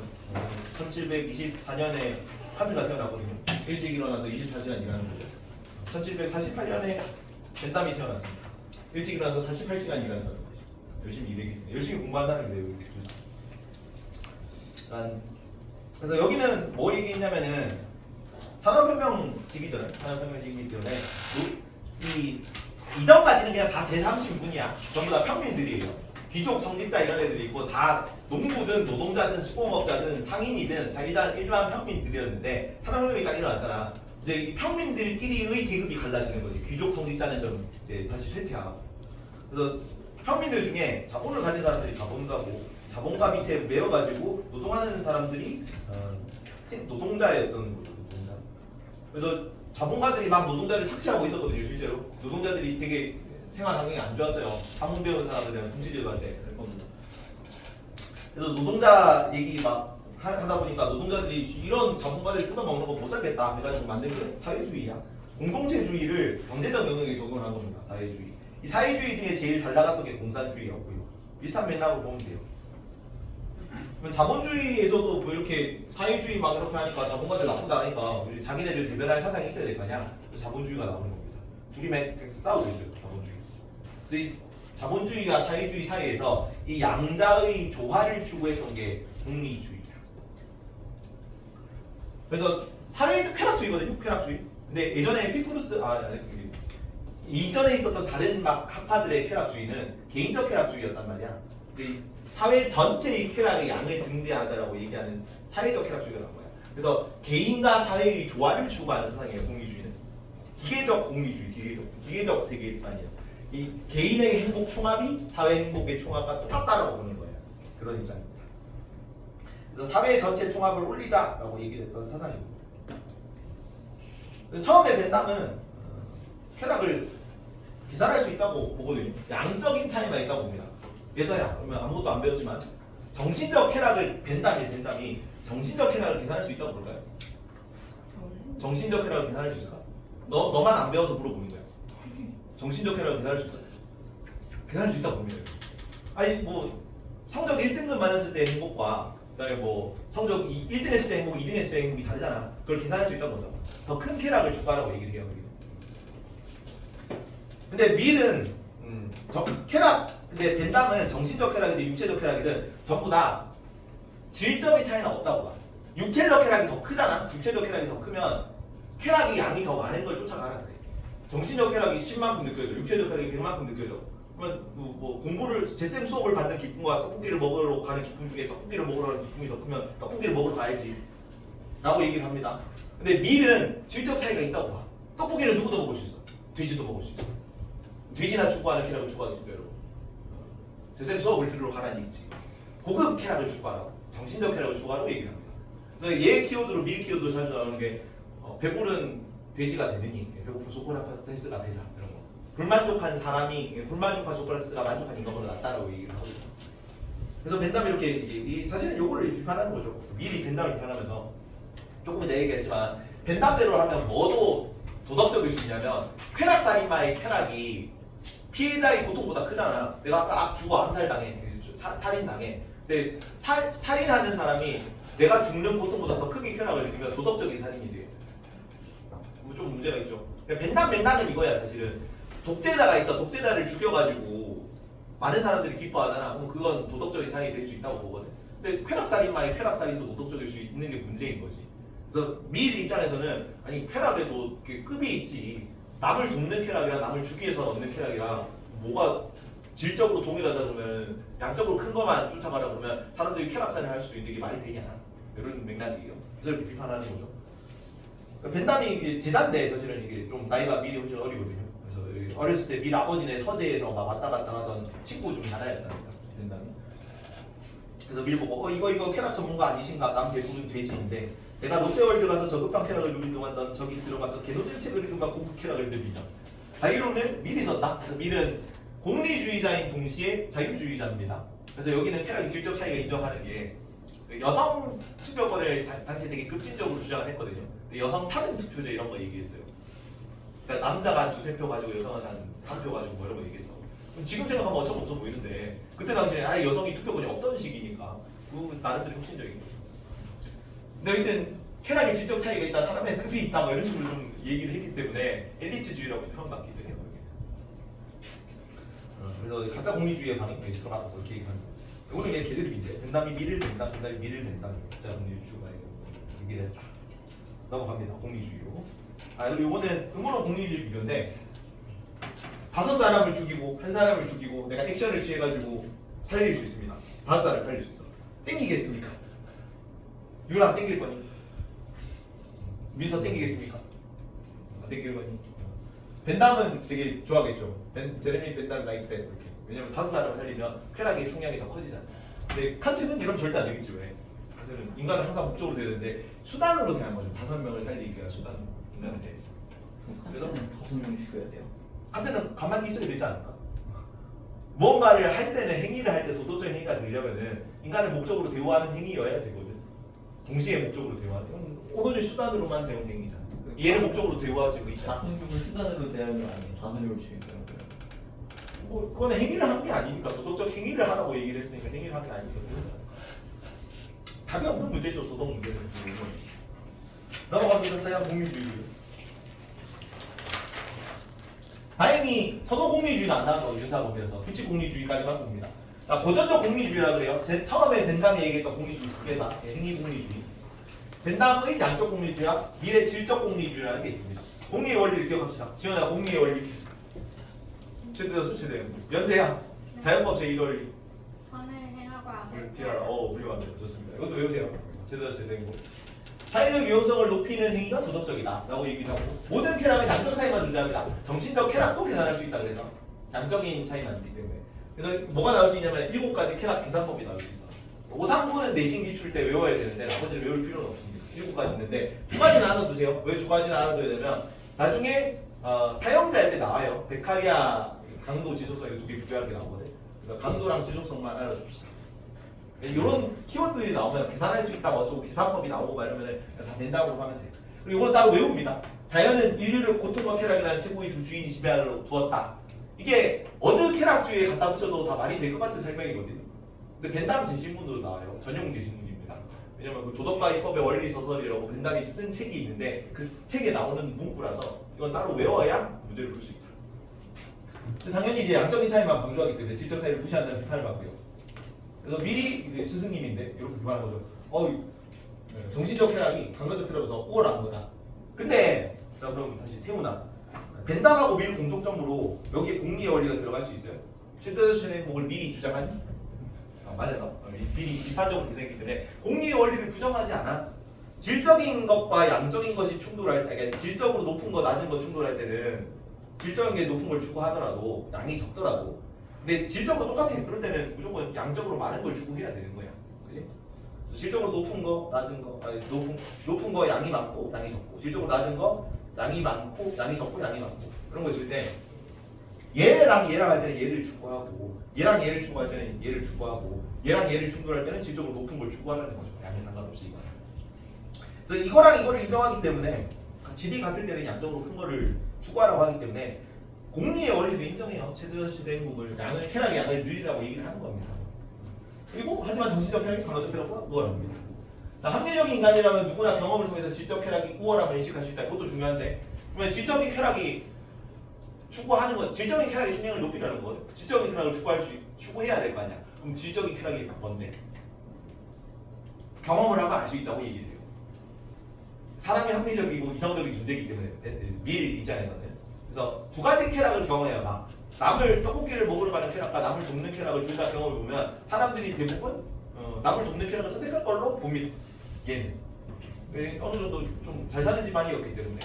1724년에 칸트가 태어났거든요. 일찍 일어나서 24시간 일하는 거죠. 1748년에 벤담이 태어났습니다. 일찍 일어나서 48시간 일하는 사람인 거죠. 열심히 일했기 때문에. 열심히 공부한 사람인데요. 일단 그래서 여기는 뭐 얘기했냐면은 산업혁명 시기잖아요. 산업혁명 시기이기 때문에 이 이전까지는 그냥 다 제3신분이야. 전부 다 평민들이에요. 귀족, 성직자 이런 애들이 있고 다 농부든 노동자든 수공업자든 상인이든 다 일반 평민들이었는데 산업혁명이 딱 일어났잖아. 이제 이 평민들끼리의 계급이 갈라지는 거지. 귀족, 성직자는 좀 이제 다시 쇠퇴하고. 그래서 평민들 중에 자본을 가진 사람들이 자본가고 자본가 밑에 매여가지고 노동하는 사람들이 노동자였던 거죠. 노동자. 그래서 자본가들이 막 노동자를 착취하고 있었거든요. 실제로 노동자들이 되게 생활 환경이 안 좋았어요. 한문 배운 사람들이랑 통치제도 할 때. 그래서 노동자 얘기 막 하다 보니까 노동자들이 이런 자본가들 뜯어먹는 거 못 살겠다 해가지고 만든 게 사회주의야. 공동체주의를 경제적 영역에 적용을 한 겁니다. 사회주의. 이 사회주의 중에 제일 잘 나갔던 게 공산주의였고요. 비슷한 맥락으로 보면 돼요. 그러면 자본주의에서도 뭐 이렇게 사회주의 막 이렇게 하니까 자본가들 나쁘다 하니까 자기네들 대변할 사상이 있어야 될 거 아니야. 자본주의가 나오는 겁니다. 둘이 싸우고 있어요. 자본주의. 그래서 이 자본주의와 사회주의 사이에서 이 양자의 조화를 추구했던 게 공리주의야. 그래서 사회적 쾌락주의거든요. 쾌락주의. 근데 예전에 에피쿠루스 이전에 있었던 다른 막 학파들의 쾌락주의는 개인적 쾌락주의였단 말이야. 근데 사회 전체의 쾌락의 양을 증대하다라고 얘기하는 사회적 쾌락주의가 나온 거야. 그래서 개인과 사회의 조화를 추구하는 사상이에요. 공리주의는 기계적 공리주의, 기계적 세계관이에요. 이 개인의 행복 총합이 사회 행복의 총합과 똑같다라고 보는 거예요. 그런 입장입니다. 그래서 사회 전체 총합을 올리자라고 얘기했던 사상입니다. 그래서 처음에 벤담은 쾌락을 계산할 수 있다고 보거든요. 양적인 차이만 있다고 봅니다. 그래서야 그러면 아무것도 안 배웠지만 정신적 쾌락을 벤담이 정신적 쾌락을 계산할 수 있다고 볼까요? 정신적 쾌락을 계산할 수 있을까? 너만 안 배워서 물어보는 거야. 정신적 쾌락을 계산할 수 있어? 계산할 수 있다고 봅니다. 아니 뭐 성적 1등급 맞았을 때 행복과 그다음에 뭐 성적 1등 했을 때 행복, 2등 했을 때 행복이 다르잖아. 그걸 계산할 수 있다고 보죠. 더 큰 쾌락을 추구하라고 얘기를 해요. 근데 밀은 근데 벤담은 정신적 쾌락이든 육체적 쾌락이든 전부 다 질적인 차이는 없다고 봐. 육체적 쾌락이 더 크잖아. 육체적 쾌락이 더 크면 쾌락의 양이 더 많은 걸 쫓아가라 그래. 정신적 쾌락이 10만큼 느껴져. 육체적 쾌락이 100만큼 느껴져. 그러면 뭐 공부를 제쌤 수업을 받는 기쁨과 떡볶이를 먹으러 가는 기쁨 중에 떡볶이를 먹으러 가는 기쁨이 더 크면 떡볶이를 먹으러 가야지 라고 얘기를 합니다. 근데 밀은 질적 차이가 있다고 봐. 떡볶이를 누구도 먹을 수 있어. 돼지도 먹을 수 있어. 돼지나 추구하는 쾌락을 추구하겠습니다 여러분. 제쌤 수업을 들으러 가라는 얘기지. 고급 쾌락을 추구하라고, 정신적 쾌락을 추구하라고 얘기를 합니다. 그래서 얘 키워드로 밀 키워드로 자주 나오는 게 배부른 돼지가 되느니 배고픈 소크라테스가 되자 이런 거. 불만족한 사람이 불만족한 소크라테스가 만족한 인간보다 낫다라고 얘기를 하거든요. 그래서 벤담이 이렇게 사실은 요거를 비판하는 거죠. 미리 벤담을 비판하면서 조금 전에 얘기했지만 벤담대로 하면 뭐도 도덕적일 수 있냐면 쾌락살인마의 쾌락이 피해자의 고통보다 크잖아. 내가 아까 죽어 암살당해, 살인당해. 근데 살인하는 사람이 내가 죽는 고통보다 더 크게 쾌락을 느끼면 도덕적인 살인이 돼. 좀 문제가 있죠. 벤담은 이거야 사실은. 독재자가 있어. 독재자를 죽여가지고 많은 사람들이 기뻐하잖아. 그럼 그건 도덕적인 살인이 될 수 있다고 보거든. 근데 쾌락살인마의 쾌락살인도 도덕적일 수 있는 게 문제인 거지. 그래서 미일 입장에서는 아니 쾌락에도 급이 있지. 남을 돕는 쾌락이랑 남을 주기 위해서 얻는 쾌락이랑 뭐가 질적으로 동일하다 그러면 양적으로 큰 것만 쫓아가라 그러면 사람들이 쾌락살인을 할 수도 있는데 이게 말이 되냐 이런 맥락이에요. 그래서 이렇게 비판하는 거죠. 벤담이 이게 제자인데 사실은 이게 좀 나이가 미리 훨씬 어리거든요. 그래서 어렸을 때 밀 아버지네 서재에서 막 왔다 갔다 하던 친구 중에 하나였다니까 벤담이. 그래서 밀 보고 이거 쾌락 전문가 아니신가? 난 대부분 돼지인데 내가 롯데월드 가서 저급한 쾌락을 누린 동안 넌 저기 들어가서 개노질 책을 읽으면 고급 쾌락을 누리냐. 자유로는 밀이 썼다. 그래서 밀은 공리주의자인 동시에 자유주의자입니다. 그래서 여기는 쾌락의 질적 차이가 인정하는 게 여성 투표권을 당시에 되게 급진적으로 주장을 했거든요. 근데 여성 차등 투표제 이런 거 얘기했어요. 그러니까 남자가 한 2~3표 가지고 여성은 한 3표 가지고 뭐 이런 거 얘기했다고. 그럼 지금 생각하면 어처구니없어 보이는데 그때 당시에 아예 여성이 투표권이 없던 시기니까 그 나름대로 혁신적인 거죠. 근데 하여튼 쾌락의 질적 차이가 있다, 사람의 급이 있다 뭐 이런 식으로 좀 얘기를 했기 때문에 엘리트주의라고 표현받기도 해요. 그래서 가짜 공리주의의 방향이 들어가서 그렇게 얘기하는 거예요. 이거는 그냥 걔들인데 벤담이 밀을 벤담, 벤담이 밀을 벤담, 가짜 공리주의가 얘기를 했다. 넘어갑니다. 공리주의로. 그리고 이거는 음모론 공리주의 비교인데 5사람을 죽이고 1사람을 죽이고 내가 액션을 취해가지고 살릴 수 있습니다. 5사람을 살릴 수 있어. 땡기겠습니까? 유랑 땡길 거니? 미서 땡기겠습니까? 안 땡길 거니? 벤담은 되게 좋아하겠죠. 제레미 벤담 나이트 때 이렇게. 왜냐면 5사람을 살리면 쾌락의 총량이 더 커지잖아. 근데 칸트는 이런 절대 안 되겠지 왜? 사실은 인간은 항상 목적으로 돼야 되는데 수단으로 대한 거죠. 5명을 살리기가 수단 인간은 돼야지. 그래서 칸트는 5명을 죽여야 돼요. 칸트는 가만히 있어야 되지 않을까? 뭔가를 할 때는 행위를 할 때 도덕적인 행위가 되려면은 인간을 목적으로 대우하는 행위여야 되거든. 동시에 목적으로 대우하는. 오로지 수단으로만 대우는 행위잖아. 얘를 목적으로 대우하지고 있잖아. 다선육을 수단으로 대하는 거 아니에요? 다선육을 죽이는 거예요. 뭐 그거는 행위를 한 게 아니니까 도덕적 행위를 하라고 얘기를 했으니까 행위를 한 게 아니죠. 답이 없는 문제죠. 도덕 문제는. 넘어갑니다. 서양 공리주의. 다행히 선호 공리주의는 안 나와서 윤사법에서 규칙 공리주의까지만 봅니다. 자, 고전적 공리주의라 그래요. 제 처음에 벤담이 얘기했던 공리주의 두 개다. 행위 공리주의. 벤담의 양적 공리주의와 미래 질적 공리주의라는 게 있습니다. 공리의 원리를 기억합시다. 지원아 공리의 원리. 최대다 최대. 연재야. 자연법 제1원리. 선을 행하고 악을 피하라. 훌륭합니다. 좋습니다. 이것도 외우세요. 최대다 최대고. 사회적 유용성을 높이는 행위가 도덕적이다 라고 얘기를 하고 모든 쾌락은 양적 차이만 존재합니다. 정신적 쾌락도 계산할 수 있다 그래서 양적인 차이만 있기 때문에 그래서 뭐가 나올 수 있냐면 7가지 쾌락 계산법이 나올 수 있어. 오상부는 내신 기출 때 외워야 되는데 나머지는 외울 필요는 없습니다. 7가지 있는데 2가지 나눠두세요. 왜 2가지 나눠둬야 되면 나중에 사용자일 때 나와요. 베카리아 강도 지속성 이거 2개 비교하는 게 나오거든. 그러니까 강도랑 지속성만 알아둡시다. 이런 키워드들이 나오면 계산할 수 있다고 어쩌고 계산법이 나오고 막 이러면 다 된다고 하면 돼. 그리고 이걸 따로 외웁니다. 자연은 인류를 고통과 쾌락이라는 최고의 두 주인이 지배하러 두었다. 이게 어느 쾌락주의에 갖다 붙여도 다 말이 될 것 같은 설명이거든요. 근데 벤담 제신문으로 나와요. 전용 제신문입니다. 왜냐면 그 도덕과 입법의 원리 소설이라고 벤담이 쓴 책이 있는데 그 책에 나오는 문구라서 이건 따로 외워야 문제를 풀 수 있다. 당연히 이제 양적인 차이만 강조하기 때문에 질적 차이를 무시한다는 비판을 받고요. 그래서 미리 이제 스승님인데 이렇게 비판한 거죠. 정신적 쾌락이 감각적 쾌락보다 더 우월한 거다. 근데 자 그럼 다시 태우나 벤담하고 밀 공통점으로 여기에 공리의 원리가 들어갈 수 있어요. 최대수의 목을 미리 주장하지? 맞아요. 미리 비판적으로 기생했기 때문에 공리의 원리를 부정하지 않아. 질적인 것과 양적인 것이 충돌할 때, 그러니까 질적으로 높은 거 낮은 거 충돌할 때는 질적인 게 높은 걸 추구하더라도 양이 적더라도 근데 질적으로 똑같아. 그럴 때는 무조건 양적으로 많은 걸 추구해야 되는 거야. 그지? 질적으로 높은 거, 낮은 거, 높은 거 양이 많고 양이 적고 질적으로 낮은 거 양이 많고 양이 적고 양이 많고 그런 거 있을 때 얘랑 얘랑 할 때는 얘를 추구하고 얘랑 얘를 추구할 때는 얘를 추구하고 얘랑 얘를 충돌할 때는 질적으로 높은 걸 추구하는 거죠. 양에 상관없이 이거. 그래서 이거랑 이거를 인정하기 때문에 질이 같을 때는 양적으로 큰 거를 추구하라고 하기 때문에 공리의 원리도 인정해요. 최대한시대 행복을 양을 쾌락의 양을 누리라고 얘기를 하는 겁니다. 그리고 하지만 정신적 쾌락이 강화적 쾌락보다 우월합니다. 자, 합리적인 인간이라면 누구나 경험을 통해서 질적 쾌락이 우월함을 인식할 수 있다. 이것도 중요한데 그러면 질적인 쾌락이 추구하는 것, 질적인 쾌락의 수명을 높이려는 거거든. 질적인 쾌락을 추구해야 될 거 아니야. 그럼 질적인 쾌락이 뭔데? 경험을 하면 알 수 있다고 얘기해요. 사람이 합리적이고 이성적인 존재이기 때문에 밀 입장에서는 그래서 두 가지 쾌락을 경험해요. 막 남을 떡볶이를 먹으러 가는 쾌락과 남을 돕는 쾌락을 둘 다 경험해 보면 사람들이 대부분 남을 돕는 쾌락을 선택할 걸로 봅니다. 얘는 어느 정도 좀 잘 사는 집안이었기 때문에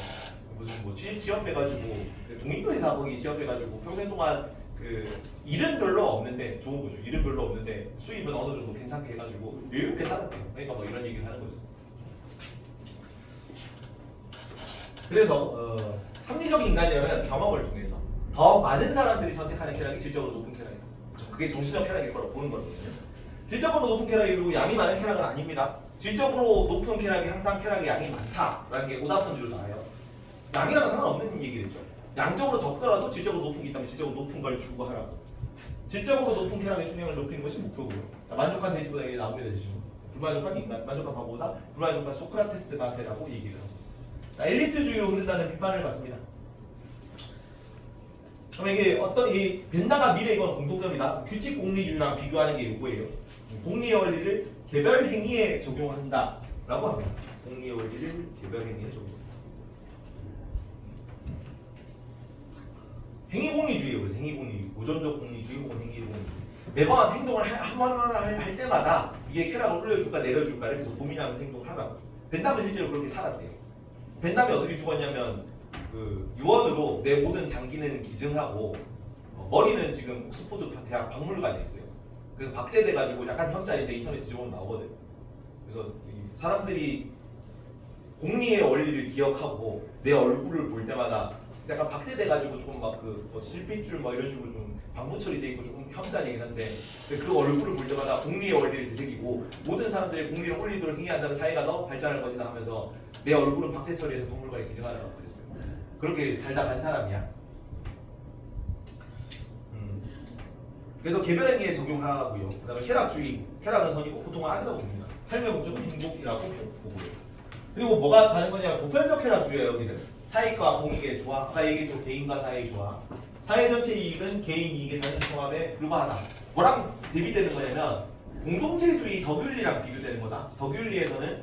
무슨 뭐 취업해가지고 동인도에서 거기 취업해가지고 평생 동안 그 일은 별로 없는데 좋은 거죠. 일은 별로 없는데 수입은 어느 정도 괜찮게 해가지고 여유롭게 살았대요. 그러니까 뭐 이런 얘기를 하는 거죠. 그래서 합리적인 인간이라면 경험을 통해서 더 많은 사람들이 선택하는 쾌락이 질적으로 높은 쾌락이다. 그게 정신적 쾌락일 거라고 보는 거거든요. 질적으로 높은 쾌락이고 양이 많은 쾌락은 아닙니다. 질적으로 높은 쾌락이 항상 쾌락의 양이 많다라는 게 오답선지로 나와요. 양이랑은 상관없는 얘기겠죠. 양적으로 적더라도 질적으로 높은 게 있다면 질적으로 높은 걸 추구하라고. 질적으로 높은 쾌락의 수명을 높이는 것이 목표고요. 자, 만족한 돼지보다 이게 나옵니다. 지금 불만족한 인간, 만족한 바보보다 불만족한 소크라테스가 되라고 얘기를 하고. 자, 엘리트주의로 흐른다는 비판을 받습니다. 그럼 이게 어떤 이 벤다가 미래 이건 공통점이다. 규칙 공리주의랑 비교하는 게 이거예요. 공리의 원리를 개별 행위에 적용한다라고 합니다. 공리의 원리를 개별 행위에 적용. 행위공리주의예요. 그래서 행위공리주의, 우전적 공리주의 혹은 행위공리주의. 매번 행동을 한 번 할 때마다 이게 쾌락을 올려줄까 내려줄까를 계속 고민하면서 행동을 하라고. 벤담은 실제로 그렇게 살았대요. 벤담이 어떻게 죽었냐면 그 유언으로 내 모든 장기는 기증하고 머리는 지금 옥스포드 대학 박물관에 있어요. 그래서 박제돼가지고 약간 형짜리인데 인터넷 뒤져보면 나오거든. 그래서 이 사람들이 공리의 원리를 기억하고 내 얼굴을 볼 때마다 약간 박제돼가지고 조금 막 그 뭐 실핏줄 막 이런 식으로 좀 방부 처리돼 있고 조금 형자리긴 한데 그 얼굴을 볼 때마다 공리의 원리를 되새기고 모든 사람들이 공리를 올리도록 행위한다면 사회가 더 발전할 것이다 하면서 내 얼굴은 박제 처리해서 박물관에 기증하라고 그랬어요. 그렇게 살다 간 사람이야. 그래서 개별행위에 적용하고요. 그다음에 쾌락주의, 쾌락은 선이고 보통은 악이라고 봅니다. 삶의 목적은 행복이라고 보고요. 그리고 뭐가 다른 거냐면 보편적 쾌락주의예요. 여기는 사익과 공익의 조화, 아까 얘기했죠. 개인과 사회의 조화. 사회 전체 이익은 개인 이익의 단순 종합에 불과하다. 뭐랑 대비되는 거냐면 공동체주의 덕윤리랑 비교되는 거다. 덕윤리에서는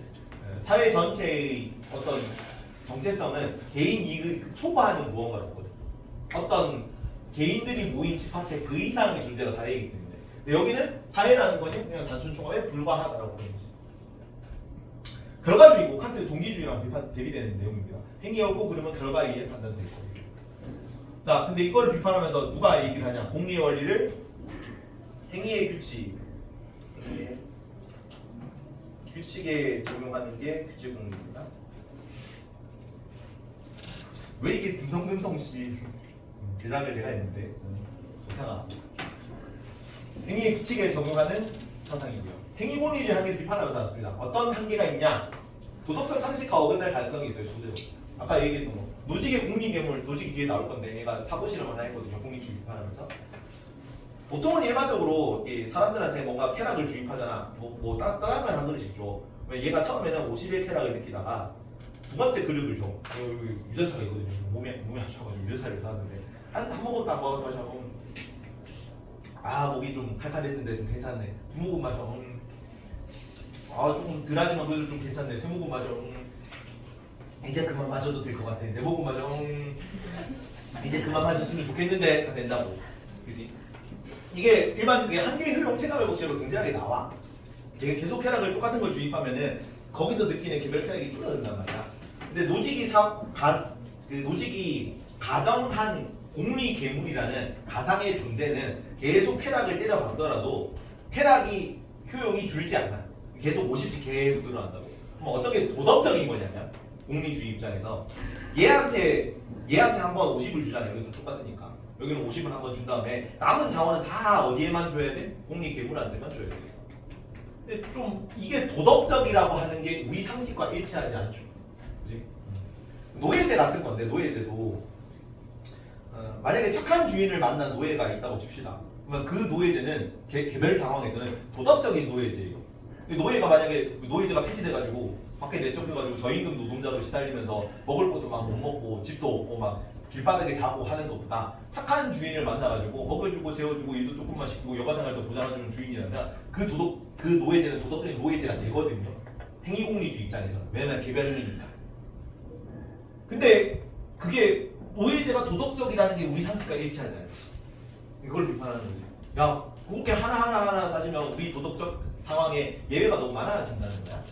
사회 전체의 어떤 정체성은 개인 이익을 초과하는 무언가로 보거든. 어떤 개인들이 모인 집합체 그 이상의 존재가 사회이기 때문에. 근데 여기는 사회라는 거는 그냥 단순 총합에 불과하다라고 보는 거지. 결과주의고 칸트의 동기주의랑 대비되는 내용입니다. 행위였고 그러면 결과에 의해 판단될 거예요. 자, 근데 이거를 비판하면서 누가 얘기를 하냐? 공리의 원리를 행위의 규칙에 적용하는 게 규칙 공리입니다. 왜 이게 듬성듬성시 제작을 내가 했는데 좋다가 행위의 규칙에 적용하는 사상이고요. 행위공리주의 한계 비판하면서 나왔습니다. 어떤 한계가 있냐? 도덕적 상식과 어긋날 가능성이 있어요. 존재로. 아까 얘기했던 거 노직의 공리괴물, 노직이 뒤에 나올 건데 얘가 사고 실험을 하나 했거든요. 공리주의 비판하면서 보통은 일반적으로 사람들한테 뭔가 쾌락을 주입하잖아. 뭐 짜장면 한 그릇씩 줘. 얘가 처음에는 50의 쾌락을 느끼다가 두 번째 그릇을 줘. 유전차가 있거든요. 몸에 하셔가지고 유전차를 사왔는데 한 모금 딱 마셔보면 목이 좀 칼칼했는데 좀 괜찮네. 두 모금 마셔. 조금 덜하지만 그래도 좀 괜찮네. 세 모금 마셔. 이제 그만 마셔도 될 것 같아. 네 모금 마셔. 이제 그만 마셨으면 좋겠는데 다 된다고. 그지? 이게 일반 한계의 효용 체감 회복제로 굉장하게 나와. 이게 계속 쾌락을 똑같은 걸 주입하면은 거기서 느끼는 개별 쾌락이 줄어든단 말이야. 근데 노직이 가정한 공리 괴물이라는 가상의 존재는 계속 쾌락을 때려박더라도 쾌락이 효용이 줄지 않아. 계속 50씩 계속 늘어난다고. 그럼 어떤 게 도덕적인 거냐면 공리주의 입장에서 얘한테 한번 50을 주잖아요. 여기 다 똑같으니까. 여기는 50을 한번 준 다음에 남은 자원은 다 어디에만 줘야 돼? 공리 괴물한테만 줘야 돼. 근데 좀 이게 도덕적이라고 하는 게 우리 상식과 일치하지 않죠. 그지? 노예제 같은 건데 노예제도 만약에 착한 주인을 만난 노예가 있다고 칩시다. 그러면 그 노예제는 개별 상황에서는 도덕적인 노예제예요. 근데 노예가 만약에 노예제가 폐지돼가지고 밖에 내쫓겨가지고 저임금 노동자로 시달리면서 먹을 것도 막 못 먹고 집도 없고 막 길바닥에 자고 하는 것보다 착한 주인을 만나가지고 먹여주고 재워주고 일도 조금만 시키고 여가생활도 보장해주는 주인이라면 그 노예제는 도덕적인 노예제가 되거든요. 행위공리주의 입장에서는. 왜냐면 개별행위니까. 근데 그게 노예제가 도덕적이라는 게 우리 상식과 일치하지 않지. 이걸 비판하는 거지. 야, 그렇게 하나하나 따지면 우리 도덕적 상황에 예외가 너무 많아진다는 거야.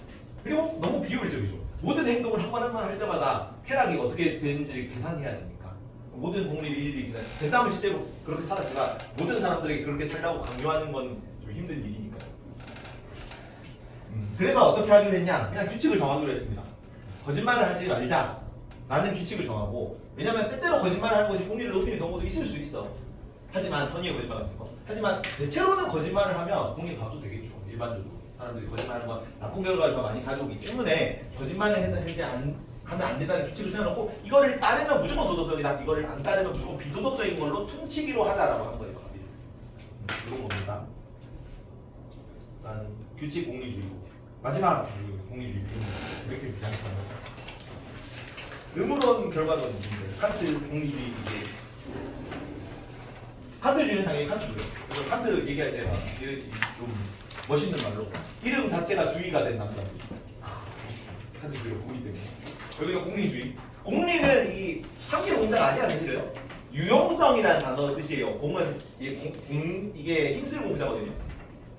그리고 너무 비효율적이죠. 모든 행동을 한 번 할 때마다 쾌락이 어떻게 되는지 계산해야 되니까. 모든 공리를 일일이 대싸움을 실제로 그렇게 살았지만 모든 사람들에게 그렇게 살라고 강요하는 건 좀 힘든 일이니까요. 그래서 어떻게 하기로 했냐? 그냥 규칙을 정하기로 했습니다. 거짓말을 하지 말자. 라는 규칙을 정하고, 왜냐면 때때로 거짓말을 하는 것이 공리를 높이는 경우도 있을 수 있어. 하지만 선의의 거짓말 같은 거. 하지만 대체로는 거짓말을 하면 공리가 감소되겠죠. 일반적으로 사람들이 거짓말하는 건 나쁜 결과를 더 많이 가져오기 때문에 거짓말을 하면 안 된다는 규칙을 세워놓고 이거를 따르면 무조건 도덕적이다. 이거를 안 따르면 무조건 비도덕적인 걸로 퉁치기로 하자라고 하는 거예요. 이런 겁니다. 일단 규칙 공리주의고 마지막 공리주의 이렇게 비슷합니다. 의무론 결과론 칸트 공리주의 이제 칸트주의는 당연히 칸트고요. 그래서 칸트 얘기할 때는 좀 멋있는 말로 이름 자체가 주의가 된 남자입니다. 칸트주의가 공리 때문에. 여기는 공리주의. 공리는 이 한계 공자가 아니야 사실은. 유용성이라는 단어 뜻이에요. 공은 이게 힘쓸 공자거든요.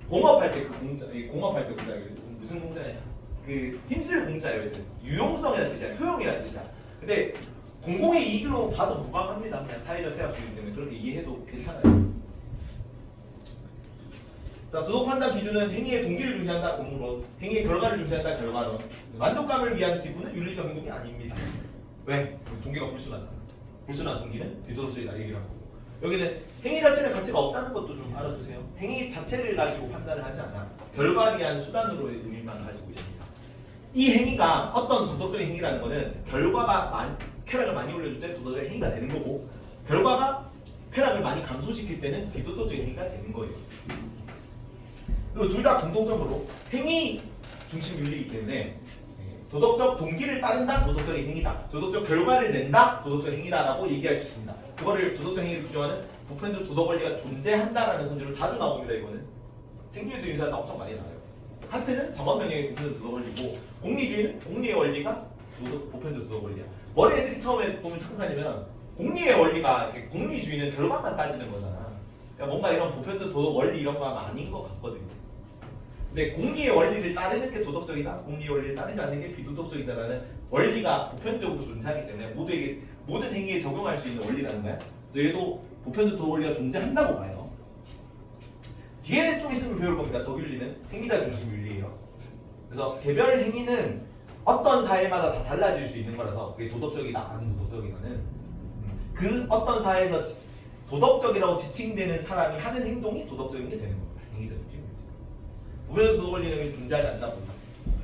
공업할 때 그 공자, 공업할 때 공자 무슨 공자냐? 그 힘쓸 공자예요. 유용성이라는 뜻이야. 효용이라는 뜻이야. 근데 공공의 이익으로 봐도 무방합니다. 그냥 사회적 쾌락주의 때문에 그렇게 이해해도 괜찮아요. 자, 도덕 판단 기준은 행위의 동기를 중시한다 공론, 행위의 결과를 중시한다 결과론. 만족감을 위한 기분은 윤리적 행동이 아닙니다. 왜? 동기가 불순하잖아. 불순한 동기는 비도덕적이다 얘기를 하고. 여기는 행위 자체는 가치가 없다는 것도 좀 알아두세요. 행위 자체를 가지고 판단을 하지 않아. 결과를 위한 수단으로의 의미만 가지고 있습니다. 이 행위가 어떤 도덕적인 행위라는 거는 결과가 쾌락을 많이 올려줄 때 도덕적인 행위가 되는 거고, 결과가 쾌락을 많이 감소시킬 때는 비도덕적인 행위가 되는 거예요. 그리고 둘 다 공통적으로 행위 중심 윤리이기 때문에 도덕적 동기를 따른다 도덕적인 행위다, 도덕적 결과를 낸다 도덕적 행위다라고 얘기할 수 있습니다. 그거를 도덕적 행위를 규정하는 보편적 도덕 원리가 존재한다라는 선제로 자주 나옵니다. 이거는 생리주의 인사가 엄청 많이 나와요. 칸트는 정언명령의 보편적 도덕 원리고, 공리주의는 공리의 원리가 보편적 도덕 원리야. 머리 애들이 처음에 보면 착각하냐면 공리의 원리가, 공리주의는 결과만 따지는 거잖아. 그러니까 뭔가 이런 보편적 도덕 원리 이런 거 하면 아닌 것 같거든요. 근데 공리의 원리를 따르는 게 도덕적이다, 공리의 원리를 따르지 않는 게 비도덕적이다라는 원리가 보편적으로 존재하기 때문에 모든 행위에 적용할 수 있는 원리라는 거야. 그래서 얘도 보편적 도덕 원리가 존재한다고 봐요. 뒤에 좀 있으면 배울 겁니다. 덕윤리는 행위자 중심 윤리예요. 그래서 개별 행위는 어떤 사회마다 다 달라질 수 있는 거라서 그게 도덕적이다 아닌 도덕적이다는 그 어떤 사회에서 도덕적이라고 지칭되는 사람이 하는 행동이 도덕적인 게 되는 겁니다. 행위자 중심 윤리. 보편적 도덕 원리는 존재하지 않나 봅니다.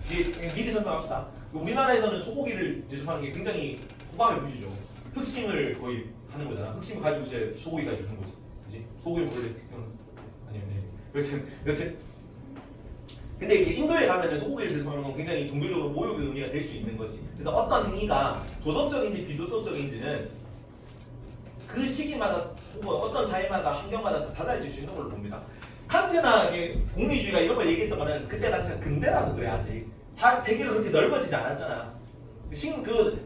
미리 설명합시다. 우리나라에서는 소고기를 제조하는 게 굉장히 호감의 표시죠. 흑심을 거의 하는 거잖아. 흑심을 가지고 이제 소고기가 주는 거지. 그지? 소고기 원래 아니면 여튼 근데 이제 인도에 가면은 소고기를 제조하는 건 굉장히 종교적으로 모욕의 의미가 될 수 있는 거지. 그래서 어떤 행위가 도덕적인지 비도덕적인지는 그 시기마다 혹은 어떤 사회마다 환경마다 다 달라질 수 있는 걸로 봅니다. 칸트나 공리주의가 이런 걸 얘기했던 거는 그때 당시가 근대라서 그래. 아직 세계가 그렇게 넓어지지 않았잖아.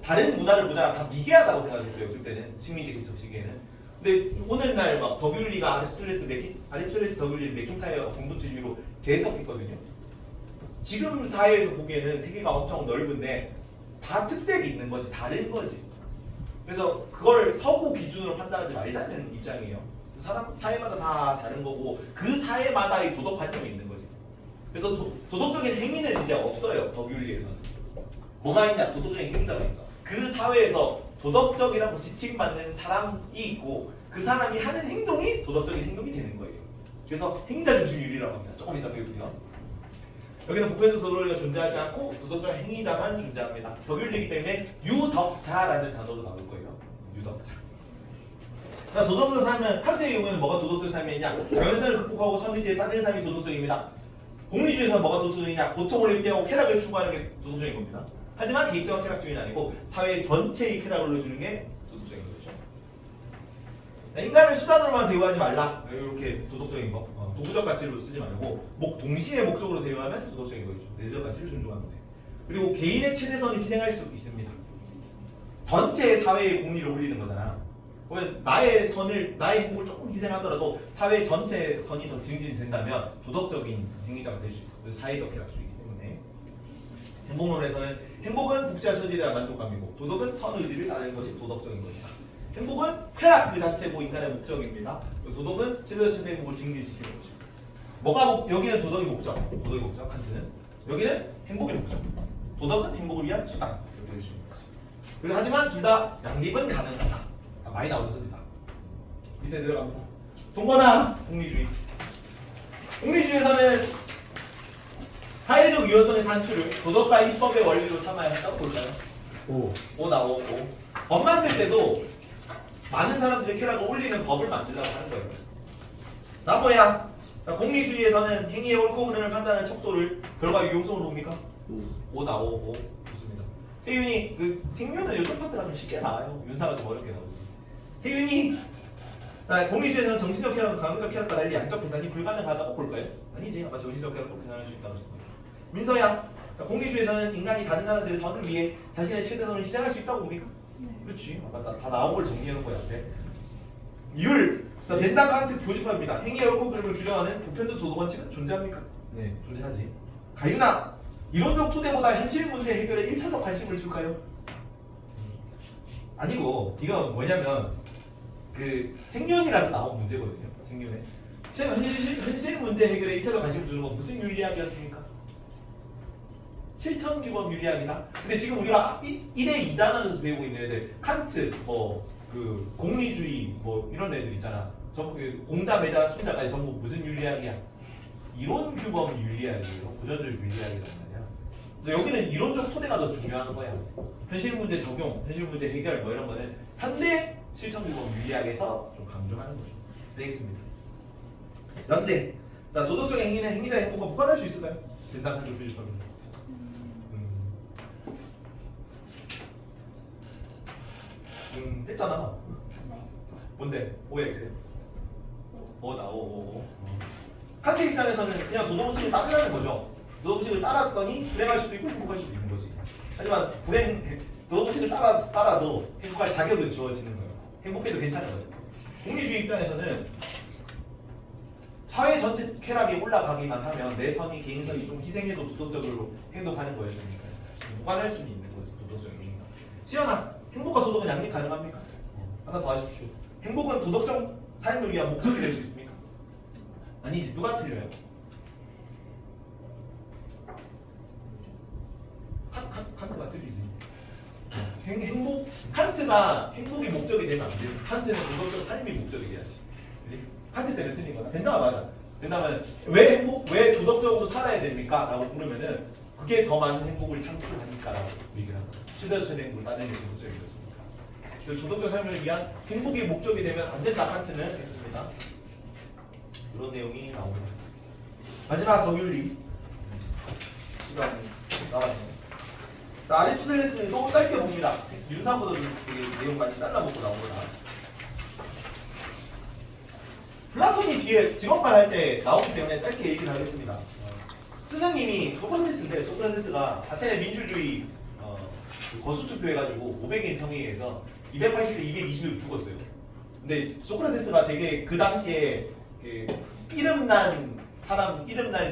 다른 문화를 보잖아. 다 미개하다고 생각했어요. 그때는 식민지 개척 시기에는. 근데 오늘날 막 덕윤리가 아리스토텔레스 덕윤리를 맥킨타이어 공동체주의로 재해석했거든요. 지금 사회에서 보기에는 세계가 엄청 넓은데 다 특색이 있는 거지, 다른 거지. 그래서 그걸 서구 기준으로 판단하지 말자는 입장이에요. 사회마다 다 다른 거고 그 사회마다의 도덕 관념이 있는 거지. 그래서 도덕적인 행위는 이제 없어요. 덕윤리에서는. 뭐가 있냐? 도덕적인 행위자가 있어. 그 사회에서 도덕적이라고 지칭받는 사람이 있고 그 사람이 하는 행동이 도덕적인 행동이 되는 거예요. 그래서 행위자 중심윤리라고 합니다. 조금 이따 배울게요. 여기는 보편적 도덕률이 존재하지 않고 도덕적 행위자만 존재합니다. 덕윤리이기 때문에 유덕자라는 단어로 나올 거예요. 유덕자. 자, 도덕적 삶은 칸트의 경우에는 뭐가 도덕적 삶이냐? 자연사를 극복하고 선의지에 따르는 삶이 도덕적입니다. 공리주의에서는 뭐가 도덕적이냐? 고통을 회피하고 쾌락을 추구하는 게 도덕적인 겁니다. 하지만 개인적인 쾌락주의는 아니고 사회 전체의 쾌락을 눌러주는 게 도덕적인 거죠. 자, 인간을 수단으로만 대우하지 말라. 이렇게 도덕적인 거. 도구적 가치로 쓰지 말고 동시에 목적으로 대우하면 도덕적인 거죠. 내적 가치를 존중하는 데. 그리고 개인의 최대선을 희생할 수 있습니다. 전체 사회의 공리를 올리는 거잖아. 그러면 나의 행복을 조금 희생하더라도 사회 전체 선이 더 증진된다면 도덕적인 행위자가 될 수 있어. 그래서 사회적 쾌락주의이기 때문에 행복론에서는 행복은 복지와 처지에 대한 만족감이고 도덕은 선의지를 따르는 것이 도덕적인 것이다. 행복은 쾌락 그 자체고 인간의 목적입니다. 도덕은 최대한 행복을 증진시키는 거죠. 여기는 도덕이 목적, 칸트는 여기는 행복의 목적. 도덕은 행복을 위한 수단. 이렇게 될 수 있는 거죠. 그리고 하지만 둘 다 양립은 가능하다. 많이 나오는 소지다. 밑에 들어갑니다. 동거나 공리주의. 공리주의에서는 사회적 유연성의 산출을 도덕과 입법의 원리로 삼아야 한다고 볼까요? 오 나오고 법 만들 때도 많은 사람들의 쾌락을 올리는 법을 만들려고 하는 거예요. 나 뭐야? 자, 공리주의에서는 행위의 옳고 그름을 판단하는 척도를 결과 유용성으로 봅니까? 오 나오고 좋습니다. 세윤이 그 생명은 요즘 파트가 좀 쉽게 나와요. 윤사가 좀 어렵게 나오고. 세윤이 공리주의에서는 정신적 쾌락과 감각적 쾌락과 달리 양적 계산이 불가능하다고 볼까요? 아니지. 아까 정신적 쾌락도 계산할 수 있다고 했습니다. 민서야, 공리주의에서는 인간이 다른 사람들의 선을 위해 자신의 최대선을 희생할 수 있다고 봅니까? 네. 그렇지. 아까 다 나온 걸 정리해놓은 거야. 율. 벤당 칸트 교집합니다. 행위의 옳고 그름을 규정하는 보편적 도덕 원칙은 존재합니까? 네. 존재하지. 가윤아, 이론적 토대보다 현실 문제 해결에 1차적 관심을 줄까요? 아니고 이거 뭐냐면 그 생년이라서 나온 문제거든요. 생년에 현실 문제 해결에 1차적 관심을 주는 건 무슨 윤리학이었습니까? 실천규범 윤리학이다. 근데 지금 우리가 1회 2단원에서 배우고 있는 애들 칸트, 그 공리주의 이런 애들 있잖아. 전부 공자, 매자, 순자까지 전부 무슨 윤리학이야? 이론규범 윤리학이에요. 고전적 윤리학이란 말이야. 근데 여기는 이론적 토대가 더 중요한 거야. 현실 문제 적용, 현실 문제 해결 이런 거는 현대 실천규범 윤리학에서 좀 강조하는 거죠. 되겠습니다. 연재. 자, 도덕적인 행위는 행위자의 행복과 무관할 수 있을까요? 된다는 좀 표시합니다. 했잖아. 네. 뭔데? OX. 나오. 칸트 입장에서는 그냥 도덕원칙을 따르라는 거죠. 도덕원칙을 따랐더니 불행할 수도 있고 행복할 수도 있는 거지. 하지만 도덕원칙을 따라도 행복할 자격은 주어지는 거예요. 행복해도 괜찮은 거예요. 공리주의 입장에서는 사회 전체 쾌락이 올라가기만 하면 내 선이 개인 선이 좀 희생해도 도덕적으로 행동하는 거였으니까요. 무관할 수는 있는 거지. 도덕적인 행동. 시연아, 행복과 도덕은 양립 가능합니까? 하나 더 하십시오. 행복은 도덕적 삶을 위한 목적이 될 수 있습니까? 아니지. 누가 틀려요? 칸트가 틀리지. 칸트가 행복이 목적이 되면 안 돼요. 칸트는 도덕적 삶이 목적이 돼야지. 그지? 칸트 때문에 틀린 거다. 벤다가 맞아. 벤다면 왜 도덕적으로 살아야 됩니까? 라고 물으면은 그게 더 많은 행복을 창출하니까 라고 얘기를 합니다. 최대 행복을 따내는 게 목적이 되었으니까. 그래서 도덕적 삶을 위한 행복이 목적이 되면 안 된다. 칸트는 했습니다. 그런 내용이 나옵니다. 마지막 덕윤리. 시간 나왔네요. 아리스토텔레스는 너무 짧게 봅니다. 윤사보다 좀 되게 내용 많이 잘라먹고 나온 거다. 플라톤이 뒤에 직업만 할 때 나오기 때문에 짧게 얘기를 하겠습니다. 스승님이 소크라테스인데 소크라테스가 아테네 민주주의 거수투표 해가지고 500인 평의에서 280대 220명 죽었어요. 근데 소크라테스가 되게 그 당시에 이름난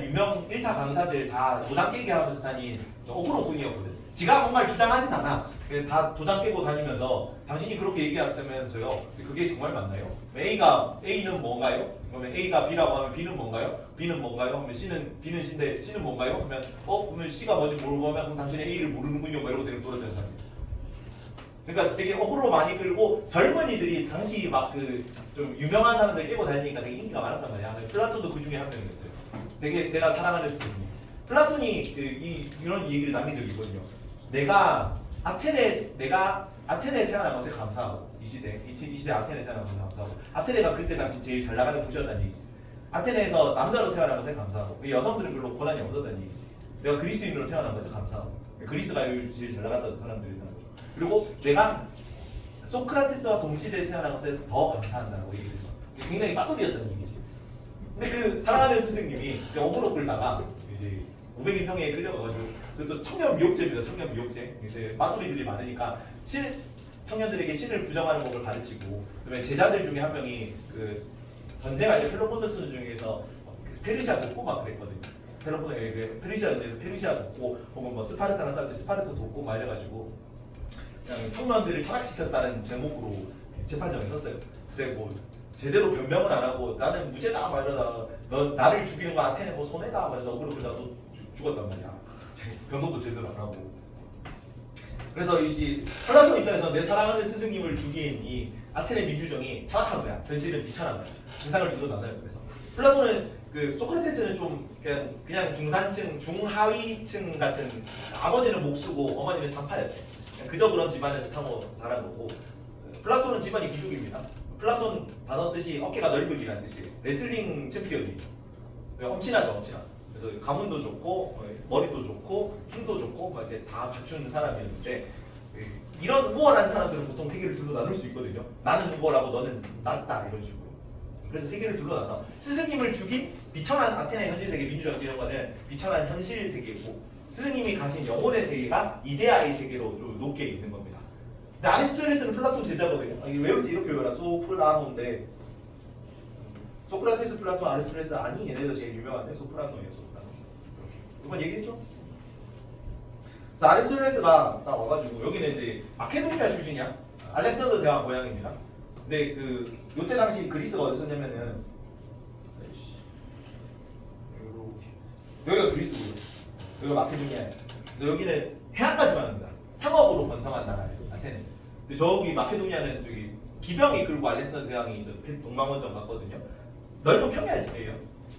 유명 1타 강사들 다 도장 깨게 하면서 다닌 어그로 분이었거든. 지가 뭔가를 주장하진 않아. 그냥 다 도장 깨고 다니면서 당신이 그렇게 얘기한다면서요. 그게 정말 맞나요? A는 뭔가요? 그러면 A가 B라고 하면 B는 뭔가요? B는 뭔가요? 하면 B는 C인데 C는 뭔가요? 하면 그러면 C가 뭔지 모르고 하면 그럼 당신은 A를 모르는군요. 뭐 이러고 되게 돌아다니는 사람. 그러니까 되게 어그로 많이 끌고 젊은이들이 당시 막 그 좀 유명한 사람들 깨고 다니니까 되게 인기가 많았단 말이야. 플라톤도 그 중에 한 명이었어요. 되게 내가 사랑하는 스승님. 플라톤이 이런 얘기를 남긴 적이 있거든요. 내가 아테네에 태어난 것에 감사하고 이 시대 아테네에 태어난 것에 감사하고 아테네가 그때 당시 제일 잘 나가는 도시였다는 얘기지. 아테네에서 남자로 태어난 것에 감사하고 여성들은 별로 권한이 없었다는 얘기지. 내가 그리스인으로 태어난 것에 감사하고 그리스가 제일 잘 나갔던 사람들이라는 거죠. 그리고 내가 소크라테스와 동시대에 태어난 것에 더 감사한다고 얘기를 했어. 굉장히 빠돌이였다는 얘기지. 근데 그 사랑하는 스승님이 어그로 끌다가 이제 500인 평에 끌려가가지고 또 청년 미혹죄입니다. 청년 미혹죄. 이제 빠돌이들이 많으니까 청년들에게 신을 부정하는 법을 가르치고 그다음에 제자들 중에 한 명이 그 전쟁할 때 펠로폰네소 중에서 페르시아 돕고 막 그랬거든요. 페르시아에서 페르시아 돕고 혹은 뭐 스파르타나 싸울 때 스파르타 돕고 막 이래가지고 그냥 청년들을 타락시켰다는 제목으로 재판정에 섰어요. 근데 뭐 제대로 변명은 안 하고 나는 무죄다 막 이러다가 너 나를 죽이는 거 아테네 뭐 손해다 말해서 어그로 끌다가 또 죽었단 말이야. 변호도 제대로 안 하고. 그래서 이 플라톤 입장에서 내 사랑하는 스승님을 죽인 이 아테네 민주정이 타락한 거야. 현실은 비천한 거야. 세상을 두고 나눠요. 그래서 플라톤은 그 소크라테스는 좀 그냥 중산층, 중하위층 같은 아버지는 목수고 어머니는 산파였대. 그저 그런 집안에서 타고 자란 거고 플라톤은 집안이 귀족입니다. 플라톤 단어 뜻이 어깨가 넓은이라는 뜻이에요. 레슬링 챔피언이에요. 엄친하죠, 엄친아. 그래서 가문도 좋고 머리도 좋고 힘도 좋고 막 이렇게 다 갖춘 사람이었는데 이런 우월한 사람들은 보통 세계를 둘로 나눌 수 있거든요. 나는 우월하고 너는 낮다 이런 식으로. 그래서 세계를 둘로 나눠. 스승님을 죽인 비천한 아테네 현실 세계 민주주의 이런 거는 비천한 현실 세계고 스승님이 가신 영혼의 세계가 이데아의 세계로 좀 높게 있는 겁니다. 근데 아리스토텔레스는 플라톤 제자거든요. 이게 외울 때 이렇게 외워라. 소플라노인데 소크라테스, 플라톤, 아리스토텔레스 아니 얘네도 제일 유명한데 소플라노예요. 소플라노. 이번 얘기했죠? 자, 아리스토텔레스가 딱 와가지고 여기는 이제 마케도니아 출신이야. 알렉산더 대왕 고향입니다. 근데 그 요때 당시 그리스가 어디서냐면은 여기가 그리스고요. 여기가 마케도니아예요. 그래서 여기는 해안가지만 합니다. 상업으로 번성한 나라예요. 아테네. 근데 저기 마케도니아는 저기 기병이 끌고 알렉산더 대왕이 동방원정 갔거든요. 넓은 평야지대예요.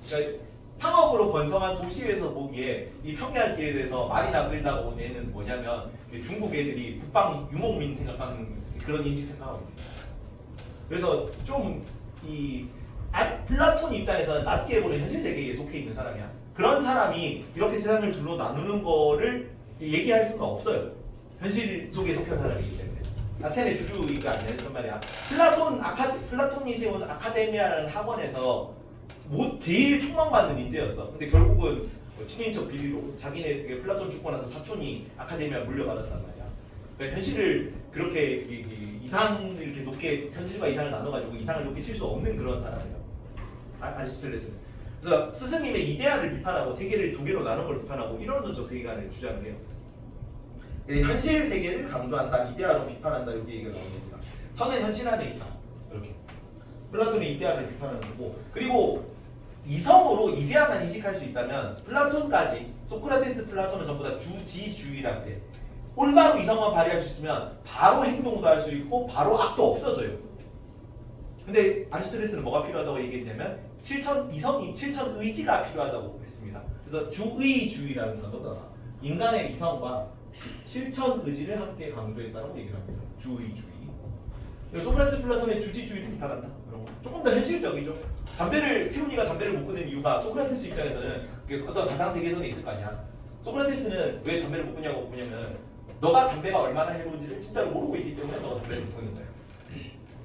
그러니까 상업으로 번성한 도시에서 보기에 이 평야지에 대해서 말이나 끌다가 온 애는 뭐냐면 중국 애들이 북방 유목민 생각하는 그런 인식 생각하고 있습니다. 그래서 좀 이 플라톤 입장에서는 낮게 보는 현실 세계에 속해 있는 사람이야. 그런 사람이 이렇게 세상을 둘로 나누는 거를 얘기할 수가 없어요. 현실 속에 속한 사람이기 때문에. 아테네 주류이가 안 되는 말이야. 플라톤이 세운 아카데미아라는 학원에서 제일 촉망받는 인재였어. 근데 결국은 친인척 비리로 자기네 플라톤 죽고 나서 사촌이 아카데미아 물려받았단 말이야. 그러니까 현실을 그렇게 이상을 이렇게 높게 현실과 이상을 나눠가지고 이상을 높게 칠 수 없는 그런 사람이에요. 아리스토텔레스는. 그래서 스승님의 이데아를 비판하고 세계를 두 개로 나눈 걸 비판하고 이론론적 세계관을 주장을 해요. 현실 세계를 강조한다, 이데아로 비판한다 이렇게 얘기가 나오는 겁니다. 선은 현실 안에 있다. 이렇게. 플라톤의 이데아를 비판하는 거고 그리고 이성으로 이데아만 인식할 수 있다면 플라톤까지 소크라테스, 플라톤은 전부 다 주지주의라는 게 올바로 이성만 발휘할 수 있으면 바로 행동도 할 수 있고 바로 악도 없어져요. 근데 아리스토텔레스는 뭐가 필요하다고 얘기했냐면 실천 의지가 필요하다고 했습니다. 그래서 주의주의라는 단어가 인간의 이성과 실천 의지를 함께 강조했다고 얘기를 합니다. 주의주의. 소크라테스, 플라톤의 주지주의를 비판한다. 그런 거. 조금 더 현실적이죠. 태훈이가 담배를 못 끊는 이유가 소크라테스 입장에서는 어떤 가상 세계선에 있을 거 아니야. 소크라테스는 왜 담배를 못 끊냐고 보냐면 너가 담배가 얼마나 해로운지를 진짜로 모르고 있기 때문에 너가 담배를 못 끊는 거야.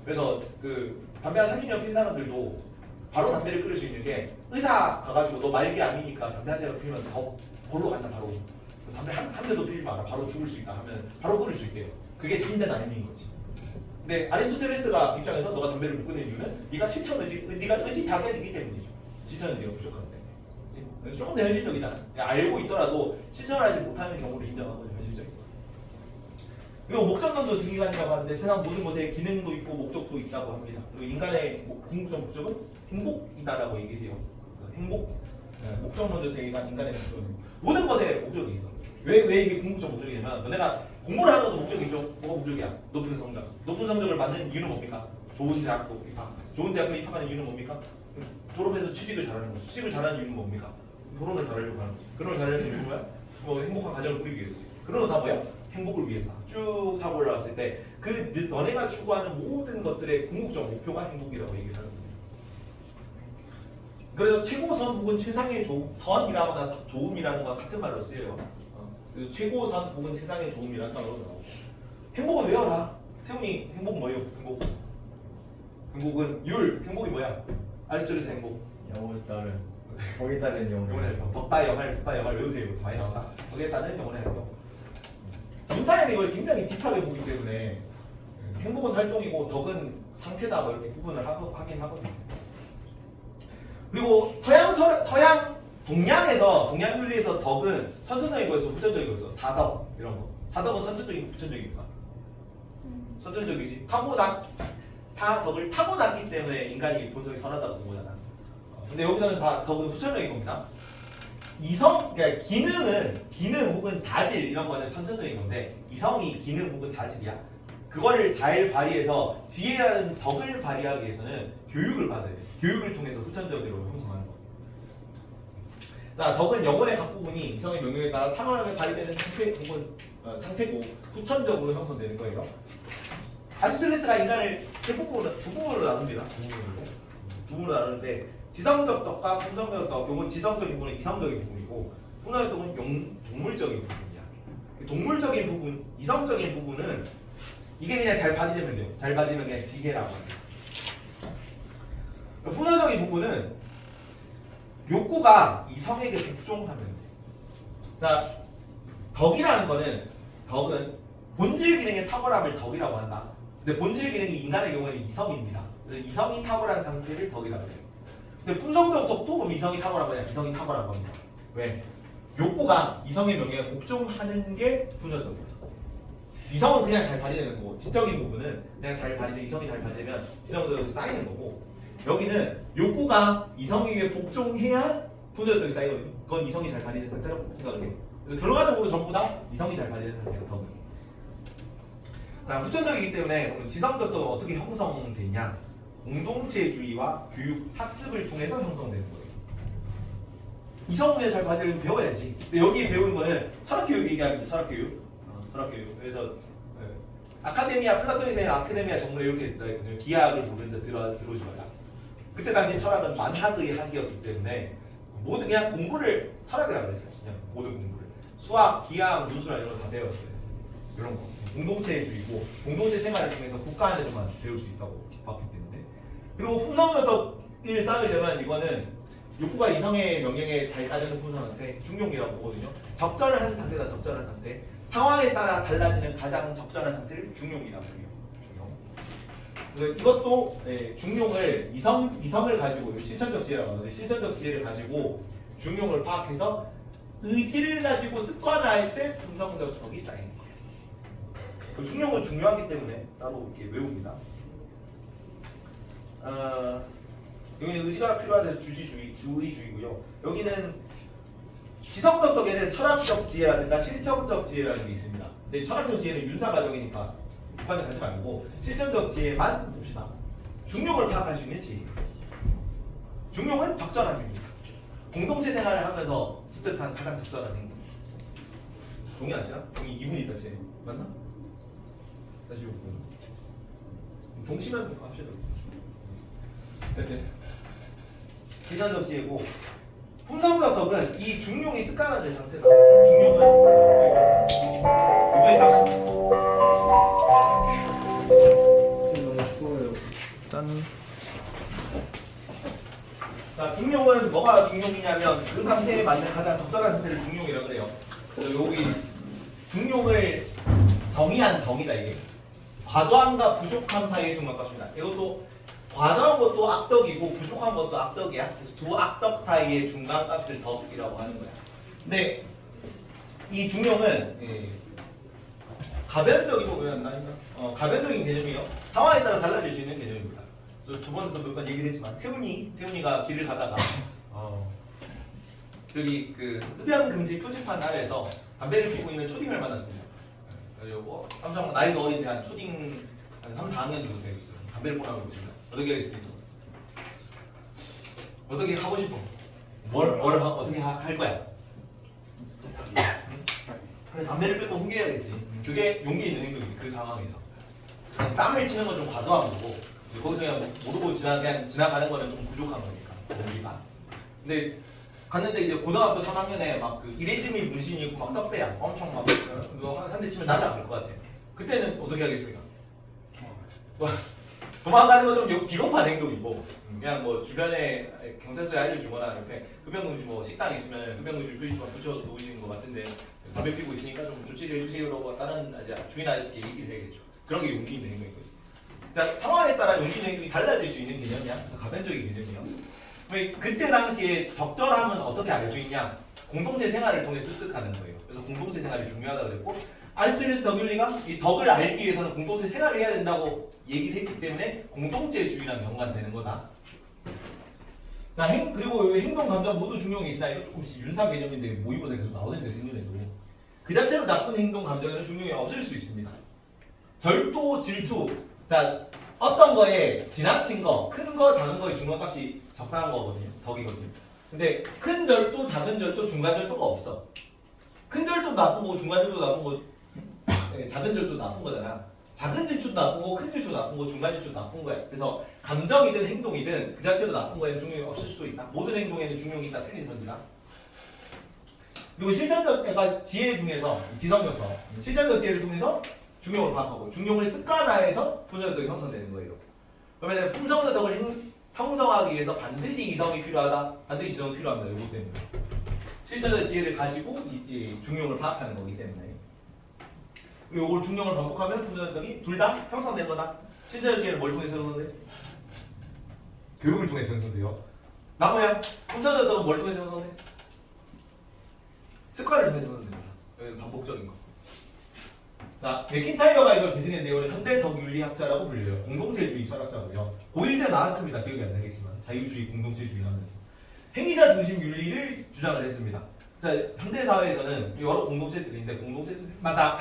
그래서 그 담배 한 30년 핀 사람들도 바로 담배를 끊을 수 있는 게 의사 가가지고 너 말기 암이니까 담배 한 대만 피우면 더 골로 간다 바로. 담배 한 대도 피우지 마라 바로 죽을 수 있다 하면 바로 끊을 수 있대요. 그게 참된 알미인 거지. 근데 아리스토텔레스가 입장에서 너가 담배를 못 끊는 이유는 네가 실천 의지, 네가 의지 박약이기 때문이죠. 실천 의지가 부족하기 때문에. 그래서 조금 더 현실적이다. 알고 있더라도 실천하지 못하는 경우를 인정한 거죠. 현실적인 거. 그리고 목적론도 승기관이라고 하는데 세상 모든 것에 기능도 있고 목적도 있다고 합니다. 그리고 인간의 궁극적 목적은 행복이다라고 얘기를 해요. 행복, 목적론도 세계관 인간의 목적은 모든 것에 목적이 있어. 왜 이게 궁극적 목적이냐면 너네가 공부를 하는 것도 목적이 있죠. 뭐가 목적이야? 높은 성적. 높은 성적을 받는 이유는 뭡니까? 좋은 대학도 입학. 좋은 대학에 입학하는 이유는 뭡니까? 졸업해서 취직을 잘하는 거지. 취직을 잘하는 이유는 뭡니까? 결혼을 잘하려고 하는 거지. 결혼을 잘하려는 이유는 뭐야? 뭐 행복한 가정을 꾸리기 위해서지. 그런 거 다 뭐야? 행복을 위해서. 쭉 타고 올라갔을 때 그 너네가 추구하는 모든 것들의 궁극적 목표가 행복이라고 얘기를 하는 거예요. 그래서 최고선 혹은 최상의 선이라거나 좋음이라는 건 같은 말로 쓰여요. 그래서 최고선 혹은 최상의 좋음이라는 단어로 나오고. 행복은 외워라. 태훈이 행복 뭐예요? 행복은 행복이 뭐야? 아리스토텔레스 행복. 영혼에 따른 거기에 따른 영혼의 활동. 덕다 영할 외우세요. 많이 나온다. 거기에 따른 영혼의 활동. 김사연이 이걸 굉장히 딥하게 보기 때문에 행복은 활동이고 덕은 상태다 뭐 이렇게 구분을 하긴 하거든요. 그리고 동양 윤리에서 덕은 선천적인 거에서 후천적인 거에서 사덕 이런 거. 사덕은 선천적이고 후천적입니까? 선천적이지. 사덕을 타고났기 때문에 인간이 본성이 선하다고 본 거잖아. 근데 여기서는 다 덕은 후천적인 겁니다. 그러니까 기능 혹은 자질 이런 거는 선천적인 건데 이성이 기능 혹은 자질이야. 그거를 잘 발휘해서 지혜라는 덕을 발휘하기 위해서는 교육을 받아야 돼. 교육을 통해서 후천적으로 형성하는 거. 자, 덕은 영혼의 각 부분이 이성의 명령에 따라 탁월하게 발휘되는 상태고 후천적으로 형성되는 거예요. 아리스토텔레스가 인간을 두 부분으로 나눕니다. 두 부분으로 나누는데 지성적 덕과 품성적 덕. 요건 지성적인 부분은 이성적인 부분이고 품성적 덕은 동물적인 부분이야. 동물적인 부분, 이성적인 부분은 이게 그냥 잘 발휘되면 돼요. 잘 발휘되면 그냥 지혜라고 합니다. 품성적인 부분은 욕구가 이성에게 복종하면 돼. 자, 덕은 본질 기능의 탁월함을 덕이라고 한다. 근데 본질 기능이 인간의 경우에는 이성입니다. 그래서 이성이 탁월한 상태를 덕이라고 해요. 근데 품성적 덕도 그럼 이성이 탁월한 거냐? 이성이 탁월한 겁니다. 왜? 욕구가 이성의 명령에 복종하는 게 품성적이야. 이성은 그냥 잘 발휘되는 거고 지적인 부분은 그냥 이성이 잘 발휘되면 지성적으로 쌓이는 거고 여기는 욕구가 이성에게 복종해야 품성적이 쌓이거든요. 그건 이성이 잘 발휘되는 상태라고 생각을 해요. 그래서 결과적으로 전부 다 이성이 잘 발휘되는 상태가 덕은. 자, 후천적이기 때문에 오늘 지성적 덕은 어떻게 형성되냐? 공동체주의와 교육, 학습을 통해서 형성되는 거예요. 이성에 잘 발휘되면 배워야지. 근데 여기 배우는 거는 철학교육 얘기하는 철학교육. 철학교육. 그래서 아카데미아 플라토니스의 아카데미아 정문에 이렇게 있다 했거든요. 기하학을 보면서 들어오지 마라. 그때 당시 철학은 만학의 학이었기 때문에 모든 그냥 공부를 철학이라고 했어요. 그냥 모든 공부를 수학, 기하학, 문수학 이런 거 다 배웠어요. 이런 거 공동체주의고 공동체 생활을 통해서 국가 안에서만 배울 수 있다고 봤기 때문에. 그리고 품성적 덕을 쌓으려면 이거는 욕구가 이성의 명령에 잘 따르는 품성한테 중용이라고 보거든요. 적절한 상태다. 적절한 상태. 상황에 따라 달라지는 가장 적절한 상태를 중용이라고 해요. 그래서 이것도 중용을 이성을 가지고 실천적 지혜라고 하는데 실천적 지혜를 가지고 중용을 파악해서 의지를 가지고 습관화할 때 품성적 덕이 쌓이는 거예요. 중용은 중요하기 때문에 따로 이렇게 외웁니다. 여기는 의지가 필요하다. 주의주의고요. 여기는 지성적 덕에는 철학적 지혜라든가 실천적 지혜라는 게 있습니다. 근데 철학적 지혜는 윤사 과정이니까 과정 하지 말고 실천적 지혜만 봅시다. 중용을 파악할 수 있는 지혜. 중용은 적절함입니다. 공동체 생활을 하면서 습득한 가장 적절한 행동. 동의하시나? 동의 2분이다 제 맞나? 다시 6분. 동시면 합시다. 네. 실천적 지혜고 품성적 덕은 이 중용이 습관화된 상태다. 중용은 이번에 딱 너무 추워요. 짠. 자, 중용은 뭐가 중용이냐면 그 상태에 맞는 가장 적절한 상태를 중용이라고 해요. 그래서 여기 중용을 정의한 정의다 이게. 과도함과 부족함 사이의 중간값입니다. 이것도 과다한 것도 악덕이고 부족한 것도 악덕이야. 그래서 두 악덕 사이의 중간값을 덕이라고 하는 거야. 근데 이 중용은 가변적이고 왜안 나있나? 가변적인 개념이요. 상황에 따라 달라질 수 있는 개념입니다. 저번에도 몇 번 얘기를 했지만 태훈이가 길을 가다가 여기 그 흡연 금지 표지판 아래에서 담배를 피우고 있는 초딩을 만났습니다. 그리고 깜짝 나이도 어린데 한 초딩 한 3, 4학년 정도 되고 있어요. 담배를 보라고 있습니다. 어떻게 하겠습니까? 어떻게 하고 싶어? 어떻게 할 거야? 그래, 담배를 뺏고 숨겨야겠지. 그게 용기 있는 행동이지. 그 상황에서 땀을 치는 건 좀 과도한 거고 거기서 그냥 모르고 지나가는 거는 좀 부족한 거니까 용기가. 근데 갔는데 이제 고등학교 3학년에 막 그 이레즈미 문신이 있고 막 떡대야 엄청 막 한 대 치면 날아갈 것 같아. 그때는 어떻게 하겠습니까? 도망가는 건 좀 비겁한 행동이고 그냥 뭐 주변에 경찰서에 알려주거나 옆에 흡연금지 뭐 식당 있으면 흡연금지 표시판 붙여서 놓으시는 것 같은데 담배 피우고 있으니까 좀 조치를 해주세요라고 다른 주인 아저씨께 얘기를 해야겠죠. 그런 게 용기 있는 행동인 거지. 그러니까 상황에 따라 용기 있는 행동이 달라질 수 있는 개념이야. 그래서 가변적인 개념이야. 그때 당시에 적절함은 어떻게 알 수 있냐? 공동체 생활을 통해 습득하는 거예요. 그래서 공동체 생활이 중요하다고 그랬고 아리스토텔레스 덕윤리가 이 덕을 알기 위해서는 공동체 생활을 해야 된다고 얘기를 했기 때문에 공동체주의랑 연관되는 거다. 자, 그리고 행동, 감정 모두 중용이 있으나 이거 조금씩 윤사 개념인데 모의고사 계속 나오는데 생년에도 그 자체로 나쁜 행동, 감정에는 중용이 없을 수 있습니다. 절도, 질투. 자, 어떤 거에 지나친 거, 큰 거, 작은 거의 중간값이 적당한 거거든요. 덕이거든요. 근데 큰 절도, 작은 절도, 중간 절도가 없어. 큰 절도 나쁜 거고 중간 절도 나쁜 거, 작은 절도 나쁜 거잖아. 작은 질투도 나쁜 거고 큰 질투도 나쁜 거고 중간 질투도 나쁜 거야. 그래서 감정이든 행동이든 그 자체로 나쁜 거에는 중용이 없을 수도 있다. 모든 행동에는 중용이 있다. 틀린 선지다. 그리고 실천적 약간 지혜 중에서 지성부터 실천적 지혜를 통해서 중용을 파악하고 중용을 습관화해서 품성적 덕이 형성되는 거예요. 그러면 품성적 덕을 형성하기 위해서 반드시 이성이 필요하다. 반드시 지성이 필요합니다. 이거 때문에 실천적 지혜를 가지고 이 중용을 파악하는 거기 때문에 요걸 중용을 반복하면 품성적 덕이 둘 다 형성된 거다. 실천적 지혜를 뭘 통해서 형성돼? 교육을 통해서 형성돼요. 나무야 품성적 덕은 뭘 통해서 형성돼? 습관을 통해서 형성됩니다. 반복적인 거. 자, 맥킨타이어가 이걸 계승했는데 이거는 현대 덕윤리학자라고 불려요. 공동체주의 철학자고요. 고1 때 나왔습니다. 기억이 안 나겠지만 자유주의, 공동체주의 하면서 행위자 중심 윤리를 주장을 했습니다. 자, 현대 사회에서는 여러 공동체들인데 공동체들마다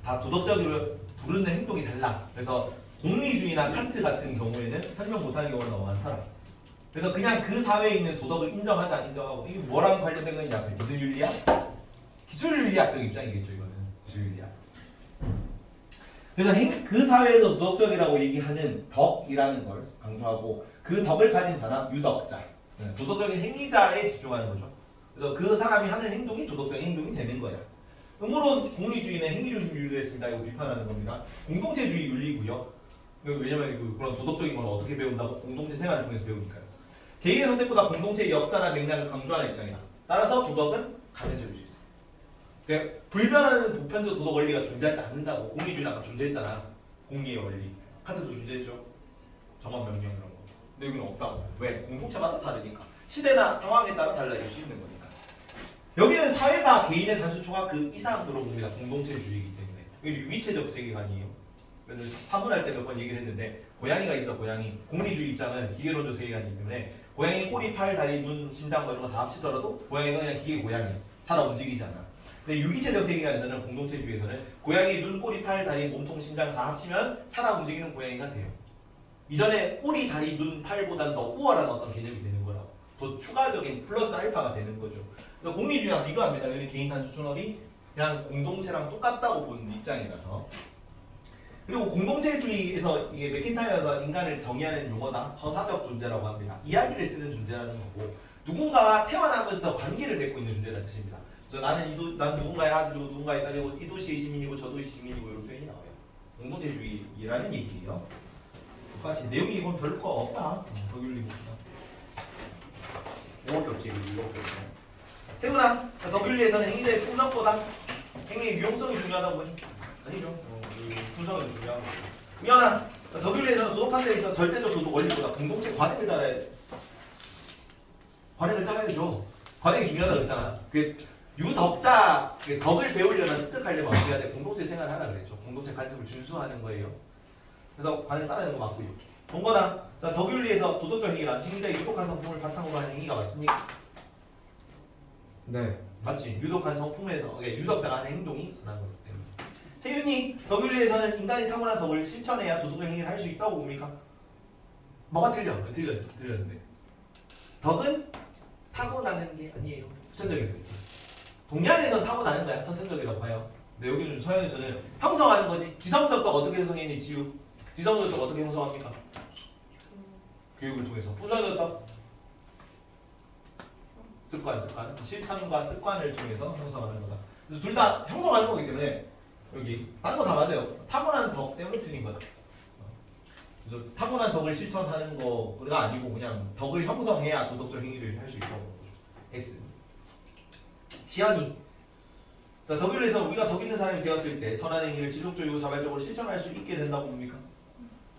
다 도덕적으로 부르는 행동이 달라. 그래서 공리주의나 칸트 같은 경우에는 설명 못하는 경우가 너무 많더라. 그래서 그냥 그 사회에 있는 도덕을 인정하지 안 인정하고 이게 뭐랑 관련된 거냐? 무슨 윤리야? 기술윤리학적 입장이겠죠. 이거는 기술윤리학. 그래서 그 사회에서 도덕적이라고 얘기하는 덕이라는 걸 강조하고 그 덕을 가진 사람 유덕자, 도덕적인 행위자에 집중하는 거죠. 그래서 그 사람이 하는 행동이 도덕적인 행동이 되는 거야. 음으론 공리주의는 행위중심 윤리를 했습니다. 이거 비판하는 겁니다. 공동체주의 윤리고요. 왜냐면 그런 도덕적인 걸 어떻게 배운다고? 공동체 생활을 통해서 배우니까요. 개인의 선택보다 공동체의 역사나 맥락을 강조하는 입장이다. 따라서 도덕은 가변적일 수 있어요. 그러니까 불변하는 보편적 도덕 원리가 존재하지 않는다고. 공리주의는 아까 존재했잖아. 공리의 원리. 칸트도 존재했죠. 정한 명령 이런 거. 근데 여기는 없다고. 왜? 공동체마다 다르니까. 시대나 상황에 따라 달라질 수 있는 거니까. 여기는 사회가 개인의 단순 총합 그 이상으로 봅니다. 공동체주의이기 때문에. 여기 유기체적 세계관이에요. 그래서 사문할 때 몇 번 얘기를 했는데 고양이가 있어. 고양이. 공리주의 입장은 기계론적 세계관이기 때문에 고양이 꼬리, 팔, 다리, 눈, 심장 뭐 이런 거 다 합치더라도 고양이가 그냥 기계 고양이. 살아 움직이잖아. 근데 유기체적 세계관에서는 공동체주의에서는 고양이 눈, 꼬리, 팔, 다리, 몸통, 심장 다 합치면 살아 움직이는 고양이가 돼요. 이전에 꼬리, 다리, 눈, 팔보단 더 우월한 어떤 개념이 되는 거라고. 더 추가적인 플러스 알파가 되는 거죠. 그러니까 공리주의랑 비교합니다. 여기 개인 단수 존업이 그냥 공동체랑 똑같다고 보는 입장이라서. 그리고 공동체주의에서 이게 맥킨타이어에서 인간을 정의하는 용어다. 서사적 존재라고 합니다. 이야기를 쓰는 존재라는 거고 누군가와 태어나면서 관계를 맺고 있는 존재라는 뜻입니다. 그래서 난 누군가의 아들이고 누군가의 딸이고 이 도시의 시민이고 저 도시의 시민이고 이런 표현이 나와요. 공동체주의라는 얘기예요. 똑같이 내용이 이건 별거 없다. 덕윤리보다. 이거밖에 없지. 이거밖에 없지. 태훈아, 덕윤리에서는 행위자의 품성보다 행위의 유용성이 중요하다고 보니? 아니죠. 품성이 중요한 거죠. 미연아, 덕윤리에서는 도덕한 데 있어 절대적 도덕 원리보다 공동체 관행을 따라야 돼. 관행을 따라야죠. 관행이 중요하다고 했잖아. 그 유덕자, 덕을 배우려면 습득하려면 어떻게 해야 돼? 공동체 생활을 하라 그랬죠. 공동체 관습을 준수하는 거예요. 그래서 관행 따르는 거 맞고요. 동거나 덕윤리에서 도덕적 행위란 행위자의 유독한 성품을 바탕으로 하는 행위가 맞습니까? 네. 맞지? 유독한 성품에서 유덕자가 하는 행동이 선한 거기 때문에. 세윤이, 덕윤리에서는 인간이 타고난 덕을 실천해야 도덕적 행위를 할 수 있다고 봅니까? 뭐가 틀려? 틀렸는데. 덕은 타고나는 게 아니에요. 후천적인 거지. 동양에서는 타고나는 거야. 선천적이라고 봐요. 근데 여기는 서양에서는 형성하는 거지. 지성적 덕 어떻게 형성했니? 지우. 지성적 덕 어떻게 형성합니까? 교육을 통해서. 부정적 덕 습관, 실천과 습관을 통해서 형성하는 거다. 그래서 둘 다 형성하는 거기 때문에 여기 다른 거 다 맞아요. 타고난 덕 때문에 틀린 거다. 그래서 타고난 덕을 실천하는 거가 아니고 그냥 덕을 형성해야 도덕적 행위를 할 수 있다고 보죠. X. 시연이. 덕윤리에서 우리가 덕 있는 사람이 되었을 때 선한 행위를 지속적이고 자발적으로 실천할 수 있게 된다고 봅니까?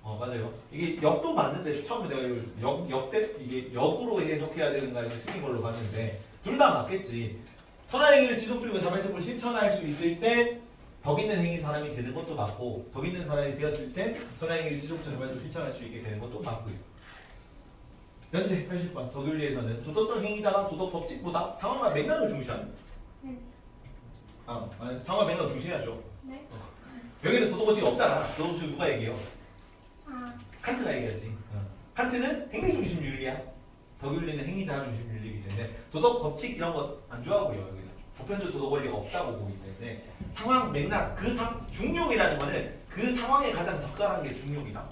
맞아요. 이게 역도 맞는데 처음에 내가 역대 이게 역으로 해석해야 되는가 해서 틀린 걸로 봤는데 둘 다 맞겠지. 선한 행위를 지속적이고 자발적으로 실천할 수 있을 때 덕 있는 행위 사람이 되는 것도 맞고 덕 있는 사람이 되었을 때 선한 행위를 지속적으로 자발적으로 실천할 수 있게 되는 것도 맞고요. 현재 80번 덕윤리에서는 도덕적 행위자가 도덕 법칙보다 상황과 맥락을 중시한다. 네. 상황과 맥락을 중시해야죠. 네. 여기는 도덕 법칙이 없잖아. 도덕 법칙 누가 얘기해요? 아, 칸트가 얘기하지. 칸트는 행위 중심 윤리야. 덕윤리는 행위자 중심 윤리이기 때문에 도덕 법칙 이런 거 안 좋아하고요. 여기는 보편적 도덕 원리가 없다고 보기 때문에 상황 맥락 중용이라는 거는 그 상황에 가장 적절한 게 중용이다.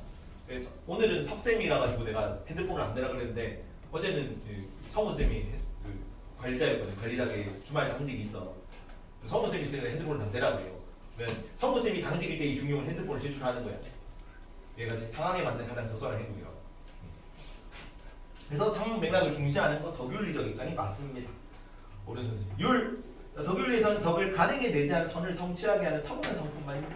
그래서 오늘은 석쌤이라 가지고 내가 핸드폰을 안 내라 그랬는데 어제는 성우쌤이 그 관리자였거든. 관리자에게 주말 당직이 있어. 성우쌤이 있으니까 핸드폰을 다 대라고 해요. 그러면 성우쌤이 당직일 때 이 중용은 핸드폰을 제출하는 거야. 얘가 상황에 맞는 가장 적절한 행동이라고. 그래서 상황 맥락을 중시하는 건 덕윤리적 입장이 맞습니다. 오른손 율. 덕윤리에서는 덕을 간행에 내재한 선을 성취하게 하는 타고난 성품만요.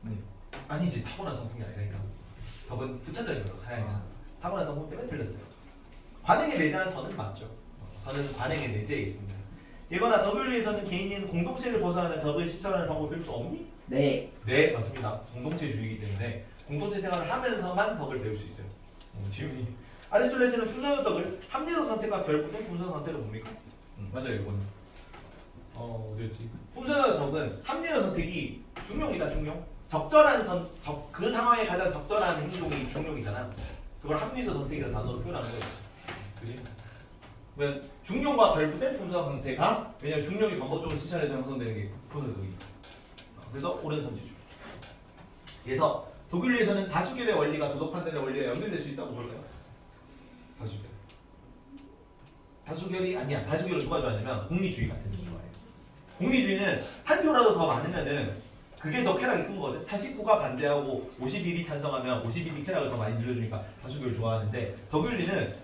네. 아니지, 타고난 성품이 아니라니까. 덕은 후천적인 거로 사양해서 타고난 성품 때문에 틀렸어요. 관행에 내재한 선은 맞죠. 선은 관행에 내재해 있습니다. 예거나 덕윤리에서는 개인인 공동체를 벗어나는 덕을 실천하는 방법을 배울 수 없니? 네. 네, 맞습니다. 공동체주의이기 때문에 공동체 생활을 하면서만 덕을 배울 수 있어요. 지훈이. 아리스토텔레스는 풍선의 덕을 합리적 선택과 결부된 풍선 선택을 봅니까? 맞아요, 이거는. 어디였지? 풍선의 덕은 합리적 선택이 중용이다, 중용. 적절한 그 상황에 가장 적절한 행동이 중용이잖아. 그걸 합리적 선택이라는 단어로 표현하는 거예요. 그지? 그러면 중용과 결부된 풍선 선택가 왜냐면 중용이 방법적으로 실천해서 형성되는 게 풍선의 덕이니까. 그래서 옳은 선지주. 그래서 독일리에서는 다수결의 원리가 도덕 판단의 원리와 연결될 수 있다고 볼까요? 다수결. 다수결이 아니야. 다수결을 누가 좋아하냐면 공리주의 같은 거 좋아해요. 공리주의는 한 표라도 더 많으면은 그게 더 쾌락이 큰 거거든. 49가 반대하고 51이 찬성하면 51이 쾌락을 더 많이 늘려주니까 다수결을 좋아하는데 덕윤리는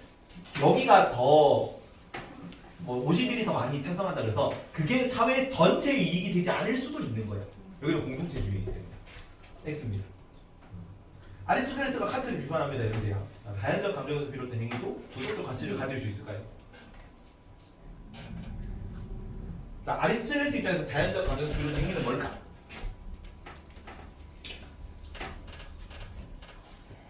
여기가 더 51이 더 많이 찬성한다 그래서 그게 사회 전체 이익이 되지 않을 수도 있는 거예요. 여기는 공동체주의이기 때문에 X입니다. 아리스토텔레스가 칸트를 비판합니다. 이런데요. 자연적 감정에서 비롯된 행위도 도덕적 가치를 가질 수 있을까요? 자, 아리스토텔레스 입장에서 자연적 감정에서 비롯된 행위는 뭘까?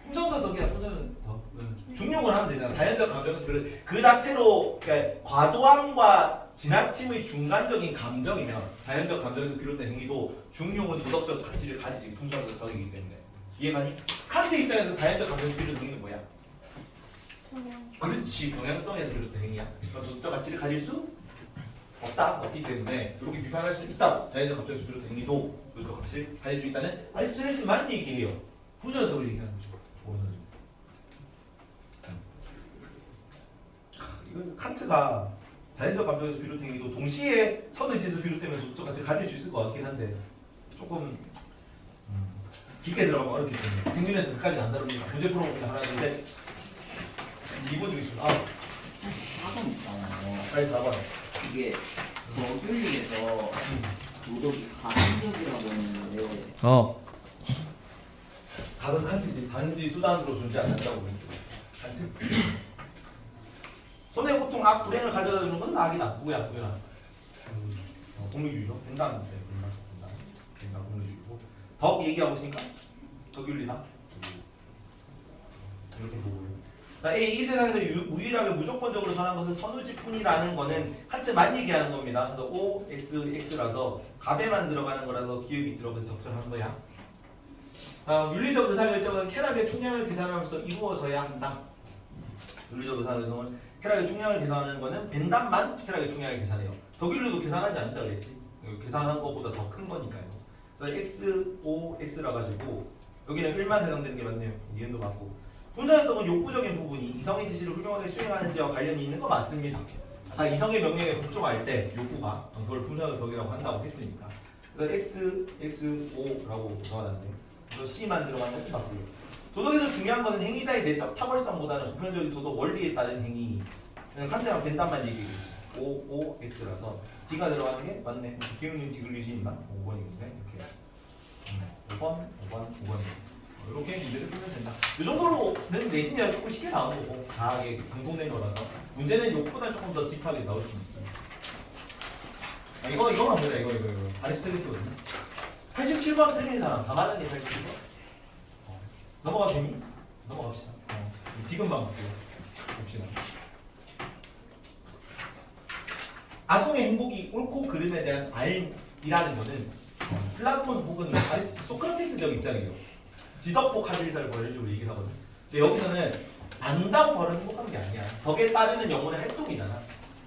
풍성도 덕이야. 풍성은 덕. 중용을 하면 되잖아. 자연적 감정에서 비롯된 그 자체로 그러니까 과도함과 지나침의 중간적인 감정이면 자연적 감정에서 비롯된 행위도 중용은 도덕적 가치를 가지지 풍성도 덕이기 때문에 이해가니? 칸트 입장에서 자연적 감정에서 비롯된 행위는 뭐야? 그냥 그렇지, 경향성에서 비롯된 행위야. 그러니까 도덕적 가치를 가질 수 없기 때문에 이렇게 비판할 수 있다. 자연적 감정에서 비롯된 행위도 도덕적 가치를 가질 수 있다는 아리스토텔레스만 얘기해요. 후전의 덕을 얘기하는 거죠. 이건 칸트가 자연적 감정에서 비롯된 행위도 동시에 선의지에서 비롯되면서 도덕적 가치를 가질 수 있을 것 같긴 한데 조금 깊게 들어가면 어렵기 때문에 생존에서 끝까지는 안 다룹니다. 문제 풀어보면 하나, 둘, 셋. 2번 중에 있습니다. 4번 있잖아요. 빨리 4번. 이게 덕윤리에서 모독이 가산적이라고 했는데 가득한지 단지 수단으로 존재 않는다고 손해보통 악 불행을 가져다 주는 것은 악이다. 누구야? 누구야? 공리주의죠. 된다. 공리주의고. 덕 얘기하고 있으니까 덕윤리다. 이렇게 보고요. 이 세상에서 유일하게 무조건적으로 전한 것은 선우지뿐이라는 거는 칸트만 얘기하는 겁니다. 그래서 O, X, X라서 값에만 들어가는 거라서 기억이 들어가서 적절한 거야. 윤리적 의사결정은 쾌락의 총량을 계산하면서 이루어져야 한다. 윤리적 의사결정은 쾌락의 총량을 계산하는 거는 벤담만 쾌락의 총량을 계산해요. 덕윤리도 계산하지 않는다 그랬지. 계산한 것보다 더 큰 거니까요. 그래서 X, O, X라 가지고 여기는 1만 해당되는 게 맞네요. 이해도 맞고. 혼자였던 욕구적인 부분이 이성의 지시를 훌륭하게 수행하는지와 관련이 있는 거 맞습니다. 다 이성의 명령에 복종할 때 욕구가 그걸 분산의 덕이라고 한다고 했으니까. 그래서 X, X, O라고 적어놨네요. 그래서 C만 들어가는 것도 맞고요. 도덕에서 중요한 것은 행위자의 내적 탁월성보다는 보편적인 도덕 원리에 따른 행위. 칸트랑 벤담만 얘기했지. O, O, X라서 D가 들어가는 게 맞네. 기억님 디글리시 있나? 5번이겠네. 이렇게. 5번. 이렇게 문제를 풀면 된다. 이 정도로는 내신이랑 조금 쉽게 나오는 거고 다하게 공통된 거라서 문제는 욕보다 조금 더 딥하게 나올 수 있어요. 이거만 보자. 이거. 아리스토텔레스거든요. 87번 틀린 사람 다 맞았니? 87번? 넘어가도 되니? 넘어갑시다. 지금만 볼게요. 봅시다. 아동의 행복이 옳고 그름에 대한 알이라는 거는 플라톤 혹은 소크라테스적 입장이에요. 지덕복 하질사를 벌어주고 얘기를 하거든. 근데 여기서는 안다고 벌어 행복한 게 아니야. 덕에 따르는 영혼의 활동이잖아.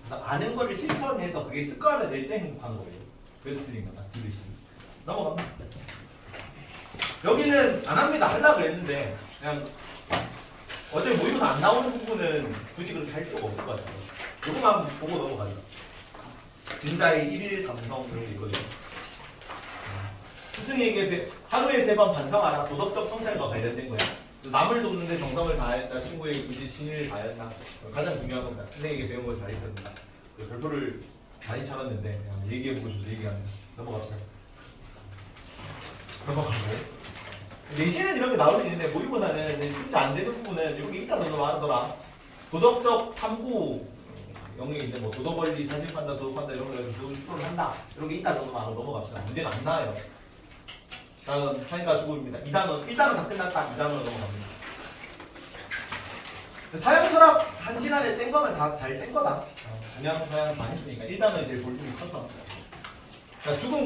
그래서 아는 거를 실천해서 그게 습관을 낼 때 행복한 거예요. 그래서 틀린 거다. 디귿이. 넘어갑니다. 여기는 안 합니다. 하려고 그랬는데 그냥 어차피 모의고사 안 나오는 부분은 굳이 그렇게 할 필요가 없을 것 같아요. 요거만 보고 넘어가자. 진자의 1일 삼성 그런 게 있거든요. 스승에게 하루에 3번 반성하라. 도덕적 성찰과 관련된 거야. 남을 돕는데 정성을 다했다. 친구에게 굳이 신의를 다했다. 가장 중요한 겁니다. 스승에게 배운 걸 잘했다. 별표를 많이 쳐놨는데 그냥 얘기해보고 싶어서 얘기하는. 넘어갑시다. 넘어가고. 내신은 이런 게 나올 수 있는데 모의고사는 진짜 안 되는 부분은 이런 게 있다 말하더라. 도덕적 탐구 영역이 있는데 뭐 도덕 원리, 사실 판단, 도덕 판단 이런 거를 도덕 추론을 한다. 이런 게 있다 정도만 하고 넘어갑시다. 문제는 안 나와요. 다음 사인과 주고입니다. 2단원 1단원 다 끝났다. 2단원으로 넘어갑니다. 사형 철학 한 시간에 뗀 거면 다 잘 뗀 거다. 동양 서양 다 했으니까 1단원이 제일 볼륨이 컸어. 죽음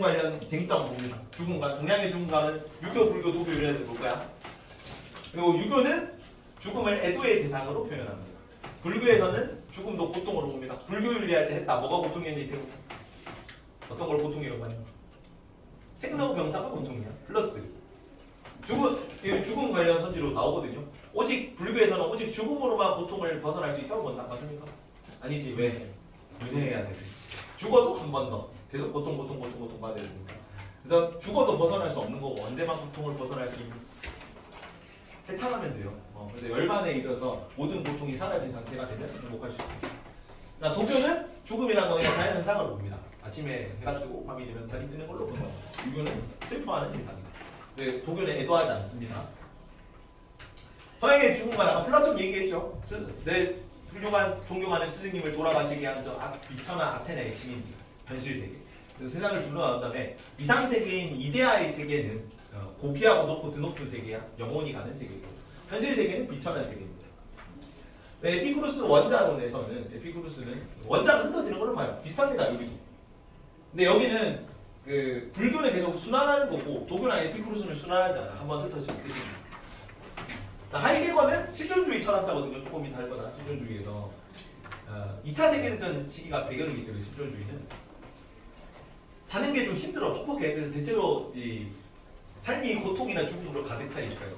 관련 쟁점 봅니다. 죽음관, 동양의 죽음관은 유교, 불교, 도교 이런 애들 볼 거야. 그리고 유교는 죽음을 애도의 대상으로 표현합니다. 불교에서는 죽음도 고통으로 봅니다. 불교 윤리할 때 했다. 뭐가 고통이었니? 어떤 걸 고통이라고 하냐? 생로병사가 고통이야. 플러스 죽음 관련 선지로 나오거든요. 오직 불교에서는 오직 죽음으로만 고통을 벗어날 수 있다고 본다. 맞습니까? 아니지. 왜? 윤회해야 돼. 그렇지. 죽어도 한 번 더 계속 고통 받아야 되니까. 그래서 죽어도 벗어날 수 없는 거고 언제만 고통을 벗어날 수 있는 해탈하면 돼요. 그래서 열반에 이르러서 모든 고통이 사라진 상태가 되면 행복할 수 있습니다. 그러니까 도교는 죽음이라는 건 그냥 자연현상으로 봅니다. 아침에 해가 뜨고 밤이 되면 달이 뜨는 걸로 보는 거예요. 유교는 슬퍼하는 현상입니다. 네, 도교는 애도하지 않습니다. 서양의 죽음과 아까 플라톤 얘기했죠. 내 훌륭한 존경하는 스승님을 돌아가시게 한 저 비천한 아테네의 시민 현실 세계. 그래서 세상을 둘러난 다음에 이상 세계인 이데아의 세계는 고귀하고 높고 드높은 세계야. 영혼이 가는 세계고 현실 세계는 비천한 세계입니다. 에피쿠루스 원자론에서는 에피쿠루스는 원자가 흩어지는 걸로 봐요. 비슷합니다. 여기도. 근데 여기는 그 불교는 계속 순환하는 거고 도교나 에피쿠루스는 순환하지 않아. 한번 흩어지면 끝입니다. 하이데거는 실존주의 철학자거든요. 조금 다를 거다. 실존주의에서 2차 세계대전 시기가 배경이기 때문에 실존주의는 사는 게 좀 힘들어. 퍽퍽해. 그래서 대체로 이 삶이 고통이나 죽음으로 가득 차 있어요.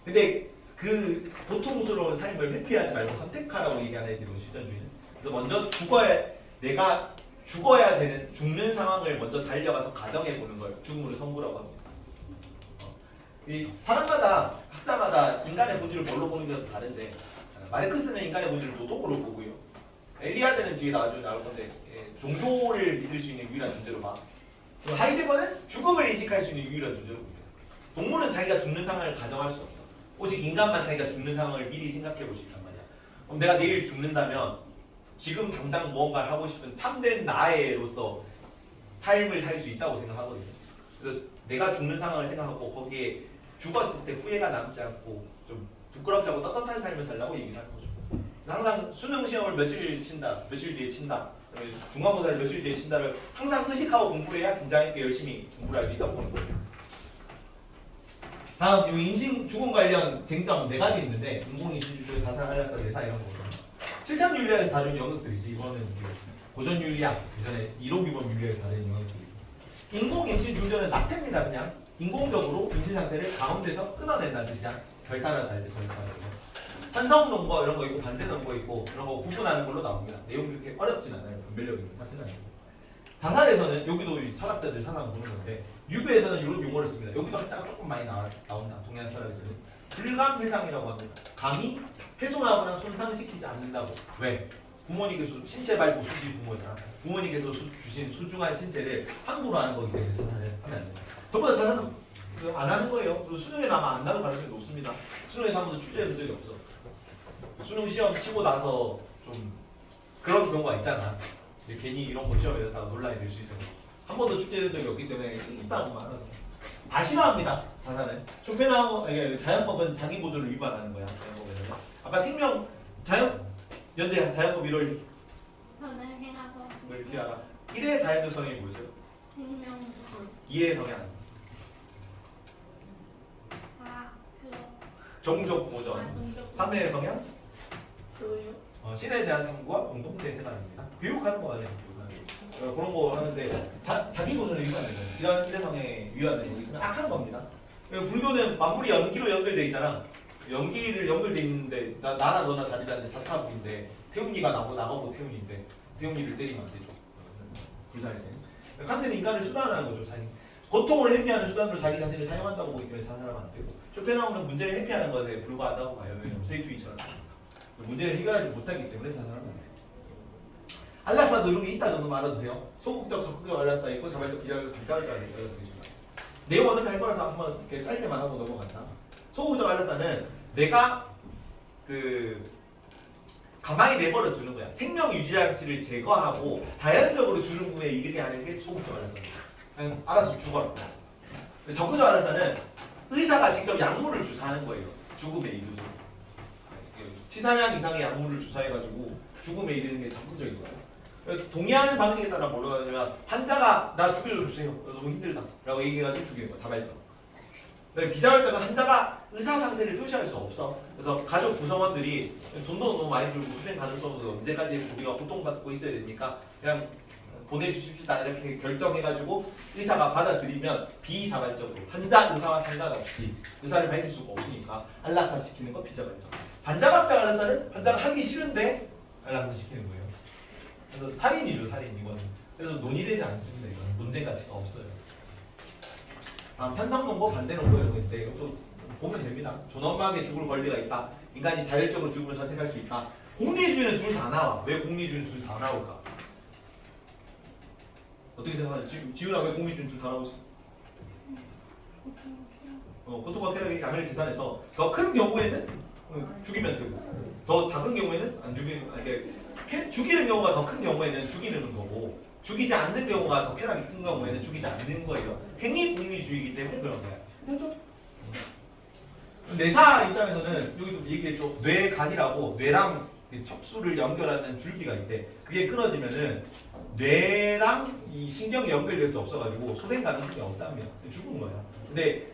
근데 그 고통스러운 삶을 회피하지 말고 선택하라고 얘기하는 애들은 실존주의는. 그래서 먼저 내가 죽어야 되는 죽는 상황을 먼저 달려가서 가정해 보는 걸 죽음으로 선고라고 합니다. 이 사람마다 학자마다 인간의 본질을 뭘로 보는 게 다른데 마르크스는 인간의 본질을 노동으로 보고요. 엘리아드는 뒤에 나올 건데 종교를 믿을 수 있는 유일한 존재로 봐. 하이데거는 죽음을 인식할 수 있는 유일한 존재로 봅니다. 동물은 자기가 죽는 상황을 가정할 수 없어. 오직 인간만 자기가 죽는 상황을 미리 생각해 볼 수 있단 말이야. 그럼 내가 내일 죽는다면 지금 당장 무언가를 하고 싶은 참된 나로서 삶을 살 수 있다고 생각하거든요. 그래서 내가 죽는 상황을 생각하고 거기에 죽었을 때 후회가 남지 않고 좀 부끄럽지 않고 떳떳한 삶을 살라고 얘기를 하는 거죠. 항상 수능 시험을 며칠 친다, 며칠 뒤에 친다, 중간고사를 며칠 뒤에 친다를 항상 의식하고 공부해야 긴장 있게 열심히 공부를 할 수 있다고 보는 거예요. 다음 이 임신 죽음 관련 쟁점 4가지 있는데 인공임신 주술, 사상, 한약사, 내사 이런 거거든요. 실천 윤리학에서 다룬 영역들이지. 이거는 고전 윤리학, 예전에 이론 규범 윤리학에서 다룬 영역들이고. 인공 임신 중전은 낙태입니다. 그냥 인공적으로 임신 상태를 가운데서 끊어낸다는 뜻이야. 절단을 달때 절단을. 산성 논거 이런 거 있고 반대 논거 있고 이런 거 구분하는 걸로 나옵니다. 내용이 그렇게 어렵진 않아요. 분별력이 같은 아니고. 자살에서는 여기도 철학자들 상황 보는 건데 유배에서는 이런 용어를 씁니다. 여기도 한자가 조금 많이 나온다. 동양 철학에서는 불감회상이라고 합니다. 감히 훼손하거나 손상시키지 않는다고. 왜? 부모님께서 신체 말고 수지 부모잖아. 부모님께서 주신 소중한 신체를 함부로 하는 거기 때문에 자살을 하면 안 돼요. 저보다 자살은 안 하는 거예요. 그리고 수능에 아마 안 나올 가능성이 높습니다. 수능에서 한 번도 출제된 적이 없어. 수능 시험 치고 나서 좀 그런 경우가 있잖아. 괜히 이런 거 시험에다가 논란이 될 수 있어요. 한 번도 출제된 적이 없기 때문에 있다고만 하는 거예요. 다 싫어합니다. 자살은. 쇼펜하우어 자연법은 자기 보존을 위반하는 거야. 자연법에서는. 아까 생명 연재 자연법 1월 선을 행하고 뭘 이렇게 알아. 1의 자연적 성향이 뭐였어요? 생명불 2의 성향. 종족 보존. 종족 3의 성향. 교육 신에 대한 탐구와 공동체 생활입니다. 교육하는 거 아니에요. 그런 거 하는데 자기 보존을 위반하는 거예요. 이런 1의 성향에 위반되는 거 있으면 악한 겁니다. 불교는 만물이 연기로 연결돼 있잖아. 연기를 연결돼 있는데 나나 너나 다르지 않는데 사타불인데 태훈이가 나가고 태훈인데 태훈이를 때리면 안 되죠. 불살생. 칸트는 인간을 수단화하는 거죠. 자기 고통을 회피하는 수단으로 자기 자신을 사용한다고 보기 때문에 자살하면 안 되고 쇼펜하우어는 문제를 회피하는 것에 불과하다고 봐요. 왜냐면 무세주의처럼 문제를 해결하지 못하기 때문에 자살하면 안 돼요. 안락사도 이런 게 있다 정도 알아두세요. 소극적, 적극적 안락사 있고 자발적, 비자발적 안락사 있습니다. 내용 어차피 할 거라서 한번 이렇게 짧게만 하고 넘어간다. 소극적 안락사는 내가 가만히 내버려 두는 거야. 생명 유지 장치를 제거하고 자연적으로 주는 구에 이르게 하는 게 소극적 안락사입니다. 그냥 알아서 죽어라. 적극적 안락사는 의사가 직접 약물을 주사하는 거예요. 죽음에 이르죠. 치사량 이상의 약물을 주사해가지고 죽음에 이르는 게 적극적인 거예요. 동의하는 방식에 따라 뭐라고 하냐면 환자가 나 죽여주세요. 너무 힘들다 라고 얘기해가지고 죽이는 거야. 자발적. 비자발적은 환자가 의사 상태를 표시할 수 없어. 그래서 가족 구성원들이 돈도 너무 많이 들고 수행 가능성도 언제까지 우리가 고통받고 있어야 됩니까? 그냥 보내주십시다 이렇게 결정해가지고 의사가 받아들이면 비자발적으로 환자 의사와 상관없이 의사를 밝힐 수가 없으니까 안락사 시키는 거 비자발적. 반자각적 안락사는 환자가 하기 싫은데 안락사 시키는 거예요. 그래서 살인이죠, 살인 이거는. 그래서 논의되지 않습니다. 이거는 논쟁 가치가 없어요. 다음 찬성논거, 반대논거 이런 거 있는데 이것도 보면 됩니다. 존엄하게 죽을 권리가 있다. 인간이 자율적으로 죽음을 선택할 수 있다. 공리주의는 둘 다 나와. 왜 공리주의는 둘 다 나올까? 어떻게 생각하냐? 지훈아 왜 공리주의는 둘 다 나오지? 고통과 쾌락의 양을 계산해서 더 큰 경우에는 죽이면 되고 더 작은 경우에는 안 죽이는 죽이는 경우가 더 큰 경우에는 죽이는 거고 죽이지 않는 경우가 더 쾌락이 큰 경우에는 죽이지 않는 거예요. 행위 공리주의이기 때문에 그런 거야. 그렇죠? 내사 입장에서는 여기도 얘기했죠. 뇌간이라고 뇌랑 척수를 연결하는 줄기가 있대. 그게 끊어지면은 뇌랑 이 신경이 연결될 수 없어가지고 소생 가능성이 없다며 죽은 거야. 근데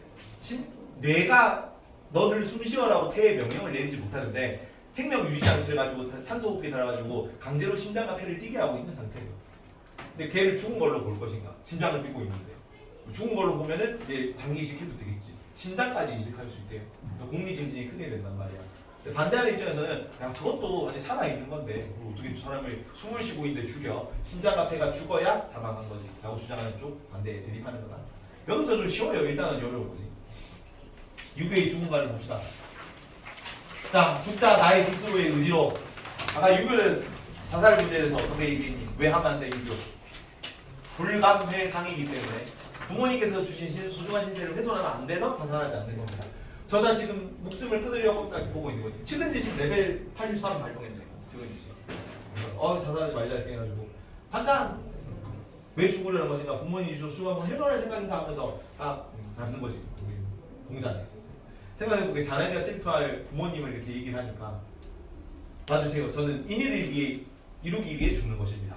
뇌가 너를 숨 쉬어라고 폐에 명령을 내리지 못하는데 생명 유지 장치를 가지고 산소 호흡기에 달아가지고 강제로 심장과 폐를 뛰게 하고 있는 상태예요. 근데 걔를 죽은 걸로 볼 것인가? 심장을 뛰고 있는데 죽은 걸로 보면은 이제 장기 이식해도 되겠지. 심장까지 이식할 수 있대요. 공리증진이 크게 된단 말이야. 근데 반대하는 입장에서는 야 그것도 아직 살아 있는 건데 어떻게 사람을 숨을 쉬고 있는데 죽여? 심장과 폐가 죽어야 사망한 거지. 라고 주장하는 쪽 반대에 대립하는 거다. 여기부터 좀 쉬워요. 일단은 어려워보지. 유교의 죽음가를 봅시다. 자, 죽자 나의 스스로의 의지로. 아까 유교는 자살 문제에 대해서 어떻게 얘기했니? 왜 하면 안 돼? 유교. 불감회상이기 때문에 부모님께서 주신 소중한 신체를 훼손하면 안 돼서 자살하지 않는 겁니다. 저자 지금 목숨을 끊으려고 딱 보고 있는 거지. 측은지심 레벨 83 발동했네. 측은지심. 자살하지 말자 이렇게 해가지고 잠깐 왜 죽으려는 것인가? 부모님이 주고 한번 해결할 생각인가 하면서 딱 잡는 거지. 우리 공자네. 생각해보게 자녀가 슬퍼할 부모님을 이렇게 얘기를 하니까 봐주세요. 저는 인의를 위해 이루기 위해 죽는 것입니다.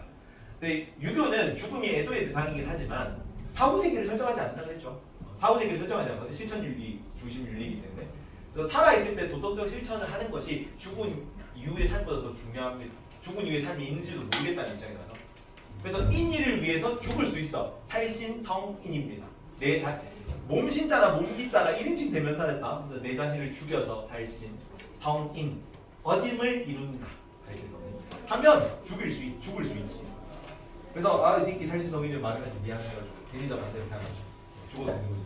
근데 유교는 죽음이 애도의 대상이긴 하지만 사후세계를 설정하지 않는다고 했죠. 사후세계를 설정하지 않거든요. 실천윤리, 중심윤리이기 때문에. 그래서 살아있을 때 도덕적 실천을 하는 것이 죽은 이후의 삶보다 더 중요합니다. 죽은 이후의 삶이 있는지도 모르겠다는 입장이라서. 그래서 인의를 위해서 죽을 수 있어. 살신성인입니다. 내 몸신자나 몸기자가 1인칭 대명사를 했다. 그래서 내 자신을 죽여서 살신, 성인, 어짐을 이룬다. 살신성인. 하면 죽을 수 있지. 그래서 이 새끼 살신성인을 말해가지고 미안해가지고 괜히 저한테 이렇게 하면 죽어도 되는 거지.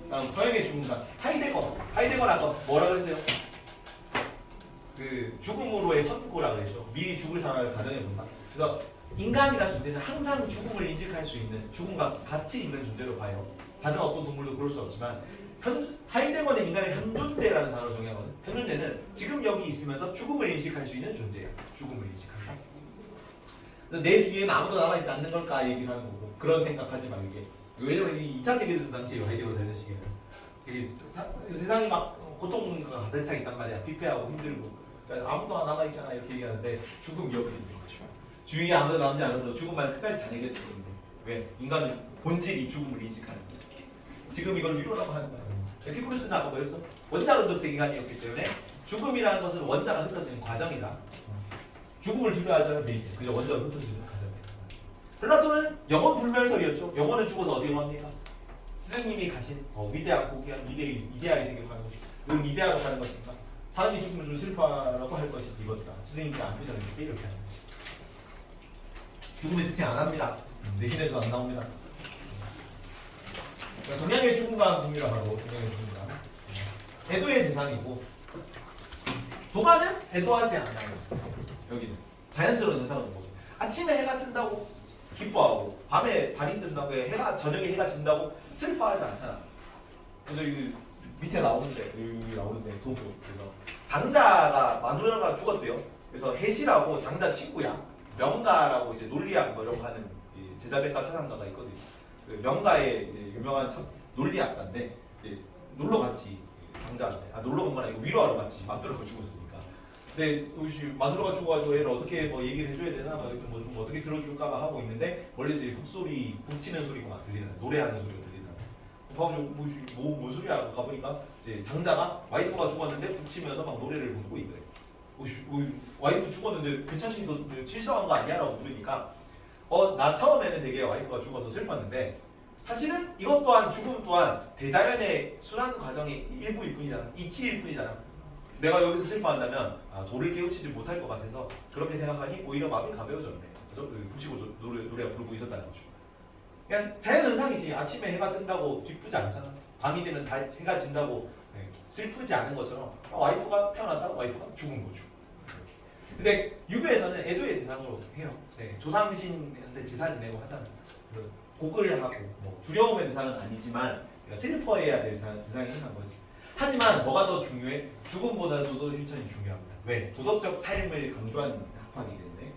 다음 서양의 죽음가 하이데거 아까 뭐라 그랬어요? 그 죽음으로의 선고라 그랬죠. 미리 죽을 사람을 가정해본다. 그래서 인간이라는 존재는 항상 죽음을 인식할 수 있는 죽음과 같이 있는 존재로 봐요. 다른 어떤 동물도 그럴 수 없지만 하이데거는 인간을 현존재라는 단어로 정의하거든. 현존재는 지금 여기 있으면서 죽음을 인식할 수 있는 존재야. 죽음을 인식한다. 내 주위에는 아무도 남아있지 않는 걸까 얘기를 하는 거고 그런 생각하지 말게. 왜냐면 이 2차 세계대전 당시에 하이데거 살던 시기에는 세상이 막 고통과 가득 차 있단 말이야. 피폐하고 힘들고 그러니까 아무도 남아있잖아 이렇게 얘기하는데 죽음 옆에 있는 거죠. 주위에 아무도 남지 않아도 죽음만 끝까지 자네게 되는데 왜? 인간은 본질이 죽음을 인식하는 거야. 지금 이걸 위로라고 하는 거야. 에피쿠르스는 아까 뭐였어? 원자론적 세계관이었기 때문에 죽음이라는 것은 원자가 흩어지는 과정이다. 죽음을 두려워하잖아. 그저 원자가 흩어지는 과정이다. 플라톤은 영원 불멸설이었죠. 영혼은 죽어서 어디로 갑니까? 스승님이 가신 위대한 고귀한 이데아의 세계로 가는 것이 그 이데아로 가는 것인가? 사람이 죽으면 좀 슬퍼라고 할 것이 이것이다. 스승님께 안부 전해 이렇게 하는 거지. 죽음의 특징 안 합니다. 내신에도 안 나옵니다. 동양의 죽음과 동일하 바로 동양의 죽음과 애도의 대상이고 도가는 애도하지 않아요. 여기는 자연스러운 현상을 보고 아침에 해가 뜬다고 기뻐하고 밤에 달이 뜬다고 저녁에 해가 진다고 슬퍼하지 않잖아. 그래서 여기 밑에 나오는데 도구 그래서 장자가 마누라가 죽었대요. 그래서 해시라고 장자 친구야. 명가라고 이제 논리학 뭐 이런 거 하는 제자백과 사상가가 있거든요. 그 명가의 이제 유명한 논리학자인데 놀러 갔지 장자한테. 놀러 간 건 아니고 위로하러 갔지. 마누라가 죽었으니까. 근데 마누라가 죽어가지고 얘를 어떻게 뭐 얘기를 해줘야 되나 좀 어떻게 들어줄까 막 하고 있는데 원래 이제 북소리 북치는 소리가 막 들리는 노래하는 소리가 들리는. 뭔 소리야 하고 가보니까 이제 장자가 와이프가 죽었는데 북치면서 막 노래를 부르고 있더래. 와이프 죽었는데 괜찮지? 너 실성한 거 아니야? 라고 물으니까 나 처음에는 되게 와이프가 죽어서 슬펐는데 사실은 이것 또한 죽음 또한 대자연의 순환 과정의 일부일 뿐이잖아. 이치일 뿐이잖아. 내가 여기서 슬퍼한다면 도를 깨우치지 못할 것 같아서 그렇게 생각하니 오히려 마음이 가벼워졌네. 그죠? 붙이고 노래가 부르고 있었다는 거죠. 그냥 자연 현상이지. 아침에 해가 뜬다고 기쁘지 않잖아. 밤이 되면 해가 진다고 슬프지 않은 것처럼 와이프가 태어났다 와이프가 죽은 거죠. 근데 유교에서는 애도의 대상으로 해요. 조상신한테 제사 지내고 하잖아요. 곡을 하고 두려움의 대상은 아니지만 슬퍼해야 될 대상이 생긴 거지. 하지만 뭐가 더 중요해? 죽음보다는 도덕 실천이 중요합니다. 왜? 도덕적 삶을 강조하는 학파이기 때문에.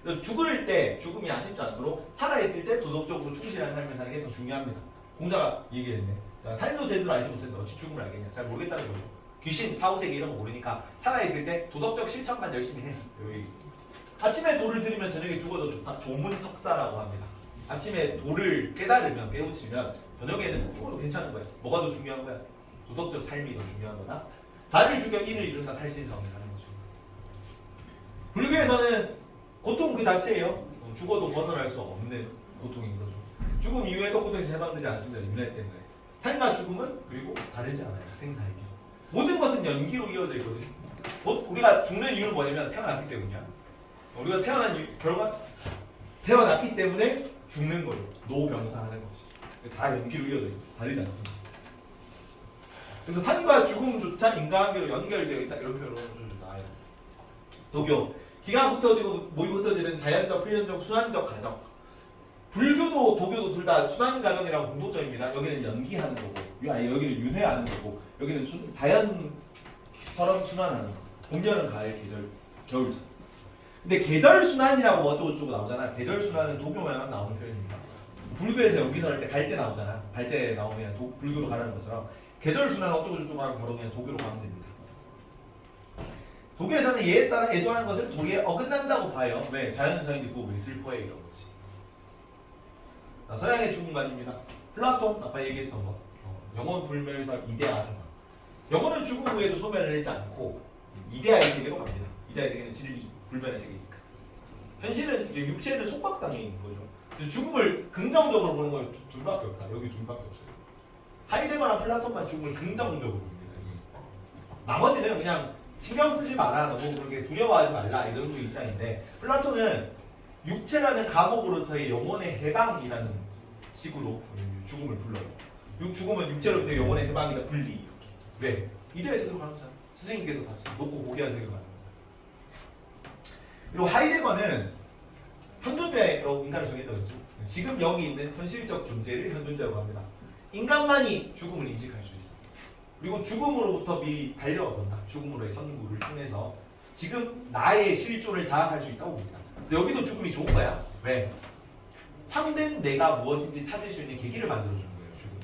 그래서 죽을 때 죽음이 아쉽지 않도록 살아있을 때 도덕적으로 충실한 삶을 사는 게 더 중요합니다. 공자가 얘기했네. 자, 삶도 제대로 알지 못했는데 어찌 죽음을 알겠냐? 잘 모르겠다는 거죠. 귀신, 사후세계 이런 거 모르니까 살아있을 때 도덕적 실천만 열심히 해. 여기. 아침에 도를 들으면 저녁에 죽어도 좋다. 조문석사라고 합니다. 아침에 도를 깨달으면 깨우치면 저녁에는 죽어도 괜찮은 거야. 뭐가 더 중요한 거야? 도덕적 삶이 더 중요한 거다. 나를 죽여 인을 이룬다 살신성이라는 거죠. 불교에서는 고통 그 자체예요. 죽어도 벗어날 수 없는 고통인 거죠. 죽음 이후에도 고통에서 해방되지 않습니다. 인내 때문에. 삶과 죽음은 그리고 다르지 않아요. 생사이기. 모든 것은 연기로 이어져 있거든요. 우리가 죽는 이유는 뭐냐면 태어났기 때문이야. 우리가 태어난 결과 태어났기 때문에 죽는 거예요. 노병사하는 것이. 다 연기로 이어져 있고 다르지 않습니다. 그래서 삶과 죽음조차 인과관계로 연결되어 있다 이런 표현으로 좀 나와요. 도교. 기가 흩어지고 모이고 흩어지는 자연적, 필연적, 순환적 과정. 불교도 도교도 둘 다 순환 과정이라고 공통점입니다. 여기는 연기하는 거고, 아니 여기는 윤회하는 거고, 여기는 자연처럼 순환하는 거. 봄, 여름, 가을, 계절, 겨울철. 근데 계절 순환이라고 어쩌고저쩌고 나오잖아. 계절 순환은 도교만 나오는 표현입니다. 불교에서 연기설 할 때 갈 때 나오잖아. 갈 때 나오면 불교로 가라는 것처럼 계절 순환 어쩌고저쩌고 하고 바로 그냥 도교로 가면 됩니다. 도교에서는 예에 따라 애도하는 것을 도리에 어긋난다고 봐요. 왜? 자연현상이 있고 왜 슬퍼해 이런 거지. 자, 서양의 죽음관입니다. 플라톤 아까 얘기했던 거. 영원 불멸설 이데아 사상. 영혼은 죽음 후에도 소멸을 하지 않고 이데아의 세계로 갑니다. 이데아의 세계는 진리 불변의 세계니까. 현실은 이제 육체는 속박당해 있는 거죠. 그래서 죽음을 긍정적으로 보는 건 둘밖에 없다. 여기 둘밖에 없어요. 하이데거나 플라톤만 죽음을 긍정적으로 봅니다. 나머지는 그냥 신경 쓰지 마라. 너무 그렇게 두려워하지 말라. 이런 정도 입장인데 플라톤은 육체라는 감옥으로부터의 영혼의 해방이라는 식으로 죽음을 불러요. 죽음은 육체로부터의 영혼의 해방이자 분리. 이렇게. 왜? 이데아의 세계로 가는 거잖아. 스승님께서 다시 놓고 고귀한 세계로 가는 거잖아. 그리고 하이데거는 현존자로 인간을 정했다고 했죠. 지금 여기 있는 현실적 존재를 현존자라고 합니다. 인간만이 죽음을 인식할 수 있어. 그리고 죽음으로부터 미리 달려간다. 죽음으로의 선구를 통해서 지금 나의 실존을 자각할 수 있다고 봅니다. 그래서 여기도 죽음이 좋은 거야. 왜? 참된 내가 무엇인지 찾을 수 있는 계기를 만들어주는 거예요. 죽음은.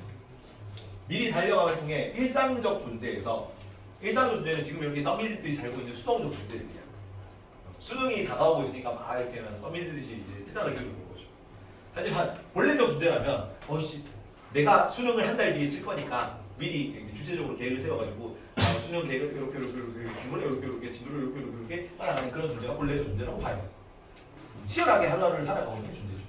미리 달려감을 통해 일상적 존재에서 일상적 존재는 지금 이렇게 떠밀듯이 살고 있는 수동적 존재들이야. 수능이 다가오고 있으니까 막 이렇게 떠밀듯이 이제 특강을 들고 있는 거죠. 하지만 본래적 존재라면 내가 수능을 한 달 뒤에 칠 거니까 미리 주체적으로 계획을 세워가지고 수능 계획을 이렇게 중간에 이렇게 진도를 이렇게 따라가는 그런 존재가 본래적 존재라고 봐요. 치열하게 하루하루를 살아가고 있는 존재죠.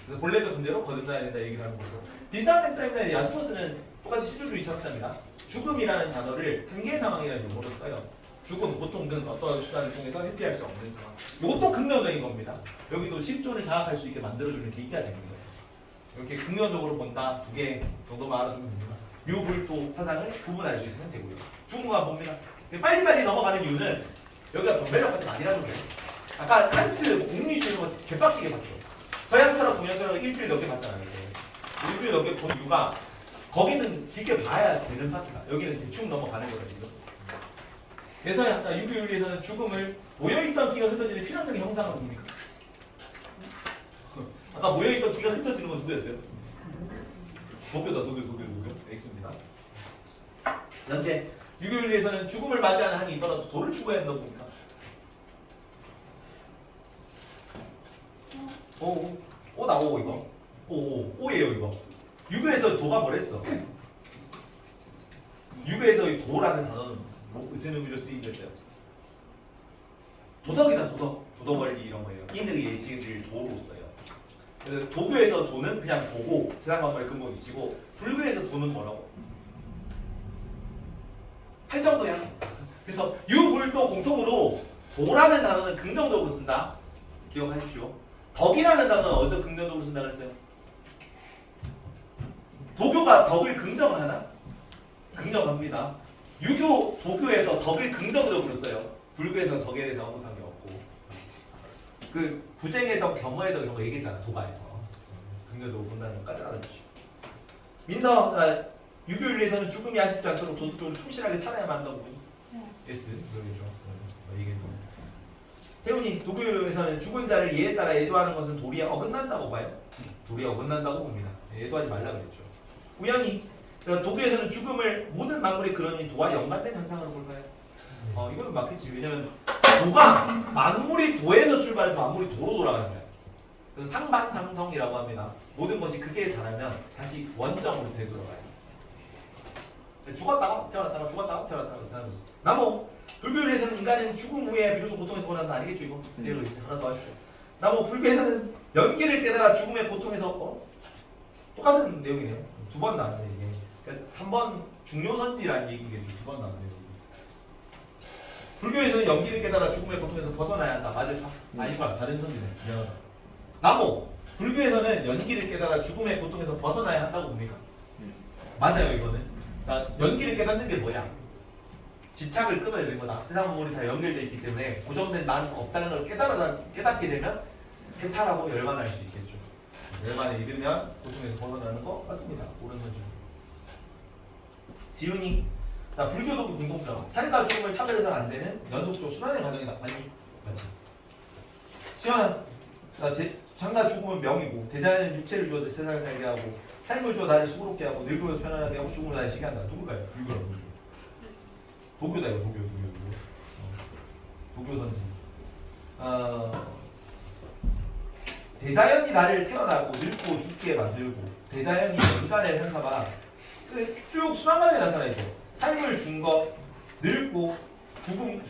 그래서 본래적 존재로 거듭나야 된다 얘기를 하는 거죠. 비슷한 맥락인데 야스퍼스는 똑같이 실존주의 철학자입니다. 죽음이라는 단어를 한계 상황이라는 용어로 써요. 죽음, 고통 등 어떤 수단을 통해서 회피할 수 없는 상황. 이것도 긍정적인 겁니다. 여기도 실존을 자각할 수 있게 만들어주는 계기가 되는 거예요. 이렇게 긍정적으로 본다. 두 개 정도만 알아두면 됩니다. 묘불도 사상을 구분할 수 있으면 되고요. 죽음과 봅니다. 빨리빨리 넘어가는 이유는 여기가 더 매력같은 아니라서 그래요. 아까 칸트 국리주의가 개빡시게 봤죠. 서양 철학, 동양 철학을 일주일 넘게 봤잖아요. 일주일 넘게 본 이유가 거기는 길게 봐야 되는 파트가 여기는 대충 넘어가는 거다 지금. 그래서 자, 유교윤리에서는 죽음을 모여있던 기가 흩어지는 필연적인 형상으로 봅니까? 아까 모여있던 기가 흩어지는 건 누구였어요? 도교다. 도교. X입니다. 현재 유교윤리에서는 죽음을 맞이하는 한이 있더라도 도를 추구해야 한다고 봅니까? 오나오 이거. 오예요 이거. 유교에서 도가 뭐랬어? 유교에서 이 도라는 단어는 무슨 의미로 쓰이고 있어요? 도덕이다. 도덕 원리 이런 거예요. 인의 예지를 도로 써요. 그래서 도교에서 도는 그냥 도고 세상 만물의 근본이시고 불교에서 도는 뭐라고? 팔정도야. 그래서 유불도 공통으로 도라는 단어는 긍정적으로 쓴다. 기억하십시오. 덕이라는 단어는 어디서 긍정적으로 쓴다 그랬어요? 도교가 덕을 긍정하나? 긍정합니다. 유교, 도교에서 덕을 긍정적으로 써요. 불교에서 덕에 대해서 언급한 게 없고. 그 부쟁의 덕, 겸허의 덕 이런 거 얘기했잖아. 도가에서. 긍정적으로 본다는 것까지 알아주시고. 민서, 유교윤리에서는 죽음이 아쉽지 않도록 도덕적으로 충실하게 살아야만 한다고 보니? 예스. 그러겠죠. 얘기했고. 태훈이, 도교에서는 죽은 자를 예에 따라 애도하는 것은 도리에 어긋난다고 봐요. 도리에 어긋난다고 봅니다. 애도하지 말라 그랬죠. 우연히 도교에서는 죽음을 모든 만물의 근원인 도와 연관된 현상으로 볼까요? 이거는 맞겠지. 왜냐면 도가 만물이 도에서 출발해서 만물이 도로 돌아가는 거예요. 그래서 상반상성이라고 합니다. 모든 것이 극에 달하면 다시 원점으로 되돌아가요. 죽었다가 태어났다가 죽었다가 태어났다가 하는 거지. 나무 불교에서는 인간은 죽음 후에 비로소 고통에서 보는 건 아니겠죠. 이거 그대로 이제 하나 더 하십시오. 나무 불교에서는 연기를 깨달아 죽음의 고통에서 똑같은 내용이네요. 두 번 나왔네 이게. 그러니까 한 번 중요선지라는 얘기겠죠. 두 번 나왔네요. 불교에서는 연기를 깨달아 죽음의 고통에서 벗어나야 한다. 맞을까? 아니까 다른 선지네. 미안하다. 나무 불교에서는 연기를 깨달아 죽음의 고통에서 벗어나야 한다고 봅니까? 맞아요 이거는. 그러니까 연기를 깨닫는 게 뭐야? 집착을 끊어야 되는 거다. 세상 부분이 다 연결되어 있기 때문에 고정된 나는 없다는 걸 깨닫게 되면 해탈하고 열반할 수 있겠죠. 열반에 이르면 고통에서 벗어나는 거 맞습니다. 오른손 지훈이 자 불교도 공통점 삶과 죽음을 차별해서는 안 되는 연속적 순환의 과정이다. 아니 맞지? 시원한 자 삶과 죽음은 명이고 대자연은 육체를 주어 세상을 살게 하고 삶을 주어 나를 수고롭게 하고 늙으면서 편안하게 하고 죽음을 나를 쉬게 한다. 누굴까요? 누구라고? 도교다 이거 도교 선지. 대자연이 나를 태어나고 늙고 죽게 만들고 대자연이 인간의 현상가 쭉 순환 과정에 나타나 있죠. 삶을 준 거, 늙고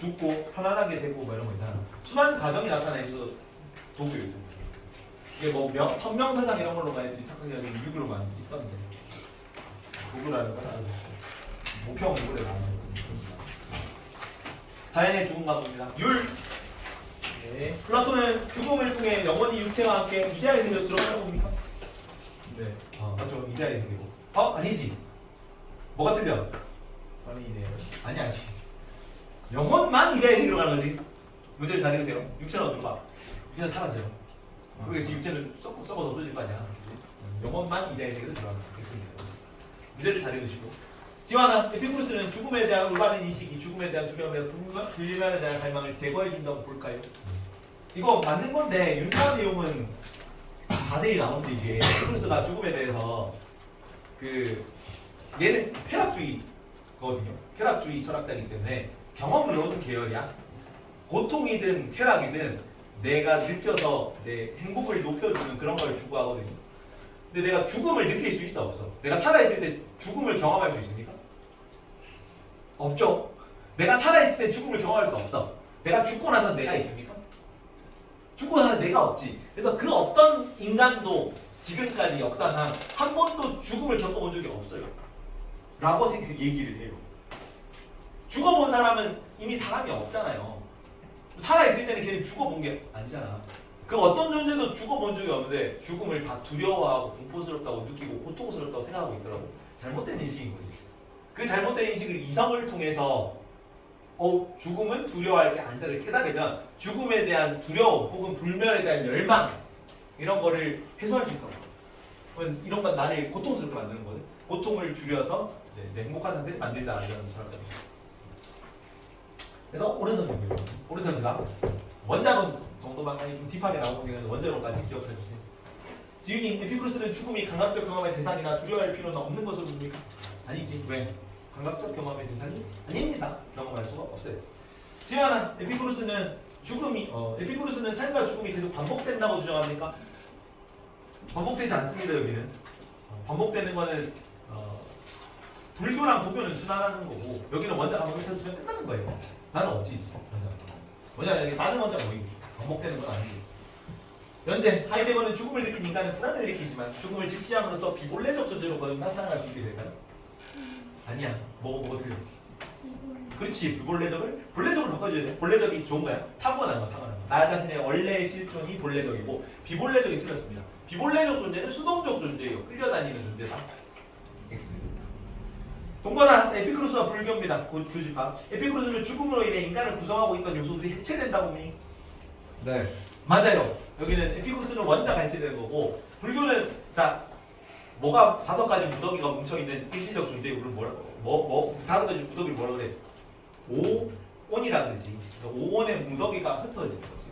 죽고 편안하게 되고 뭐 이런 거 있잖아. 순환 과정이 나타나 있어 도교예요. 이게 뭐 천명사상 이런 걸로 많이 착각이 아니고 유교로 많이 찍던데 도교라는 건 아주 목평 오래 나오는 겁니다. 사연의 죽음 가봅니다. 율. 네. 플라톤은 죽음을 통해 영원히 육체와 함께 이데아에 생겼더라고 봅니까? 네. 맞죠. 이데아에 생기고. 아니지. 뭐가 틀려? 선이네요. 아니. 영혼만 이데아에 생기러 가는 거지. 문제를 잘 읽으세요. 육체는 어디로 가? 육체는 사라져요. 그러니까 육체는 썩어서 없어질 거 아니야. 영혼만 이데아에 생기러 들어가겠습니다. 문제를 잘 읽으시고. 지환아, 에피쿠로스는 죽음에 대한 올바른 인식이 죽음에 대한 두려움에 불면에 대한 갈망을 제거해 준다고 볼까요? 이거 맞는 건데 윤사원 내용은 자세히 나오는데 이게 에피쿠로스가 죽음에 대해서 얘는 쾌락주의거든요. 쾌락주의 철학자이기 때문에 경험을 얻은 계열이야. 고통이든 쾌락이든 내가 느껴서 내 행복을 높여주는 그런 걸 추구하거든요. 근데 내가 죽음을 느낄 수 있어 없어? 내가 살아있을 때 죽음을 경험할 수 있습니까? 없죠. 내가 살아있을 때 죽음을 경험할 수 없어. 내가 죽고 나서 내가 있습니까? 죽고 나서 내가 없지. 그래서 그 어떤 인간도 지금까지 역사상 한 번도 죽음을 겪어본 적이 없어요. 라고 얘기를 해요. 죽어본 사람은 이미 사람이 없잖아요. 살아있을 때는 걔는 죽어본 게 아니잖아. 그 어떤 존재도 죽어본 적이 없는데 죽음을 다 두려워하고 공포스럽다고 느끼고 고통스럽다고 생각하고 있더라고. 잘못된 인식인 거지. 그 잘못된 인식을 이성을 통해서 죽음은 두려워할 게 아니다를 깨달으면 죽음에 대한 두려움 혹은 불멸에 대한 열망 이런 거를 해소할 수 있다고. 이런 건 나를 고통스럽게 만드는 거거든. 고통을 줄여서 내 행복한 상태를 만들자 이런 철학자입니다. 그래서 오른손지가 원자론 정도만 좀 딥하게 나오는 원자론까지 기억해 주세요. 지윤이 에피쿠로스는 죽음이 감각적 경험의 대상이나 두려워할 필요는 없는 것으로 봅니까? 아니지. 왜? 감각적 경험의 대상이 아닙니다. 경험할 수가 없어요. 지환아, 에피쿠로스는 삶과 죽음이 계속 반복된다고 주장합니까? 반복되지 않습니다. 여기는 반복되는 거는 불교랑 도교는 순환하는 거고 여기는 원자가 한번 펼쳐지면 끝나는 거예요. 나는 없지. 원자는 많은 원자가 모이고 반복되는 건 아니고. 현재 하이데거는 죽음을 느낀 인간은 불안을 느끼지만 죽음을 직시함으로써 비본래적 존재로 거듭 나타나갈 수 있게 될까요? 아니야. 뭐가 틀려? 그렇지. 본래적으로 바꿔줘야 돼. 본래적이 좋은 거야. 타고난 거. 나 자신의 원래의 실존이 본래적이고 비본래적이 틀렸습니다. 비본래적 존재는 수동적 존재예요. 끌려다니는 존재다. X. 동거나 에피쿠로스와 불교입니다. 교집합. 에피쿠로스는 죽음으로 인해 인간을 구성하고 있던 요소들이 해체된다고 믿니? 네. 맞아요. 여기는 에피쿠로스는 원자가 해체되는 거고 불교는 뭐가 5가지 무더기가 뭉쳐있는 일시적 존재의 우리를 뭐 5가지 무더기를 뭐라 그래? 오온이라 그러지. 오온의 무더기가 흩어지는 거지.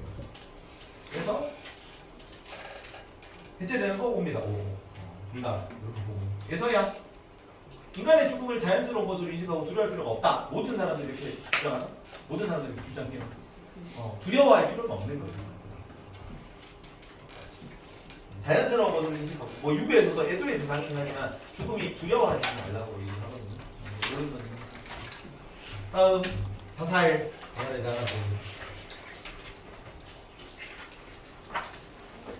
그래서 해체되는 거 봅니다. 둘 다 이렇게 보고. 그래서야 인간의 죽음을 자연스러운 것으로 인식하고 두려워할 필요가 없다. 모든 사람들이 이렇게 주장하나? 모든 사람들이 이렇게 주장해요. 두려워할 필요는 없는 거지. 자연스러운 것으로 인식하고 유배에서도 애도의 대상이긴 하지만 죽음이 두려워하지 말라고 얘기를 하거든요. 다음 자살에 대한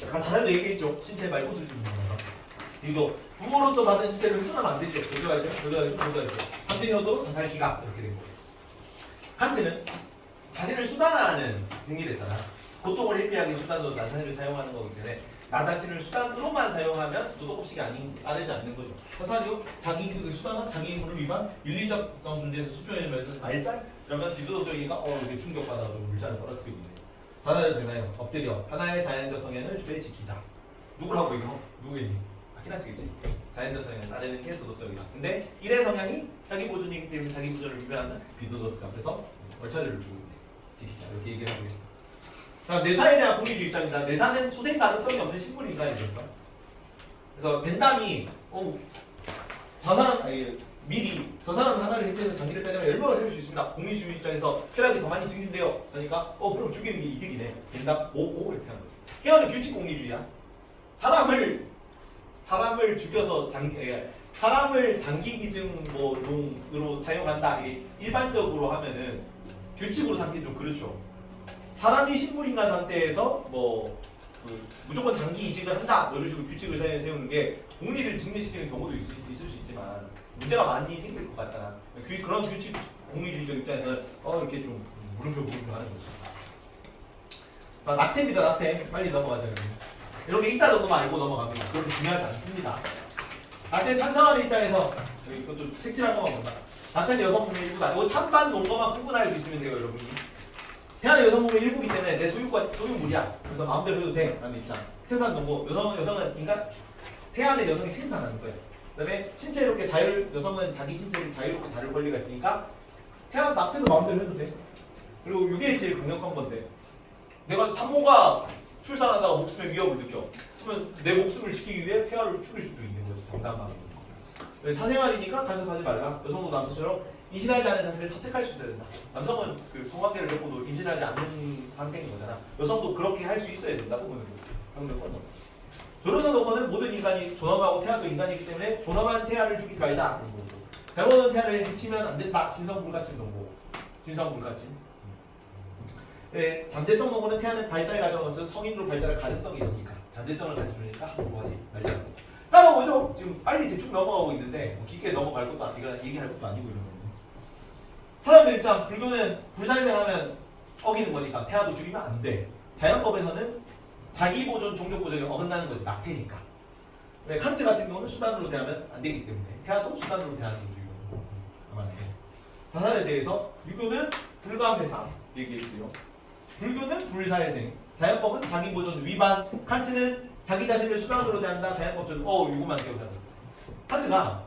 아까 자살도 얘기했죠. 신체 말고 수준입니다. 이거 부모로부터 받은 신체를 훼손하면 안 되죠. 조져야죠. 한빈효도 자살 기각 이렇게 된 거예요. 칸트는 자신을 수단화하는 행위를 했잖아. 고통을 회피하기 수단으로 자살을 사용하는 거기 때문에 나 자신을 수단으로만 사용하면 도덕법칙이 아니지 않는 거죠. 사사료 자기 그 수단은 자기 임무를 위반 윤리적 존재에서 수표현에 면에서 말살 그러면 비도덕적이니까 이렇게 충격받아서 물자를 떨어뜨리고 있네. 사사료 되나요? 엎드려 하나의 자연적 성향을 주에 지키자. 누굴 하고 이거? 누구겠니? 아키나스겠지. 자연적 성향을 따르는 게 도덕적이다. 근데 일의 성향이 자기 보존이기 때문에 자기 보존을 위반하는 비도덕 앞에서 벌처리를 주고 있네. 지키자 이렇게 얘기를 하고 있다. 자, 내사에 대한 공리주의 입장입니다. 내사는 소생 가능성이 없는 식물인가 이랬어. 그래서 벤담이 저 사람 미리 저 사람 하나를 해체해서 장기를 빼내면 열명을 살릴 수 있습니다. 공리주의 입장에서 쾌락이 더 많이 증진돼요. 그러니까 그럼 죽이는 게 이득이네. 벤담 고 이렇게 하는 거지. 헤어는 규칙 공리주의야. 사람을 죽여서 사람을 장기 기증 뭐 농으로 사용한다. 이게 일반적으로 하면은 규칙으로 삼기는 좀 그렇죠. 사람이 식물인간 상태에서 무조건 장기 이식을 한다 이런 식으로 규칙을 세우는 게 공리를 증진시키는 경우도 있을 수 있지만 문제가 많이 생길 것 같잖아. 그런 규칙 공리주의적 입장에서는 이렇게 좀 물음표 하는 거지. 자, 낙태입니다. 낙태 빨리 넘어가자. 이렇게 이따 정도만 알고 넘어가면 그렇게 중요하지 않습니다. 낙태 찬성하는 입장에서 이것도 색칠한 것만 본다. 낙태는 여성분의 일부다. 이거 찬반 논거만 구분할 수 있으면 돼요, 여러분이. 태아는 여성분의 일부이기 때문에 내 소유물이야. 그래서 마음대로 해도 돼. 라는 입장. 생산 농고 여성은 인간 태아는 여성이 생산하는 거예요. 그다음에 신체 이렇게 여성은 자기 신체를 자유롭게 다룰 권리가 있으니까 태아 낙태도 마음대로 해도 돼. 그리고 이게 제일 강력한 건데 내가 산모가 출산하다가 목숨의 위협을 느껴. 그러면 내 목숨을 지키기 위해 태아를 죽일 수도 있는 거지. 정당하게. 사생활이니까 간섭하지 말라. 여성도 남자처럼 임신하지 않은 자신을 선택할 수 있어야 된다. 남성은 그 성관계를 겪고도 임신하지 않는 상태인 거잖아. 여성도 그렇게 할 수 있어야 된다고 보는 거죠. 존엄한 농어는 모든 인간이 존엄하고 태아도 인간이기 때문에 존엄한 태아를 죽이지 말자. 잘못된 태아를 해치면 안 된다. 신성불가침 농고. 신성불가침. 네, 잠재성 농어는 태아는 발달 과정을 거쳐 성인으로 발달할 가능성이 있으니까 잠재성을 가져주니까 함부로 하지 말자. 따라오죠. 지금 빨리 대충 넘어가고 있는데 깊게 넘어갈 것도 아니고 얘기할 것도 아니고 이런 거. 사람들 입장 불교는 불사생하면 어기는 거니까 태아도 죽이면 안 돼. 자연법에서는 자기 보존 종족 보존이 어긋나는 거지. 낙태니까. 왜 칸트 같은 경우는 수단으로 대하면 안 되기 때문에 태아도 수단으로 대하는 거죠. 아마 안 돼. 자살에 대해서 유교는 불감회상 얘기했고요. 불교는 불사회생. 자연법은 자기 보존 위반. 칸트는 자기 자신을 수단으로 대한다. 자연법적으로 이거만 기억하자. 칸트가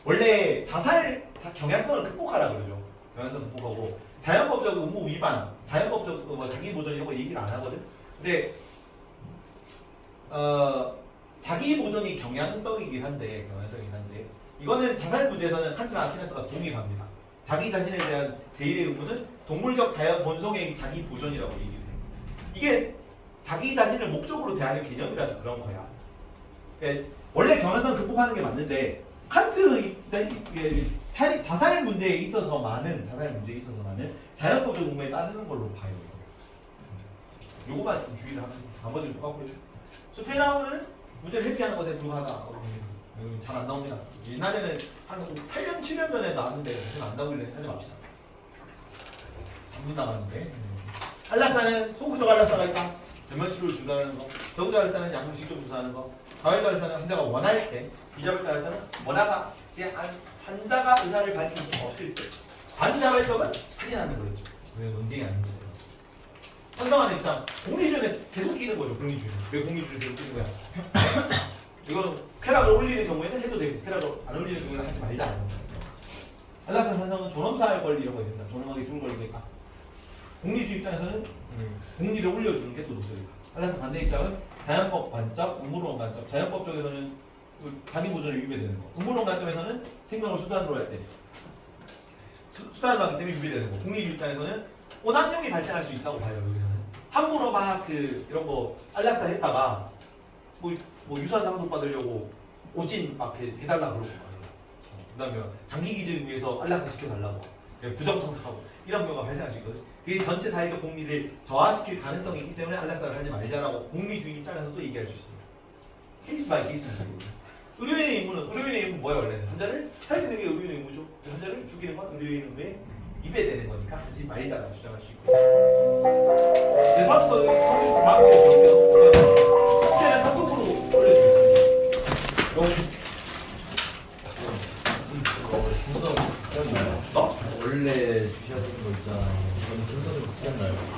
원래 자살 경향성을 극복하라 그러죠. 경향성 극복하고 자연법적 의무 위반, 자연법적 자기 보존 이런 거 얘기를 안 하거든. 근데 자기 보존이 경향성이긴 한데 이거는 자살 문제에서는 칸트나 아키나스가 동의합니다. 자기 자신에 대한 제1의 의무는 동물적 자연 본성의 자기 보존이라고 얘기를 해요. 이게 자기 자신을 목적으로 대하는 개념이라서 그런 거야. 그러니까 원래 경향성을 극복하는 게 맞는데 칸트 자살 문제에 있어서만은 자연법적 의무에 따르는 걸로 봐요. 요거만 좀 주의를 하세요. 나머지는 똑같고요. 숲에 나오는 문제를 회피하는 것에 불과하다. 잘 안 나옵니다. 옛날에는 한 8년, 7년 전에 나왔는데 요즘 안 나오길래 하지 맙시다. 3분 남았는데. 안락사는 소구적 안락사가 있다. 전면 치료를 주도하는 거. 저구적 안락사는 약물 직접 주사하는 거. 자발적 안락사는 환자가 원할 때. 비자발적 안락사는 환자가 의사를 밝힌 게 없을 때. 반자발적은 살인하는 거였죠. 왜 논쟁이 아닌 거예요. 선성하는 입장. 공리주의는 계속 끼는 거죠. 공리주의는. 왜 공리주의를 계속 끼는 거야? 이거는 쾌락을 올리는 경우에는 해도 되고 쾌락을 안 올리는 경우에는 하지 말자. 안락사 산성은 존엄사할 권리 이런 거 있습니다. 존엄하게 주는 권리니까. 공리주의 입장에서는 공리를 올려주는 게 또 도덕이다. 안락사 반대 입장은 자연법 관점, 음모론 관점. 자연법 쪽에서는 자기 보존에 위배되는 거. 음모론 관점에서는 생명을 수단으로 할 때 수단으로 하기 때문에 위배되는 거. 공리주의 입장에서는 오남용이 발생할 수 있다고 봐요. 여기서는 함부로 막 이런 거 안락사 했다가 뭐 유산 상속 받으려고 오진 막 해달라 그러고 그다음에 장기 기증 위해서 안락사 시켜달라고 부정청탁하고 이런 경우가 발생할 수 있거든. 그게 전체 사회적 공리를 저하시킬 가능성이 있기 때문에 안락사를 하지 말자라고 공리주의 입장에서도 얘기할 수 있습니다. 케이스 바이 케이스입니다. 의료인의 의무는 뭐야 원래는? 환자를 살리는 게 의료인의 의무죠. 환자를 죽이는 건 의료인 의무에 위배되는 거니까 하지 말자라고 주장할 수 있고. 제 3부터 다음 주에 볼게요. 주셔야 되는 거 있잖아요. 저는 순서를 바뀌었나요?